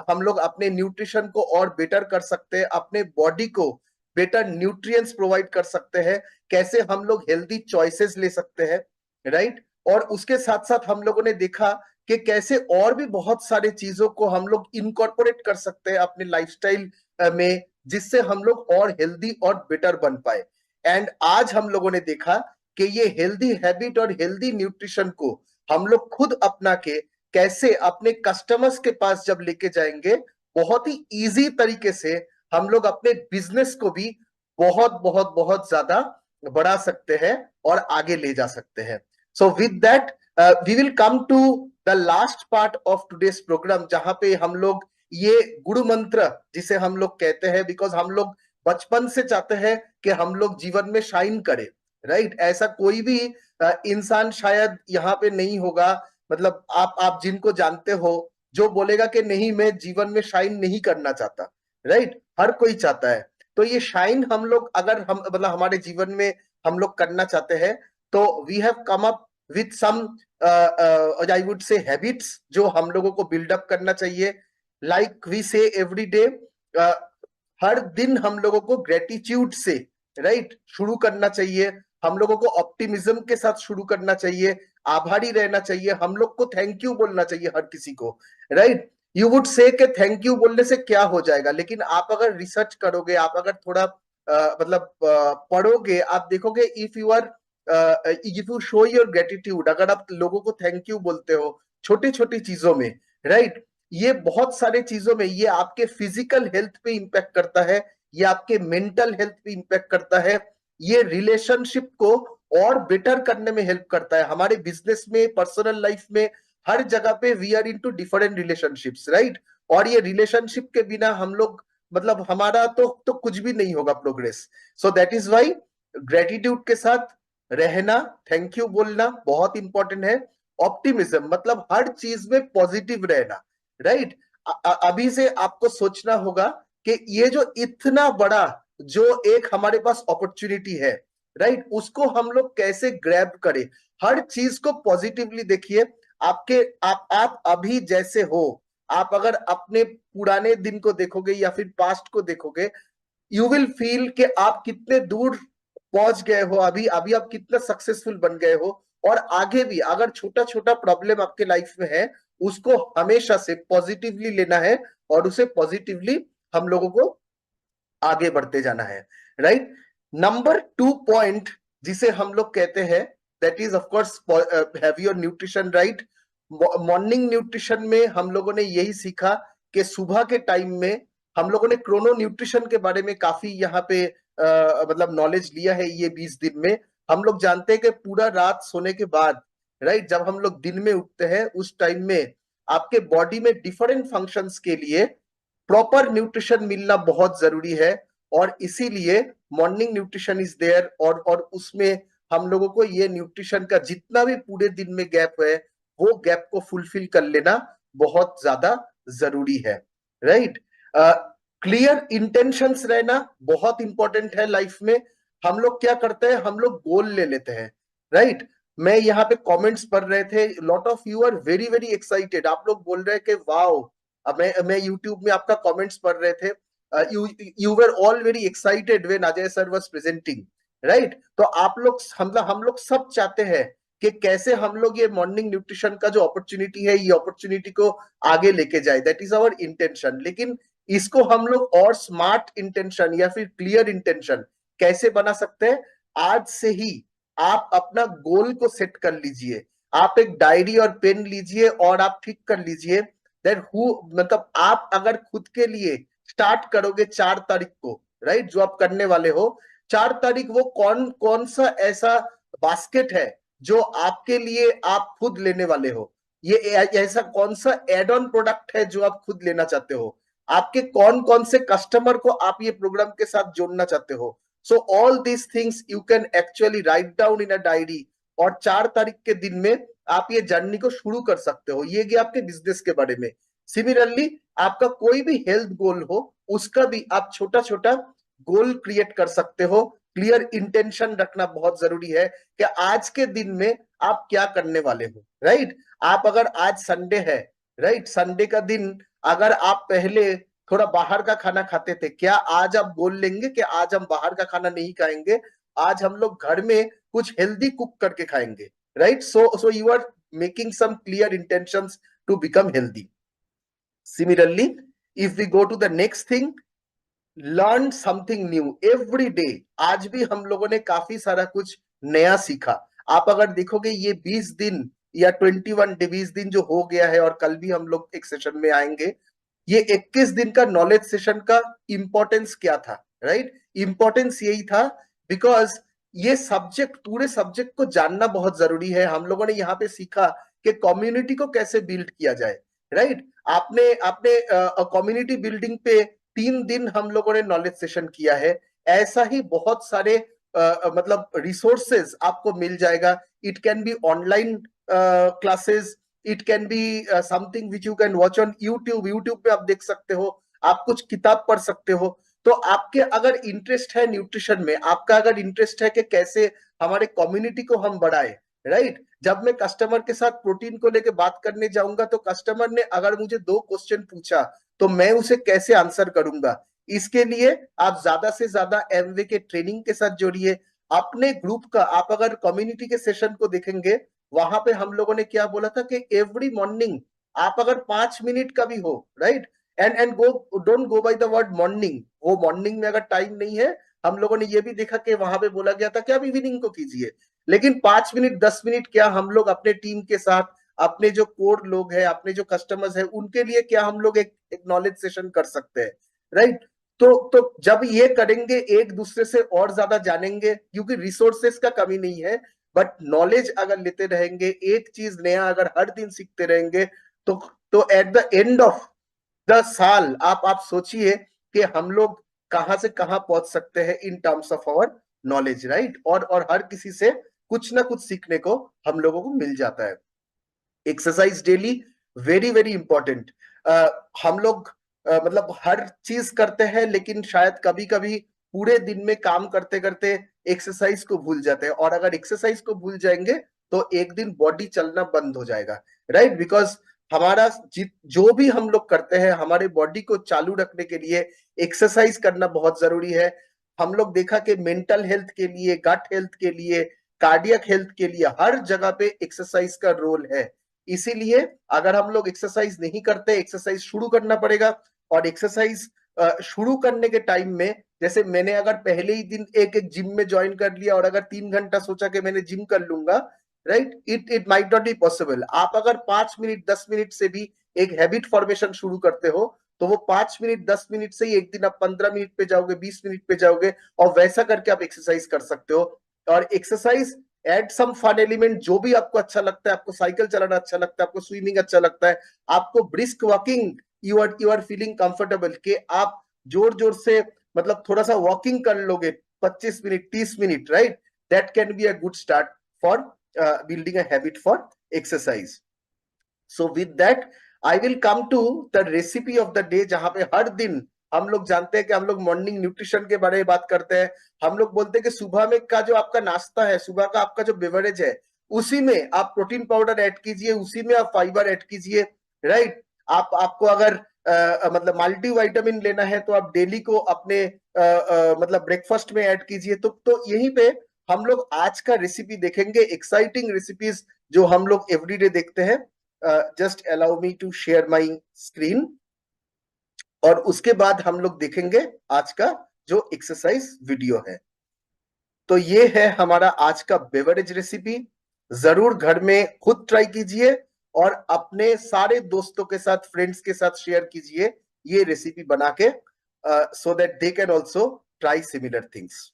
हम लोग अपने न्यूट्रिशन को और बेटर कर सकते हैं, अपने बॉडी को बेटर न्यूट्रिएंट्स प्रोवाइड कर सकते हैं, कैसे हम लोग हेल्दी चॉइसेस ले सकते हैं, राइट। और उसके साथ साथ हम लोगों ने देखा कि कैसे और भी बहुत सारे चीजों को हम लोग इनकॉर्पोरेट कर सकते हैं अपने लाइफस्टाइल में, जिससे हम लोग और हेल्दी और बेटर बन पाए। एंड आज हम लोगों ने देखा कि ये हेल्दी हैबिट और हेल्दी न्यूट्रिशन को हम लोग खुद अपना के कैसे अपने कस्टमर्स के पास जब लेके जाएंगे, बहुत ही इजी तरीके से हम लोग अपने बिजनेस को भी बहुत बहुत बहुत ज्यादा बढ़ा सकते हैं और आगे ले जा सकते हैं। So with that we will come to the last part of today's programme, जहां पे हम लोग ये गुरु मंत्र जिसे हम लोग कहते हैं, बिकॉज हम लोग बचपन से चाहते हैं कि हम लोग जीवन में शाइन करें, राइट? ऐसा कोई भी इंसान शायद यहाँ पे नहीं होगा, मतलब आप जिनको जानते हो, जो बोलेगा कि नहीं मैं जीवन में शाइन नहीं करना चाहता, राइट? हर कोई चाहता है। तो ये शाइन हम लोग अगर हम मतलब हमारे जीवन में हम लोग करना चाहते हैं, तो we have come up with some I would say habits जो हम लोगों को बिल्डअप करना चाहिए। Like we say every day, हर दिन हम लोगों को ग्रेटिट्यूड से राइट शुरू करना चाहिए, हम लोगों को ऑप्टिमिज्म के साथ शुरू करना चाहिए, आभारी रहना चाहिए, हम लोग को थैंक यू बोलना चाहिए हर किसी को, राइट? यू वुड से कि थैंक यू बोलने से क्या हो जाएगा, लेकिन आप अगर रिसर्च करोगे, आप अगर थोड़ा पढ़ोगे, आप देखोगे if you show your gratitude, अगर आप लोगों को थैंक यू बोलते हो छोटी छोटी चीजों में, राइट, ये बहुत सारे चीजों में ये आपके फिजिकल हेल्थ पे इंपैक्ट करता है, ये आपके मेंटल हेल्थ पे इंपैक्ट करता है, ये रिलेशनशिप को और बेटर करने में हेल्प करता है। हमारे बिजनेस में, पर्सनल लाइफ में, हर जगह पे we are into different relationships, right? और ये रिलेशनशिप के बिना हम लोग मतलब हमारा तो कुछ भी नहीं होगा progress. So that is why gratitude के साथ रहना, थैंक यू बोलना बहुत इंपॉर्टेंट है। ऑप्टिमिज्म मतलब हर चीज में पॉजिटिव रहना, राइट? अभी से आपको सोचना होगा कि ये जो इतना बड़ा जो एक हमारे पास अपॉर्चुनिटी है, राइट, उसको हम लोग कैसे ग्रैब करें। हर चीज को पॉजिटिवली देखिए। आप अभी जैसे हो, आप अगर अपने पुराने दिन को देखोगे या फिर पास्ट को देखोगे, यू विल फील कि आप कितने दूर पहुंच गए हो, अभी अभी आप कितना सक्सेसफुल बन गए हो। और आगे भी अगर छोटा छोटा प्रॉब्लम आपके लाइफ में है, उसको हमेशा से पॉजिटिवली लेना है और उसे पॉजिटिवली हम लोगों को आगे बढ़ते जाना है, राइट? नंबर 2 पॉइंट जिसे हम लोग कहते हैं, that is of course have your nutrition, right? Morning nutrition में हम लोगों ने यही सीखा कि सुबह के टाइम में हम लोगों ने क्रोनो न्यूट्रिशन के बारे में काफी यहाँ पे मतलब नॉलेज लिया है। ये 20 दिन में हम लोग जानते हैं कि पूरा रात सोने के बाद, राइट, जब हम लोग दिन में उठते हैं उस टाइम में आपके बॉडी में डिफरेंट फंक्शंस के लिए प्रॉपर न्यूट्रिशन मिलना बहुत जरूरी है। और इसीलिए मॉर्निंग न्यूट्रिशन इज देयर, और उसमें हम लोगों को ये न्यूट्रिशन का जितना भी पूरे दिन में गैप है, वो गैप को फुलफिल कर लेना बहुत ज्यादा जरूरी है, राइट? क्लियर इंटेंशंस रहना बहुत इंपॉर्टेंट है लाइफ में। हम लोग क्या करते हैं, हम लोग गोल ले लेते हैं, राइट? मैं यहाँ पे कमेंट्स पढ़ रहे थे, lot of you are very very excited, आप लोग बोल रहे हैं कि वाओ। अब मैं YouTube में आपका कमेंट्स पढ़ रहे थे, you were all very excited when Ajay sir was presenting, right? तो आप लोग हम लोग सब चाहते हैं कि कैसे हम लोग ये मॉर्निंग न्यूट्रिशन का जो अपॉर्चुनिटी है, ये अपॉर्चुनिटी को आगे लेके जाए, दैट इज आवर इंटेंशन। लेकिन इसको हम लोग और स्मार्ट इंटेंशन या फिर क्लियर इंटेंशन कैसे बना सकते हैं? आज से ही आप अपना गोल को सेट कर लीजिए, आप एक डायरी और पेन लीजिए और आप ठीक कर लीजिए दैट हु, मतलब आप अगर खुद के लिए स्टार्ट करोगे 4 तारीख को, राइट, जो आप करने वाले हो 4 तारीख, वो कौन कौन सा ऐसा बास्केट है जो आपके लिए आप खुद लेने वाले हो, ये ऐसा कौन सा एड ऑन प्रोडक्ट है जो आप खुद लेना चाहते हो, आपके कौन कौन से कस्टमर को आप ये प्रोग्राम के साथ जोड़ना चाहते हो। So all these things you can actually write down in a diary, और 4 तारीख के दिन में आप ये जर्नी को शुरू कर सकते हो। ये गया आपके बिजनेस के बारे में। सिमिलरली आपका कोई भी हेल्थ गोल हो, उसका भी आप छोटा छोटा गोल क्रिएट कर सकते हो। क्लियर इंटेंशन रखना बहुत जरूरी है कि आज के दिन में आप क्या करने वाले हो, राइट? आप अगर आज संडे है, राइट, संडे का दिन अगर आप पहले थोड़ा बाहर का खाना खाते थे, क्या आज आप गोल लेंगे कि आज हम बाहर का खाना नहीं खाएंगे, आज हम लोग घर में कुछ हेल्दी कुक करके खाएंगे, right? So you are making some clear intentions to become healthy. Similarly, if we go to the next thing, learn something new every day. आज भी हम लोगों ने काफी सारा कुछ नया सीखा। आप अगर देखोगे ये 20 दिन या 21 डे 20 दिन जो हो गया है, और कल भी हम लोग एक सेशन में आएंगे, ये 21 दिन का नॉलेज सेशन का इंपॉर्टेंस क्या था, राइट? इंपॉर्टेंस यही था बिकॉज ये सब्जेक्ट, पूरे सब्जेक्ट को जानना बहुत जरूरी है। हम लोगों ने यहाँ पे सीखा कि कम्युनिटी को कैसे बिल्ड किया जाए, राइट? आपने आपने कम्युनिटी बिल्डिंग पे 3 दिन हम लोगों ने नॉलेज सेशन किया है। ऐसा ही बहुत सारे मतलब रिसोर्सेज आपको मिल जाएगा। It can be online classes, it can be something which you can watch on YouTube. YouTube पे आप देख सकते हो, आप कुछ किताब पढ़ सकते हो। तो आपके अगर इंटरेस्ट है न्यूट्रिशन में, आपका अगर इंटरेस्ट है कि कैसे हमारे कम्युनिटी को हम बढ़ाए, राइट? जब मैं कस्टमर के साथ प्रोटीन को लेके बात करने जाऊंगा तो कस्टमर ने अगर मुझे 2 क्वेश्चन पूछा तो मैं उसे कैसे आंसर करूंगा, इसके लिए आप ज्यादा से ज्यादा एमवे के ट्रेनिंग के साथ जोड़िए। अपने ग्रुप का, आप अगर कम्युनिटी के सेशन को देखेंगे, वहां पे हम लोगों ने क्या बोला था कि एवरी मॉर्निंग आप अगर 5 मिनट का भी हो, right, and go, don't go by the word morning. वो मॉर्निंग में अगर टाइम नहीं है, हम लोगों ने ये भी देखा कि वहां पे बोला गया था कि आप इवनिंग को कीजिए, लेकिन 5 मिनट 10 मिनट क्या हम लोग अपने टीम के साथ, अपने जो कोर लोग हैं, अपने जो कस्टमर्स हैं, उनके लिए क्या हम लोग एक नॉलेज सेशन कर सकते हैं, राइट? तो जब ये करेंगे, एक दूसरे से और ज्यादा जानेंगे, क्योंकि रिसोर्सेस का कमी नहीं है, बट नॉलेज अगर लेते रहेंगे, एक चीज नया अगर हर दिन सीखते रहेंगे, तो at the end of the साल आप सोचिए कि हम लोग कहां से कहां पहुंच सकते हैं in terms of our knowledge, right? और हर किसी से कुछ ना कुछ सीखने को हम लोगों को मिल जाता है। Exercise daily, very very important. हम लोग मतलब हर चीज करते हैं, लेकिन शायद कभी कभी पूरे दिन में काम करते करते एक्सरसाइज को भूल जाते हैं, और अगर एक्सरसाइज को भूल जाएंगे तो एक दिन बॉडी चलना बंद हो जाएगा, राइट? बिकॉज हमारा जो भी हम लोग करते हैं, हमारे बॉडी को चालू रखने के लिए एक्सरसाइज करना बहुत जरूरी है। हम लोग देखा कि मेंटल हेल्थ के लिए, गट हेल्थ के लिए, कार्डियक हेल्थ के लिए हर जगह पे एक्सरसाइज का रोल है। इसीलिए अगर हम लोग एक्सरसाइज नहीं करते, एक्सरसाइज शुरू करना पड़ेगा। और एक्सरसाइज शुरू करने के टाइम में, जैसे मैंने अगर पहले ही दिन एक जिम में ज्वाइन कर लिया और अगर 3 घंटा सोचा कि मैंने जिम कर लूंगा, right, it might not be possible. आप अगर 5 मिनट 10 मिनट से भी एक हैबिट फॉर्मेशन शुरू करते हो, तो वो 5 मिनट 10 मिनट से ही एक दिन आप 15 मिनट पे जाओगे, 20 मिनट पे जाओगे, और वैसा करके आप एक्सरसाइज कर सकते हो। और exercise add some fun element, जो भी आपको अच्छा लगता है, आपको साइकिल चलाना अच्छा लगता है, आपको स्विमिंग अच्छा लगता है, आपको brisk walking, you are feeling comfortable कि आप जोर जोर से मतलब थोड़ा सा वॉकिंग कर लोगे 25 minute 30 minute, right? That can be a good start for building a habit for exercise. So with that I will come to the recipe of the day, जहां पे हर दिन हम लोग जानते हैं कि हम लोग मॉर्निंग न्यूट्रिशन के बारे में बात करते हैं। हम लोग बोलते हैं कि सुबह में का जो आपका नाश्ता है, सुबह का आपका जो बेवरेज है, उसी में आप प्रोटीन पाउडर ऐड कीजिए, उसी में आप फाइबर ऐड कीजिए, राइट? आपको अगर मतलब मल्टी विटामिन लेना है तो आप डेली को अपने मतलब ब्रेकफास्ट में ऐड कीजिए। तो यहीं पे हम लोग आज का रेसिपी देखेंगे, एक्साइटिंग रेसिपीज जो हम लोग एवरीडे देखते हैं। Just allow me to share my screen, और उसके बाद हम लोग देखेंगे आज का जो एक्सरसाइज वीडियो है। तो ये है हमारा आज का बेवरेज रेसिपी। जरूर घर में खुद ट्राई कीजिए और अपने सारे दोस्तों के साथ, फ्रेंड्स के साथ शेयर कीजिए ये रेसिपी बना के, so that they can also try similar things.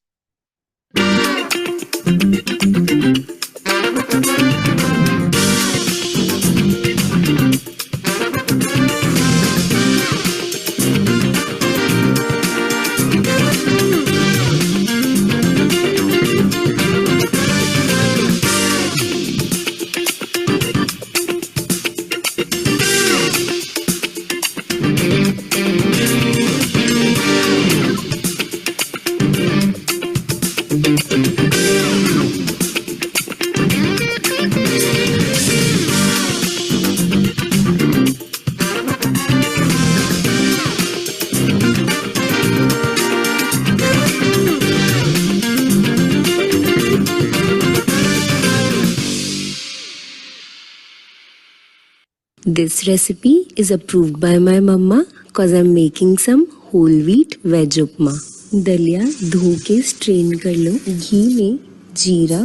This recipe is approved by my mama cause I'm making some whole wheat veg upma. दलिया धो के स्ट्रेन कर लो. घी में जीरा,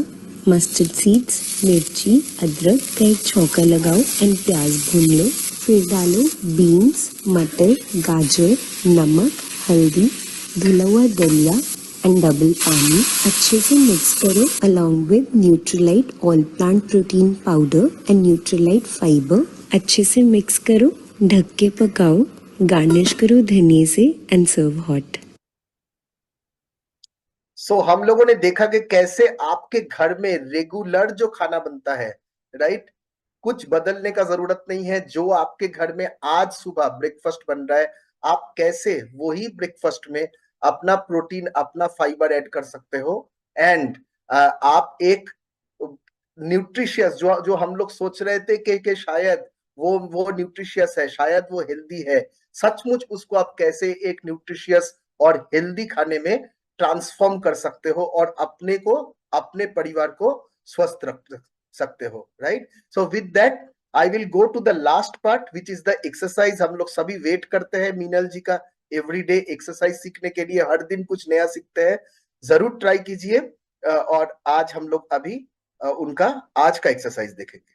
मस्टर्ड सीड्स, मिर्ची, अदरक का एक छौंका लगाओ एंड प्याज भून लो. फिर डालो बीन्स, मटर, गाजर, नमक, हल्दी, धुला हुआ दलिया एंड डबल पानी. अच्छे से मिक्स करो along with Nutrilite all plant protein powder and Nutrilite fibre. अच्छे से मिक्स करो, ढक के पकाओ, गार्निश करो धनिया से एंड सर्व हॉट. सो हम लोगों ने देखा कि कैसे आपके घर में रेगुलर जो खाना बनता है, राइट, कुछ बदलने का जरूरत नहीं है. जो आपके घर में आज सुबह ब्रेकफास्ट बन रहा है, आप कैसे वही ब्रेकफास्ट में अपना प्रोटीन, अपना फाइबर ऐड कर सकते हो एंड आप एक न्यूट्रिशियस जो हम लोग सोच रहे थे कि शायद वो न्यूट्रिशियस है, शायद वो हेल्दी है, सचमुच उसको आप कैसे एक न्यूट्रिशियस और हेल्दी खाने में ट्रांसफॉर्म कर सकते हो और अपने को, अपने परिवार को स्वस्थ रख सकते हो, right. So with that I will go to the last part which is the exercise. हम लोग सभी वेट करते हैं मीनल जी का एवरीडे एक्सरसाइज सीखने के लिए. हर दिन कुछ नया सीखते हैं, जरूर ट्राई कीजिए. और आज हम लोग अभी उनका आज का एक्सरसाइज देखेंगे.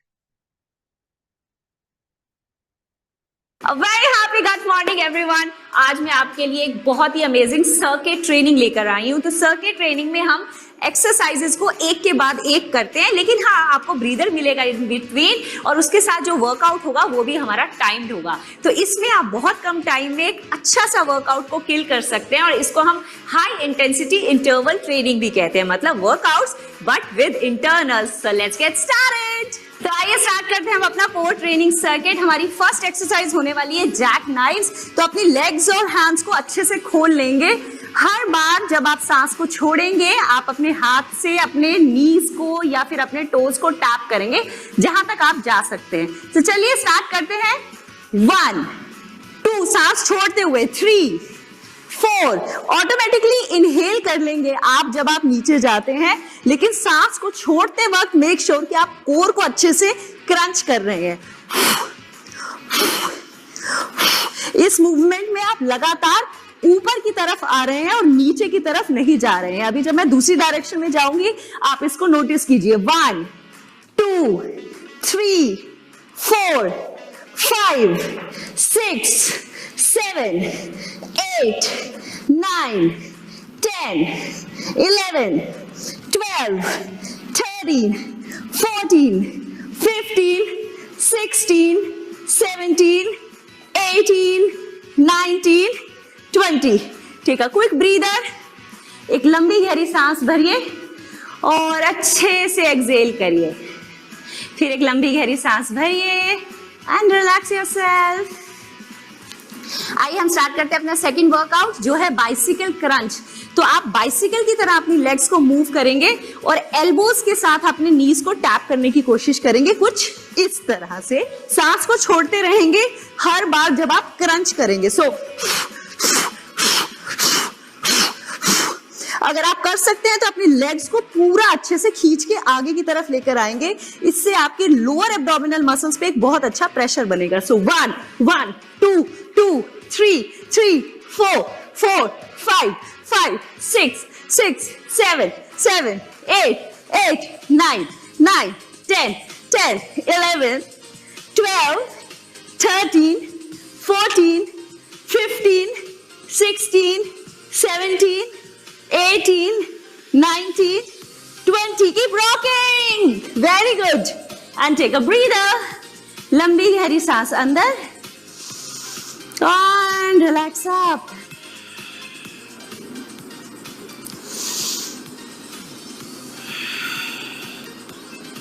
A very happy good morning everyone. आज मैं आपके लिए एक बहुत ही अमेजिंग सर्किट ट्रेनिंग लेकर आई हूँ. तो सर्किट ट्रेनिंग में हम एक्सरसाइजेस को एक के बाद एक करते हैं, लेकिन हाँ, आपको ब्रीदर मिलेगा इन बिटवीन और उसके साथ जो वर्कआउट होगा वो भी हमारा टाइम्ड होगा. तो इसमें आप बहुत कम टाइम में एक अच्छा सा वर्कआउट को किल कर सकते हैं और इसको हम हाई इंटेंसिटी इंटरवल ट्रेनिंग भी कहते हैं, मतलब workouts but with internals. So let's get started. तो आइए स्टार्ट करते हैं हम अपना कोर ट्रेनिंग सर्किट. हमारी फर्स्ट एक्सरसाइज होने वाली है जैक नाइव्स. तो अपनी लेग्स और हैंड्स को अच्छे से खोल लेंगे. हर बार जब आप सांस को छोड़ेंगे, आप अपने हाथ से अपने नीज को या फिर अपने टोज को टैप करेंगे जहां तक आप जा सकते हैं. तो चलिए स्टार्ट करते हैं. 1 2 सांस छोड़ते हुए, 3 4 ऑटोमेटिकली इनहेल कर लेंगे आप जब आप नीचे जाते हैं, लेकिन सांस को छोड़ते वक्त मेक श्योर कि आप कोर को अच्छे से क्रंच कर रहे हैं. इस मूवमेंट में आप लगातार ऊपर की तरफ आ रहे हैं और नीचे की तरफ नहीं जा रहे हैं. अभी जब मैं दूसरी डायरेक्शन में जाऊंगी आप इसको नोटिस कीजिए. 1 2 3 4 5 6 7 8 9 10 11 12 13 14 15 16 17 18 19 20. ठीक है, क्विक ब्रीदर. एक लंबी गहरी सांस भरिए और अच्छे से एक्सहेल करिए. फिर एक लंबी गहरी सांस भरिए एंड रिलैक्स योरसेल्फ. आइए हम स्टार्ट करते हैं अपना सेकंड वर्कआउट जो है बाइसिकल क्रंच. तो आप बाइसिकल की तरह अपनी लेग्स को मूव करेंगे और एल्बोज के साथ अपने नीज को टैप करने की कोशिश करेंगे, कुछ इस तरह से. सांस को छोड़ते रहेंगे हर बार जब आप क्रंच करेंगे. सो अगर आप कर सकते हैं तो अपनी लेग्स को पूरा अच्छे से खींच के आगे की तरफ लेकर आएंगे. इससे आपके लोअर एब्डोमिनल मसल्स पे एक बहुत अच्छा प्रेशर बनेगा. सो 1 1 2 2 3 3 4 4 5 5 6 6 7 7 8 8 9 9 10 10 11 12 13 14 15 16 17 18 19 20. Keep rocking. Very good. And take a breather. लंबी गहरी सांस अंदर and relax up.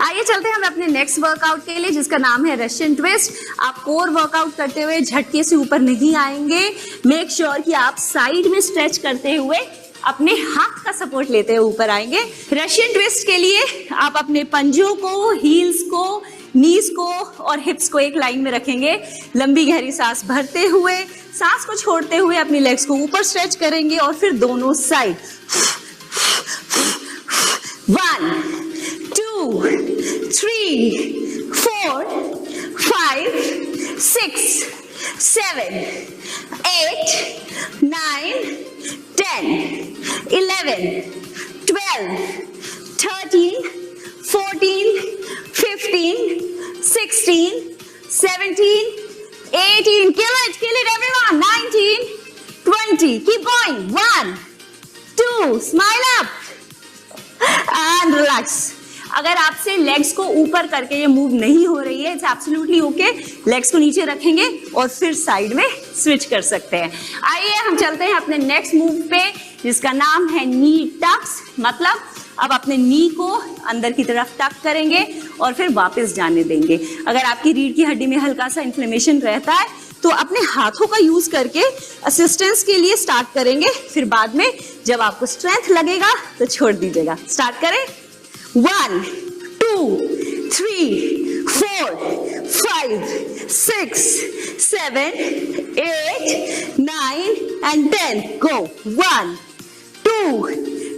आइए चलते हैं हम अपने नेक्स्ट वर्कआउट के लिए जिसका नाम है रशियन ट्विस्ट. आप कोर वर्कआउट करते हुए झटके से ऊपर नहीं आएंगे. मेक श्योर कि आप साइड में स्ट्रेच करते हुए अपने हाथ का सपोर्ट लेते हुए ऊपर आएंगे. रशियन ट्विस्ट के लिए आप अपने पंजों को, हील्स को, नीज को और हिप्स को एक लाइन में रखेंगे. लंबी गहरी सांस भरते हुए, सांस को छोड़ते हुए अपनी लेग्स को ऊपर स्ट्रेच करेंगे और फिर दोनों side. 1 2 3 4 5 6, 7, 8, 9, 10, 11, 12, 13, 14, 15, 16, 17, 18. Kill it, everyone. 19, 20. Keep going. 1, 2. Smile up and relax. अगर आपसे लेग्स को ऊपर करके ये मूव नहीं हो रही है, इट्स एब्सोल्युटली ओके। लेग्स को नीचे रखेंगे और फिर साइड में स्विच कर सकते हैं। आइए हम चलते हैं अपने नेक्स्ट मूव पे, जिसका नाम है नी टक्स। मतलब अब अपने नी को अंदर की तरफ टक करेंगे और फिर वापस जाने देंगे। अगर आपकी रीढ़ की हड्डी में हल्का सा इन्फ्लेमेशन रहता है तो अपने हाथों का यूज करके असिस्टेंस के लिए स्टार्ट करेंगे, फिर बाद में जब आपको स्ट्रेंथ लगेगा तो छोड़ दीजिएगा। स्टार्ट करें। 1, 2, 3, 4, 5, 6, 7, 8, 9 and 10. Go. 1, 2,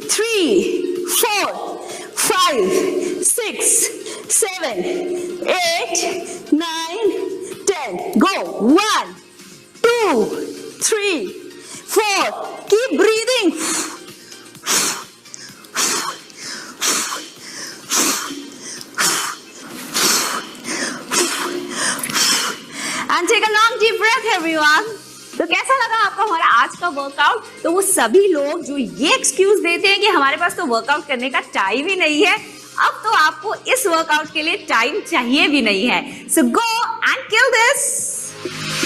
3, 4, 5, 6, 7, 8, 9, 10. Go. 1, 2, 3, 4. Keep breathing. And take a long deep breath, everyone. तो कैसा लगा आपको हमारा आज का वर्कआउट? तो वो सभी लोग जो ये एक्सक्यूज देते हैं कि हमारे पास तो वर्कआउट करने का टाइम ही नहीं है, अब तो आपको इस वर्कआउट के लिए टाइम चाहिए भी नहीं है। सो गो एंड किल दिस।